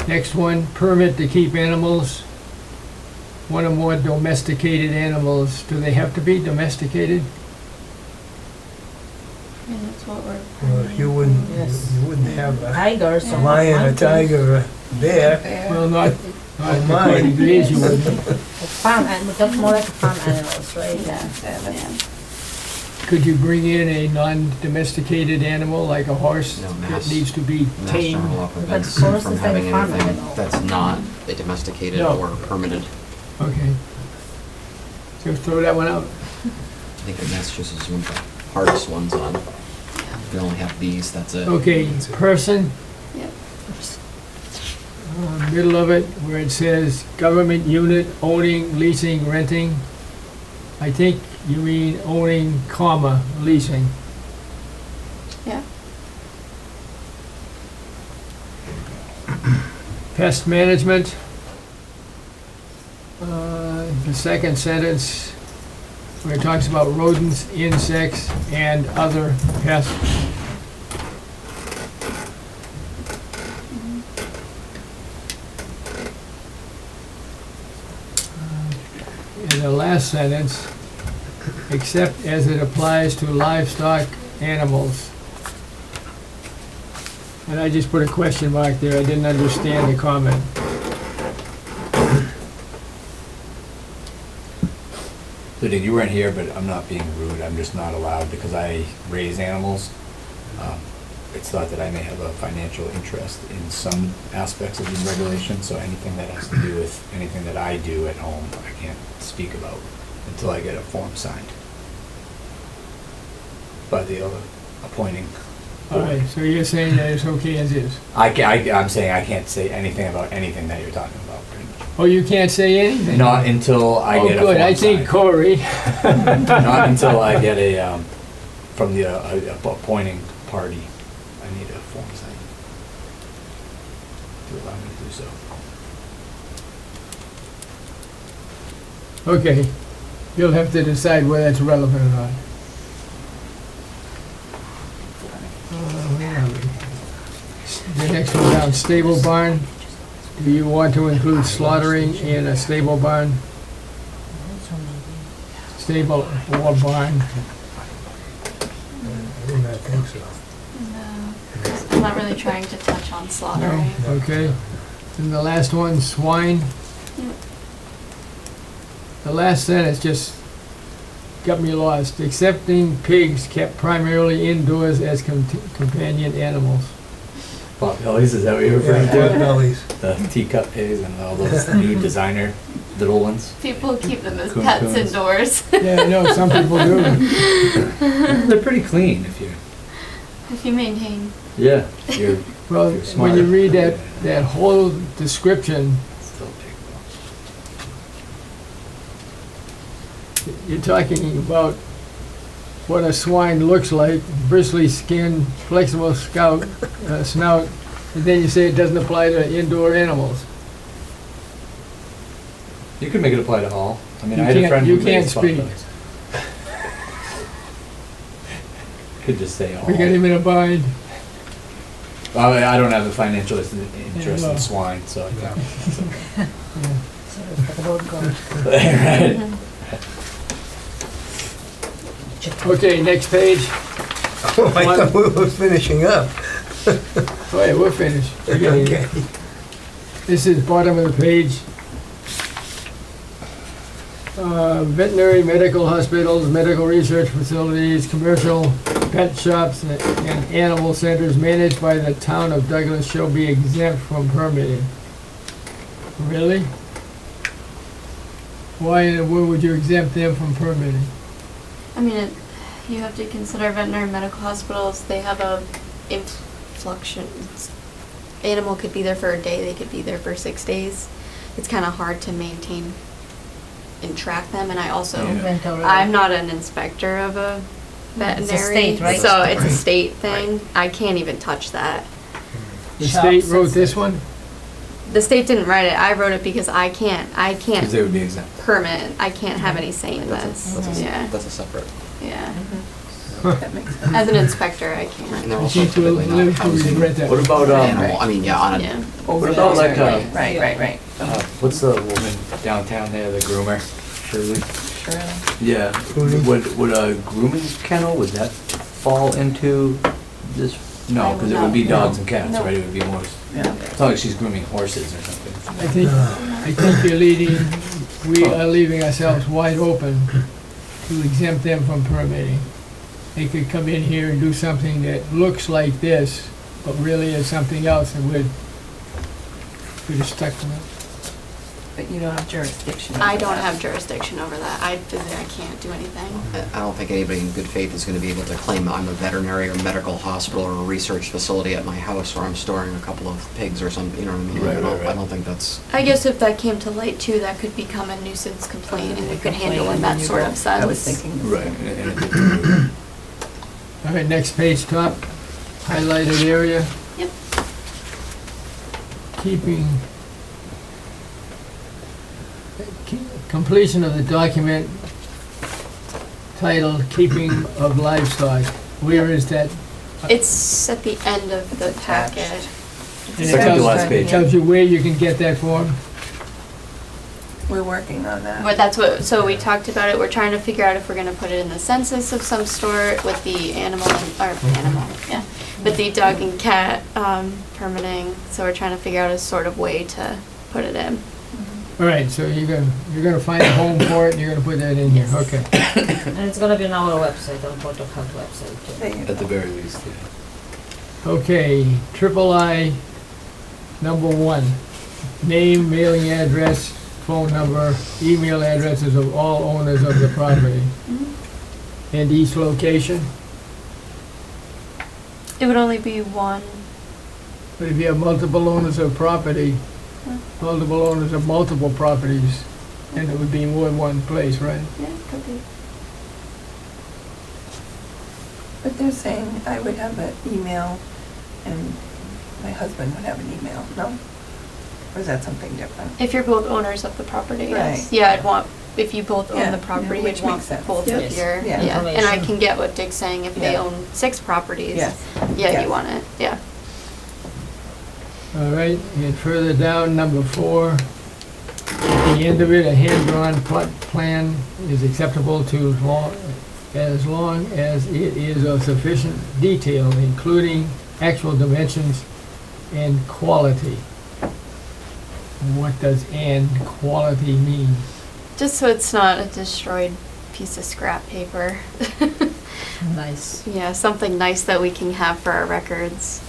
Speaker 12: Next one, permit to keep animals, one or more domesticated animals. Do they have to be domesticated?
Speaker 7: I mean, that's what we're.
Speaker 1: well, you wouldn't,
Speaker 4: Yes.
Speaker 1: you wouldn't have a
Speaker 4: Tigers. or
Speaker 1: lion, a
Speaker 4: monkeys.
Speaker 1: tiger, a bear.
Speaker 12: Well, not
Speaker 1: Oh,
Speaker 12: according to these, you wouldn't.
Speaker 4: Farm animals, that's more like farm animals, right?
Speaker 10: Yeah, that's
Speaker 12: Could you bring in a non-domesticated animal like a horse
Speaker 5: No,
Speaker 12: that
Speaker 5: mass-
Speaker 12: needs to be
Speaker 5: Mass
Speaker 12: tamed?
Speaker 5: General Law prevents
Speaker 10: But horses
Speaker 5: from
Speaker 10: and
Speaker 5: having
Speaker 10: farm
Speaker 5: anything
Speaker 10: animals.
Speaker 5: that's not a domesticated
Speaker 12: No.
Speaker 5: or permitted.
Speaker 12: Okay. So throw that one out.
Speaker 5: I think that Massachusetts is one of the hardest ones on. If you only have bees, that's it.
Speaker 12: Okay, person,
Speaker 3: Yep.
Speaker 12: middle of it, where it says government unit owning, leasing, renting. I think you mean owning, comma, leasing.
Speaker 3: Yeah.
Speaker 12: Pest management. The second sentence, where it talks about rodents, insects, and other pests. In the last sentence, except as it applies to livestock animals. And I just put a question mark there, I didn't understand the comment.
Speaker 9: So Dick, you weren't here, but I'm not being rude, I'm just not allowed because I raise animals. It's thought that I may have a financial interest in some aspects of these regulations, so anything that has to do with anything that I do at home, I can't speak about until I get a form signed by the other appointing.
Speaker 12: All right, so you're saying that it's okay as is?
Speaker 9: I'm saying I can't say anything about anything that you're talking about, pretty much.
Speaker 12: Oh, you can't say anything?
Speaker 9: Not until I
Speaker 12: Oh,
Speaker 9: get a form
Speaker 12: good, I think
Speaker 9: signed.
Speaker 12: Corey.
Speaker 9: Not until I get a, from the appointing party, I need a form signed to allow me to do so.
Speaker 12: Okay, you'll have to decide whether it's relevant or not. Where are we? The next one down, stable barn. Do you want to include slaughtering in a stable barn? Stable or barn?
Speaker 1: I do not think so.
Speaker 3: No, I'm not really trying to touch on slaughtering.
Speaker 12: No, okay. And the last one, swine.
Speaker 3: Yep.
Speaker 12: The last sentence just got me lost. Accepting pigs kept primarily indoors as companion animals.
Speaker 9: Potbellies, is that what you're referring
Speaker 1: Yeah,
Speaker 9: to?
Speaker 1: Potbellies.
Speaker 9: The teacup pigs and all those new designer little ones?
Speaker 3: People keep them as
Speaker 9: Coon
Speaker 3: pets
Speaker 9: coons.
Speaker 3: indoors.
Speaker 12: Yeah, I know, some people do.
Speaker 9: They're pretty clean if you're,
Speaker 3: If you maintain.
Speaker 9: yeah, you're
Speaker 12: Well,
Speaker 9: You're smart.
Speaker 12: when you read that whole description,
Speaker 9: still pig though.
Speaker 12: you're talking about what a swine looks like, bristly skin, flexible snout, and then you say it doesn't apply to indoor animals.
Speaker 9: You could make it apply to all. I mean,
Speaker 12: You
Speaker 9: I had a
Speaker 12: can't-
Speaker 9: friend
Speaker 12: you
Speaker 9: who
Speaker 12: can't
Speaker 9: raised
Speaker 12: speak.
Speaker 9: potbellies. Could just say all.
Speaker 12: We got him in a bind.
Speaker 9: Well, I don't have a financial interest
Speaker 12: no.
Speaker 9: in swine, so I think.
Speaker 12: Yeah.
Speaker 9: Right.
Speaker 12: Okay, next page.
Speaker 1: Oh, I thought we were finishing up.
Speaker 12: Oh yeah, we're finished. We got it.
Speaker 1: Okay.
Speaker 12: This is bottom of the page. Veterinary medical hospitals, medical research facilities, commercial pet shops, and animal centers managed by the town of Douglas shall be exempt from permitting. Really? Why would you exempt them from permitting?
Speaker 3: I mean, you have to consider veterinary medical hospitals, they have a inflection. Animal could be there for a day, they could be there for 6 days. It's kind of hard to maintain and track them, and I also,
Speaker 4: Inventory.
Speaker 3: I'm not an inspector of a veterinary.
Speaker 4: state, right?
Speaker 3: So it's a state thing. I can't even touch that.
Speaker 12: The
Speaker 4: Shops
Speaker 12: state
Speaker 4: and
Speaker 12: wrote
Speaker 4: stuff.
Speaker 12: this one?
Speaker 3: The state didn't write it, I wrote it because I
Speaker 9: Because
Speaker 3: can't
Speaker 9: they would be exempt.
Speaker 3: permit, I can't have any say in
Speaker 5: That's
Speaker 3: this, yeah,
Speaker 5: a separate.
Speaker 3: yeah.
Speaker 10: That makes sense.
Speaker 3: As an inspector, I can't.
Speaker 5: And they're
Speaker 12: I
Speaker 5: also
Speaker 12: think we'll
Speaker 5: typically
Speaker 12: live
Speaker 5: not
Speaker 12: to
Speaker 5: housing
Speaker 12: regret that.
Speaker 9: What about,
Speaker 5: animal, I mean, yeah, on a,
Speaker 3: Yeah.
Speaker 10: Over
Speaker 9: What about
Speaker 10: there,
Speaker 9: like,
Speaker 10: right.
Speaker 9: what's the woman downtown there, the groomer, Shirley?
Speaker 10: Surely.
Speaker 9: Yeah,
Speaker 1: Grooming?
Speaker 9: would a grooming kennel, would that fall into this? No, because it would be dogs and cats,
Speaker 10: No.
Speaker 9: right? It would be more,
Speaker 10: Yeah.
Speaker 9: it's not like she's grooming horses or something.
Speaker 12: I think you're we are leaving ourselves wide open to exempt them from permitting. they could come in here and do something that looks like this, but really is something else, and we'd have stuck to it.
Speaker 10: But you don't have jurisdiction over
Speaker 7: I don't
Speaker 10: that.
Speaker 7: have jurisdiction over that. I physically can't do anything.
Speaker 5: I don't think anybody in good faith is gonna be able to claim I'm a veterinary or medical hospital or a research facility at my house where I'm storing a couple of pigs or something, you know what I mean?
Speaker 9: Right,
Speaker 5: I don't-
Speaker 9: right, right.
Speaker 5: I don't think that's,
Speaker 7: I guess if that came to light too, that could become a nuisance complaint and we could handle in that sort of sense.
Speaker 10: I was thinking the
Speaker 9: Right,
Speaker 10: same.
Speaker 9: and it could-
Speaker 12: All right, next page, top, highlighted area.
Speaker 7: Yep.
Speaker 12: Keeping, completion of the document titled Keeping of Livestock. Where is that?
Speaker 7: It's at the end of the
Speaker 10: attached.
Speaker 7: packet.
Speaker 12: And it
Speaker 9: Second to
Speaker 12: tells-
Speaker 9: last page.
Speaker 12: Tells you where you can get that form?
Speaker 10: We're working on that.
Speaker 7: But that's what, so we talked about it, we're trying to figure out if we're gonna put it in the census of some sort with the animal, with the dog and cat, permitting, so we're trying to figure out a sort of way to put it in.
Speaker 12: All right, so you're gonna find a home for it, and you're gonna put that in here,
Speaker 7: Yes.
Speaker 12: okay.
Speaker 4: And it's gonna be on our website, on Port of Health website too.
Speaker 10: There you
Speaker 9: At the
Speaker 10: go.
Speaker 9: very least, yeah.
Speaker 12: Okay, triple I, number 1, name, mailing address, phone number, email addresses of all owners of the property, and each location.
Speaker 7: It would only be one.
Speaker 12: But if you have multiple owners of property, multiple owners of multiple properties, then it would be more than one place, right?
Speaker 7: Yeah, could be.
Speaker 10: But they're saying I would have an email and my husband would have an email, no? Or is that something different?
Speaker 7: If you're both owners of the property, yes.
Speaker 10: Right.
Speaker 7: Yeah, I'd want, if you both
Speaker 10: Yeah,
Speaker 7: own the property,
Speaker 10: yeah, which
Speaker 7: you'd want
Speaker 10: makes sense.
Speaker 7: both
Speaker 4: Yes.
Speaker 7: of your,
Speaker 10: Yeah.
Speaker 7: yeah. And I
Speaker 4: Information.
Speaker 7: can get what Dick's saying, if they
Speaker 10: Yeah.
Speaker 7: own 6 properties,
Speaker 10: Yes.
Speaker 7: yeah,
Speaker 10: Yes.
Speaker 7: you want it, yeah.
Speaker 12: All right, and further down, number 4, at the end of it, a hand-drawn plot plan is acceptable to as long as it is of sufficient detail, including actual dimensions and quality. What does "and quality" mean?
Speaker 7: Just so it's not a destroyed piece of scrap paper.
Speaker 4: Nice.
Speaker 7: Yeah, something nice that we can have for our records.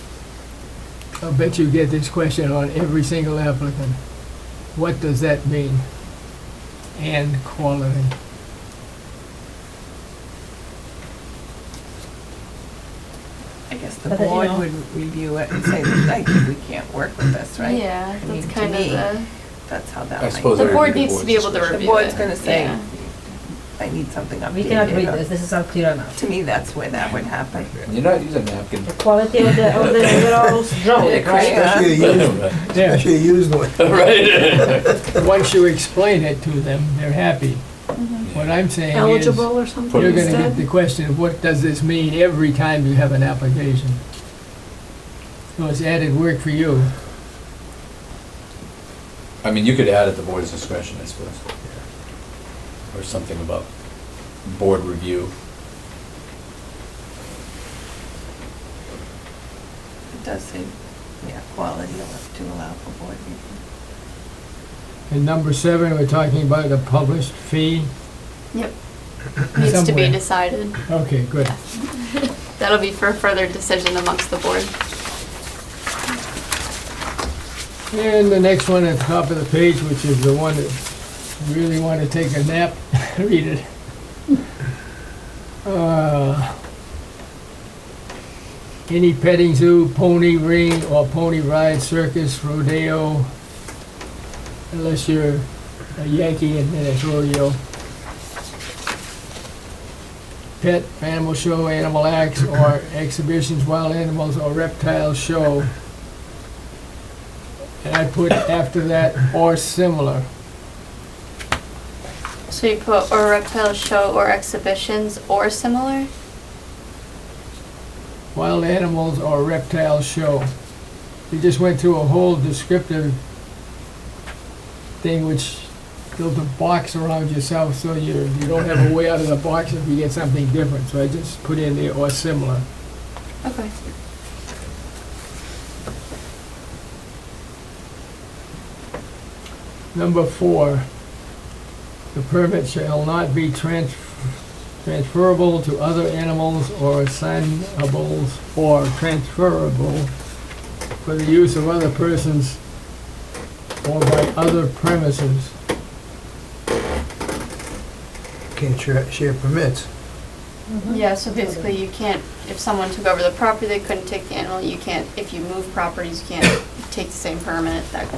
Speaker 12: I'll bet you get this question on every single applicant. What does that mean? And quality.
Speaker 10: I guess the
Speaker 4: But then, you
Speaker 10: board
Speaker 4: know-
Speaker 10: would review it and say, I think we can't work with this, right?
Speaker 7: Yeah,
Speaker 10: I mean,
Speaker 7: that's
Speaker 10: to
Speaker 7: kind of
Speaker 10: me,
Speaker 7: the,
Speaker 10: That's how that
Speaker 9: I
Speaker 10: might.
Speaker 9: suppose
Speaker 7: the
Speaker 9: that would
Speaker 7: board
Speaker 9: be the
Speaker 7: needs to
Speaker 9: board's
Speaker 7: be able to
Speaker 9: discretion.
Speaker 10: The
Speaker 7: review it.
Speaker 10: board's gonna say,
Speaker 7: Yeah.
Speaker 10: I need something updated.
Speaker 4: We cannot read this, this is not clear enough.
Speaker 10: To me, that's where that would happen.
Speaker 9: You're not using napkin.
Speaker 4: The quality of the overall drawing, right?
Speaker 1: Especially a used,
Speaker 9: Right.
Speaker 12: Yeah,
Speaker 1: especially a used one.
Speaker 9: Right.
Speaker 12: once you explain it to them, they're happy. What I'm saying is,
Speaker 7: Eligible or something
Speaker 12: you're gonna
Speaker 7: instead?
Speaker 12: get the question of what does this mean every time you have an application. So it's added work for you.
Speaker 9: I mean, you could add at the board's discretion, I suppose. Or something about board review.
Speaker 10: It does say, yeah, quality to allow for board review.
Speaker 12: And number 7, we're talking about a published fee.
Speaker 7: Yep. Needs to be
Speaker 12: Somewhere.
Speaker 7: decided.
Speaker 12: Okay, good.
Speaker 7: That'll be for further decision amongst the board.
Speaker 12: And the next one at the top of the page, which is the one that you really want to take a nap, read it. Any petting zoo, pony ring, or pony ride, circus, rodeo, unless you're a Yankee and then it's rodeo. Pet, animal show, animal acts, or exhibitions, wild animals, or reptile show. And I put after that, or similar.
Speaker 7: So you put or reptile show or exhibitions or similar?
Speaker 12: Wild animals or reptile show. You just went through a whole descriptive thing which built a box around yourself so you don't have a way out of the box if you get something different. So I just put in there or similar.
Speaker 7: Okay.
Speaker 12: Number 4, the permit shall not be transferable to other animals or assignables or transferable for the use of other persons or by other premises.
Speaker 1: Can't share permits.
Speaker 7: Yeah, so basically you can't, if someone took over the property, they couldn't take the animal, you can't, if you move properties, you can't take the same permit, that,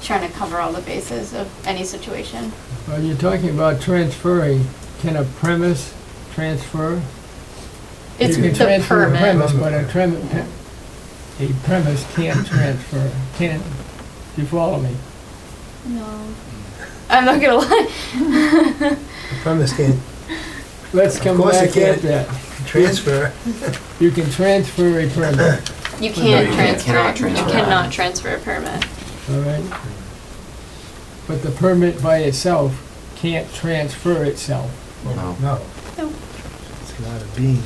Speaker 7: trying to cover all the bases of any situation.
Speaker 12: Well, you're talking about transferring. Can a premise transfer?
Speaker 7: It's
Speaker 12: You can
Speaker 7: the
Speaker 12: transfer a
Speaker 7: permit.
Speaker 12: premise, but a premise can't transfer, can't, do you follow me?
Speaker 7: No. I'm not gonna lie.
Speaker 1: The premise can't
Speaker 12: Let's come
Speaker 1: course
Speaker 12: back
Speaker 1: it
Speaker 12: at
Speaker 1: can't.
Speaker 12: that.
Speaker 1: transfer.
Speaker 12: You can transfer a permit,
Speaker 7: You
Speaker 5: No,
Speaker 7: can't
Speaker 5: you
Speaker 7: transfer,
Speaker 5: cannot
Speaker 7: you
Speaker 5: transfer.
Speaker 7: cannot transfer a permit.
Speaker 12: all right? But the permit by itself can't transfer itself.
Speaker 5: No.
Speaker 1: No.
Speaker 7: No.
Speaker 1: It's not a bean.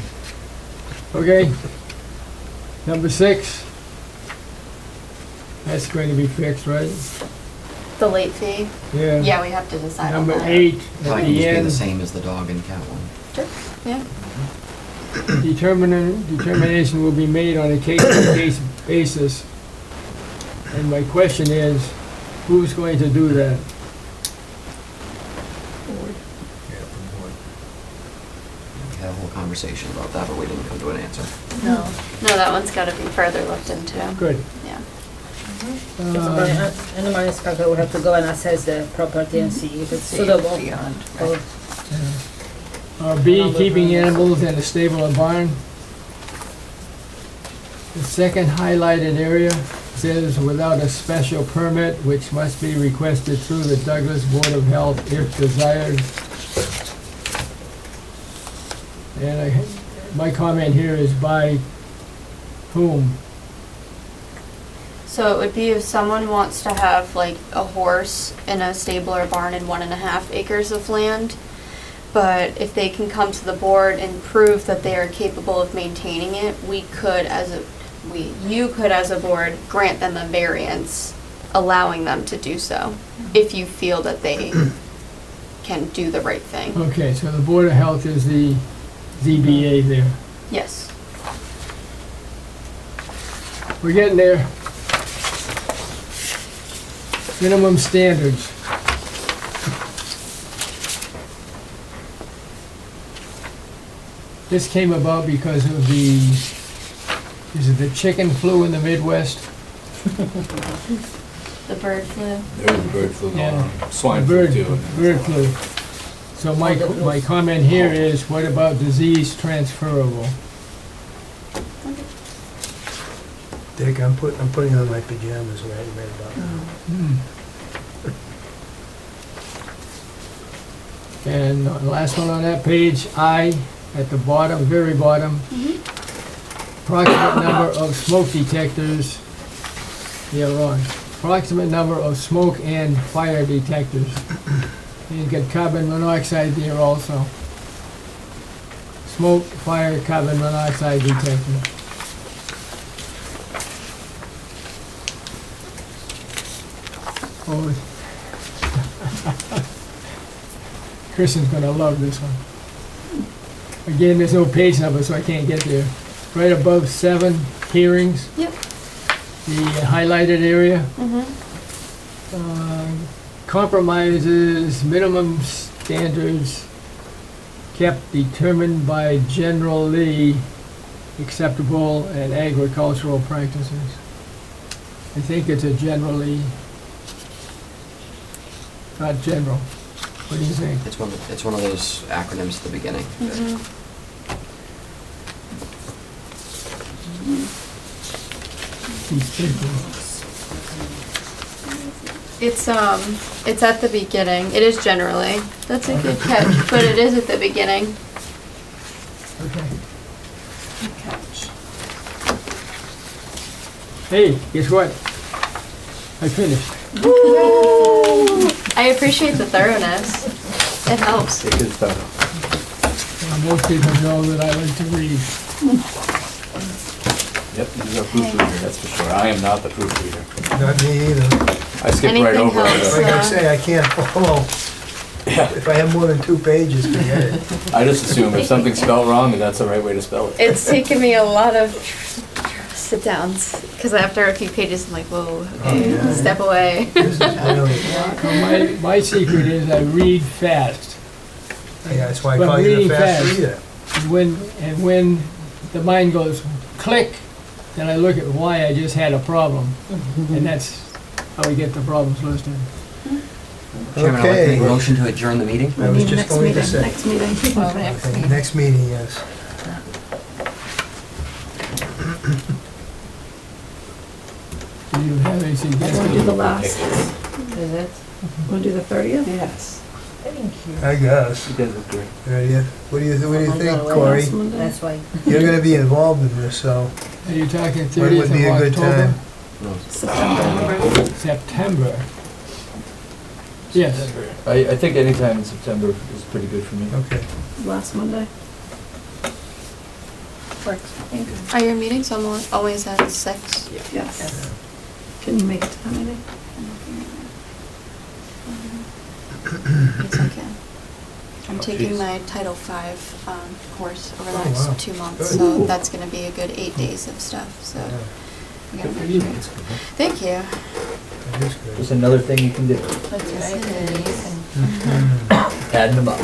Speaker 12: Okay? Number 6. That's going to be fixed, right?
Speaker 7: The late fee,
Speaker 12: Yeah.
Speaker 7: yeah, we have to decide on
Speaker 12: Number
Speaker 7: that.
Speaker 12: 8,
Speaker 5: That
Speaker 12: at
Speaker 5: can
Speaker 12: the
Speaker 5: just be the
Speaker 12: end,
Speaker 5: same as the dog and cat one.
Speaker 7: Yeah.
Speaker 12: determination will be made on a case-by-case basis. And my question is, who's going to do that?
Speaker 5: We had a whole conversation about that, but we didn't come to an answer.
Speaker 10: No.
Speaker 7: No, that one's gotta be further looked into,
Speaker 12: Good.
Speaker 7: yeah.
Speaker 4: Any inspector will have to go and assess the property and see if it's suitable.
Speaker 10: Beyond.
Speaker 4: Or
Speaker 12: B, keeping animals in a stable or barn. The second highlighted area says without a special permit, which must be requested through the Douglas Board of Health if desired. And my comment here is by whom?
Speaker 7: So it would be if someone wants to have like a horse in a stable or barn in 1.5 acres of land, but if they can come to the board and prove that they are capable of maintaining it, you could as a board grant them a variance, allowing them to do so, if you feel that they can do the right thing.
Speaker 12: Okay, so the Board of Health is the ZBA there.
Speaker 7: Yes.
Speaker 12: We're getting there. Minimum standards. This came about because of is it the chicken flu in the Midwest?
Speaker 7: The bird flu.
Speaker 9: There was bird flu going
Speaker 12: Yeah.
Speaker 9: on, swine flu too.
Speaker 12: Bird flu. So my comment here is, what about disease transferable?
Speaker 1: Dick, I'm putting on my pajamas right about now.
Speaker 12: And the last one on that page, I, at the bottom, very bottom. Approximate number of smoke detectors, yeah, wrong. Approximate number of smoke and fire detectors. And you get carbon monoxide there also. Smoke, fire, carbon monoxide detector. Oh. Kristen's gonna love this one. Again, there's no page number, so I can't get there. Right above 7, hearings.
Speaker 7: Yep.
Speaker 12: The highlighted area.
Speaker 7: Mm-hmm.
Speaker 12: Compromises, minimum standards kept determined by generally acceptable and agricultural practices. I think it's a generally, not general. What do you think?
Speaker 5: It's one of those acronyms at the beginning.
Speaker 12: These people.
Speaker 7: It's at the beginning. It is generally. That's a good catch, but it is at the beginning.
Speaker 12: Okay.
Speaker 7: Good catch.
Speaker 12: Hey, guess what? I finished.
Speaker 7: I appreciate the thoroughness. It helps.
Speaker 9: It is better.
Speaker 12: Most people know that I like to read.
Speaker 9: Yep, he's our proofreader, that's for sure. I am not the proofreader.
Speaker 1: Not me either.
Speaker 9: I skip right
Speaker 7: Anything
Speaker 9: over
Speaker 7: helps.
Speaker 9: it.
Speaker 1: Like I say, I can't follow If I have more than 2 pages, forget it.
Speaker 9: I just assume if something's spelled wrong, that that's the right way to spell it.
Speaker 7: It's taken me a lot of sit downs because after a few pages, I'm like, whoa, okay,
Speaker 1: yeah.
Speaker 7: step away.
Speaker 1: This is really,
Speaker 12: My secret is I read fast.
Speaker 1: yeah, that's why I
Speaker 12: But
Speaker 1: call you
Speaker 12: reading
Speaker 1: the fast
Speaker 12: fast.
Speaker 1: reader.
Speaker 12: And when the mind goes click, then I look at why I just had a problem. And that's how we get the problems listed.
Speaker 5: Chairman, I'd like to
Speaker 1: Okay.
Speaker 5: make a motion to adjourn the meeting.
Speaker 1: I was
Speaker 3: Need
Speaker 1: just
Speaker 3: next
Speaker 1: going to
Speaker 3: meeting,
Speaker 1: say.
Speaker 3: next meeting.
Speaker 1: Okay, next meeting, yes.
Speaker 12: Do you have any
Speaker 3: Want to do the
Speaker 12: suggestions?
Speaker 3: last,
Speaker 4: Is it?
Speaker 3: want to do the 30th? Yes.
Speaker 1: I guess.
Speaker 9: You guys look great.
Speaker 1: 30th. What do you
Speaker 4: I'm
Speaker 1: think,
Speaker 4: gonna
Speaker 1: Corey?
Speaker 3: Last Monday?
Speaker 4: That's why.
Speaker 1: You're gonna be involved in this, so
Speaker 12: Are you talking
Speaker 1: when
Speaker 12: 30th
Speaker 1: would be a
Speaker 12: of
Speaker 1: good
Speaker 12: October?
Speaker 1: time?
Speaker 3: September.
Speaker 12: September. Yes.
Speaker 9: I think any time in September is pretty good for me.
Speaker 1: Okay.
Speaker 3: Last Monday.
Speaker 10: Works. Thank you.
Speaker 7: Are your meetings always at 6?
Speaker 3: Yes. Can you make it to that meeting?
Speaker 7: Yes, I can. I'm
Speaker 9: Oh,
Speaker 7: taking
Speaker 9: geez.
Speaker 7: my Title V course over the
Speaker 1: Oh,
Speaker 7: next
Speaker 1: wow.
Speaker 7: 2 months,
Speaker 1: Good.
Speaker 7: so that's going to be a good 8 days of stuff. So I gotta make sure. Thank you.
Speaker 1: That is good.
Speaker 9: Just another thing you can do,
Speaker 10: That's right. And you can
Speaker 1: Mhm.
Speaker 9: adding them up.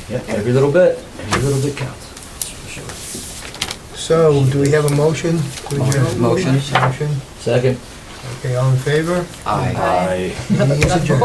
Speaker 9: Yep, every little bit counts.
Speaker 1: So, do we have a motion? to adjourn?
Speaker 5: Motion.
Speaker 1: Motion.
Speaker 9: Second.
Speaker 1: Okay, all in favor?
Speaker 5: Aye.
Speaker 9: Aye.
Speaker 1: Meeting is adjourned.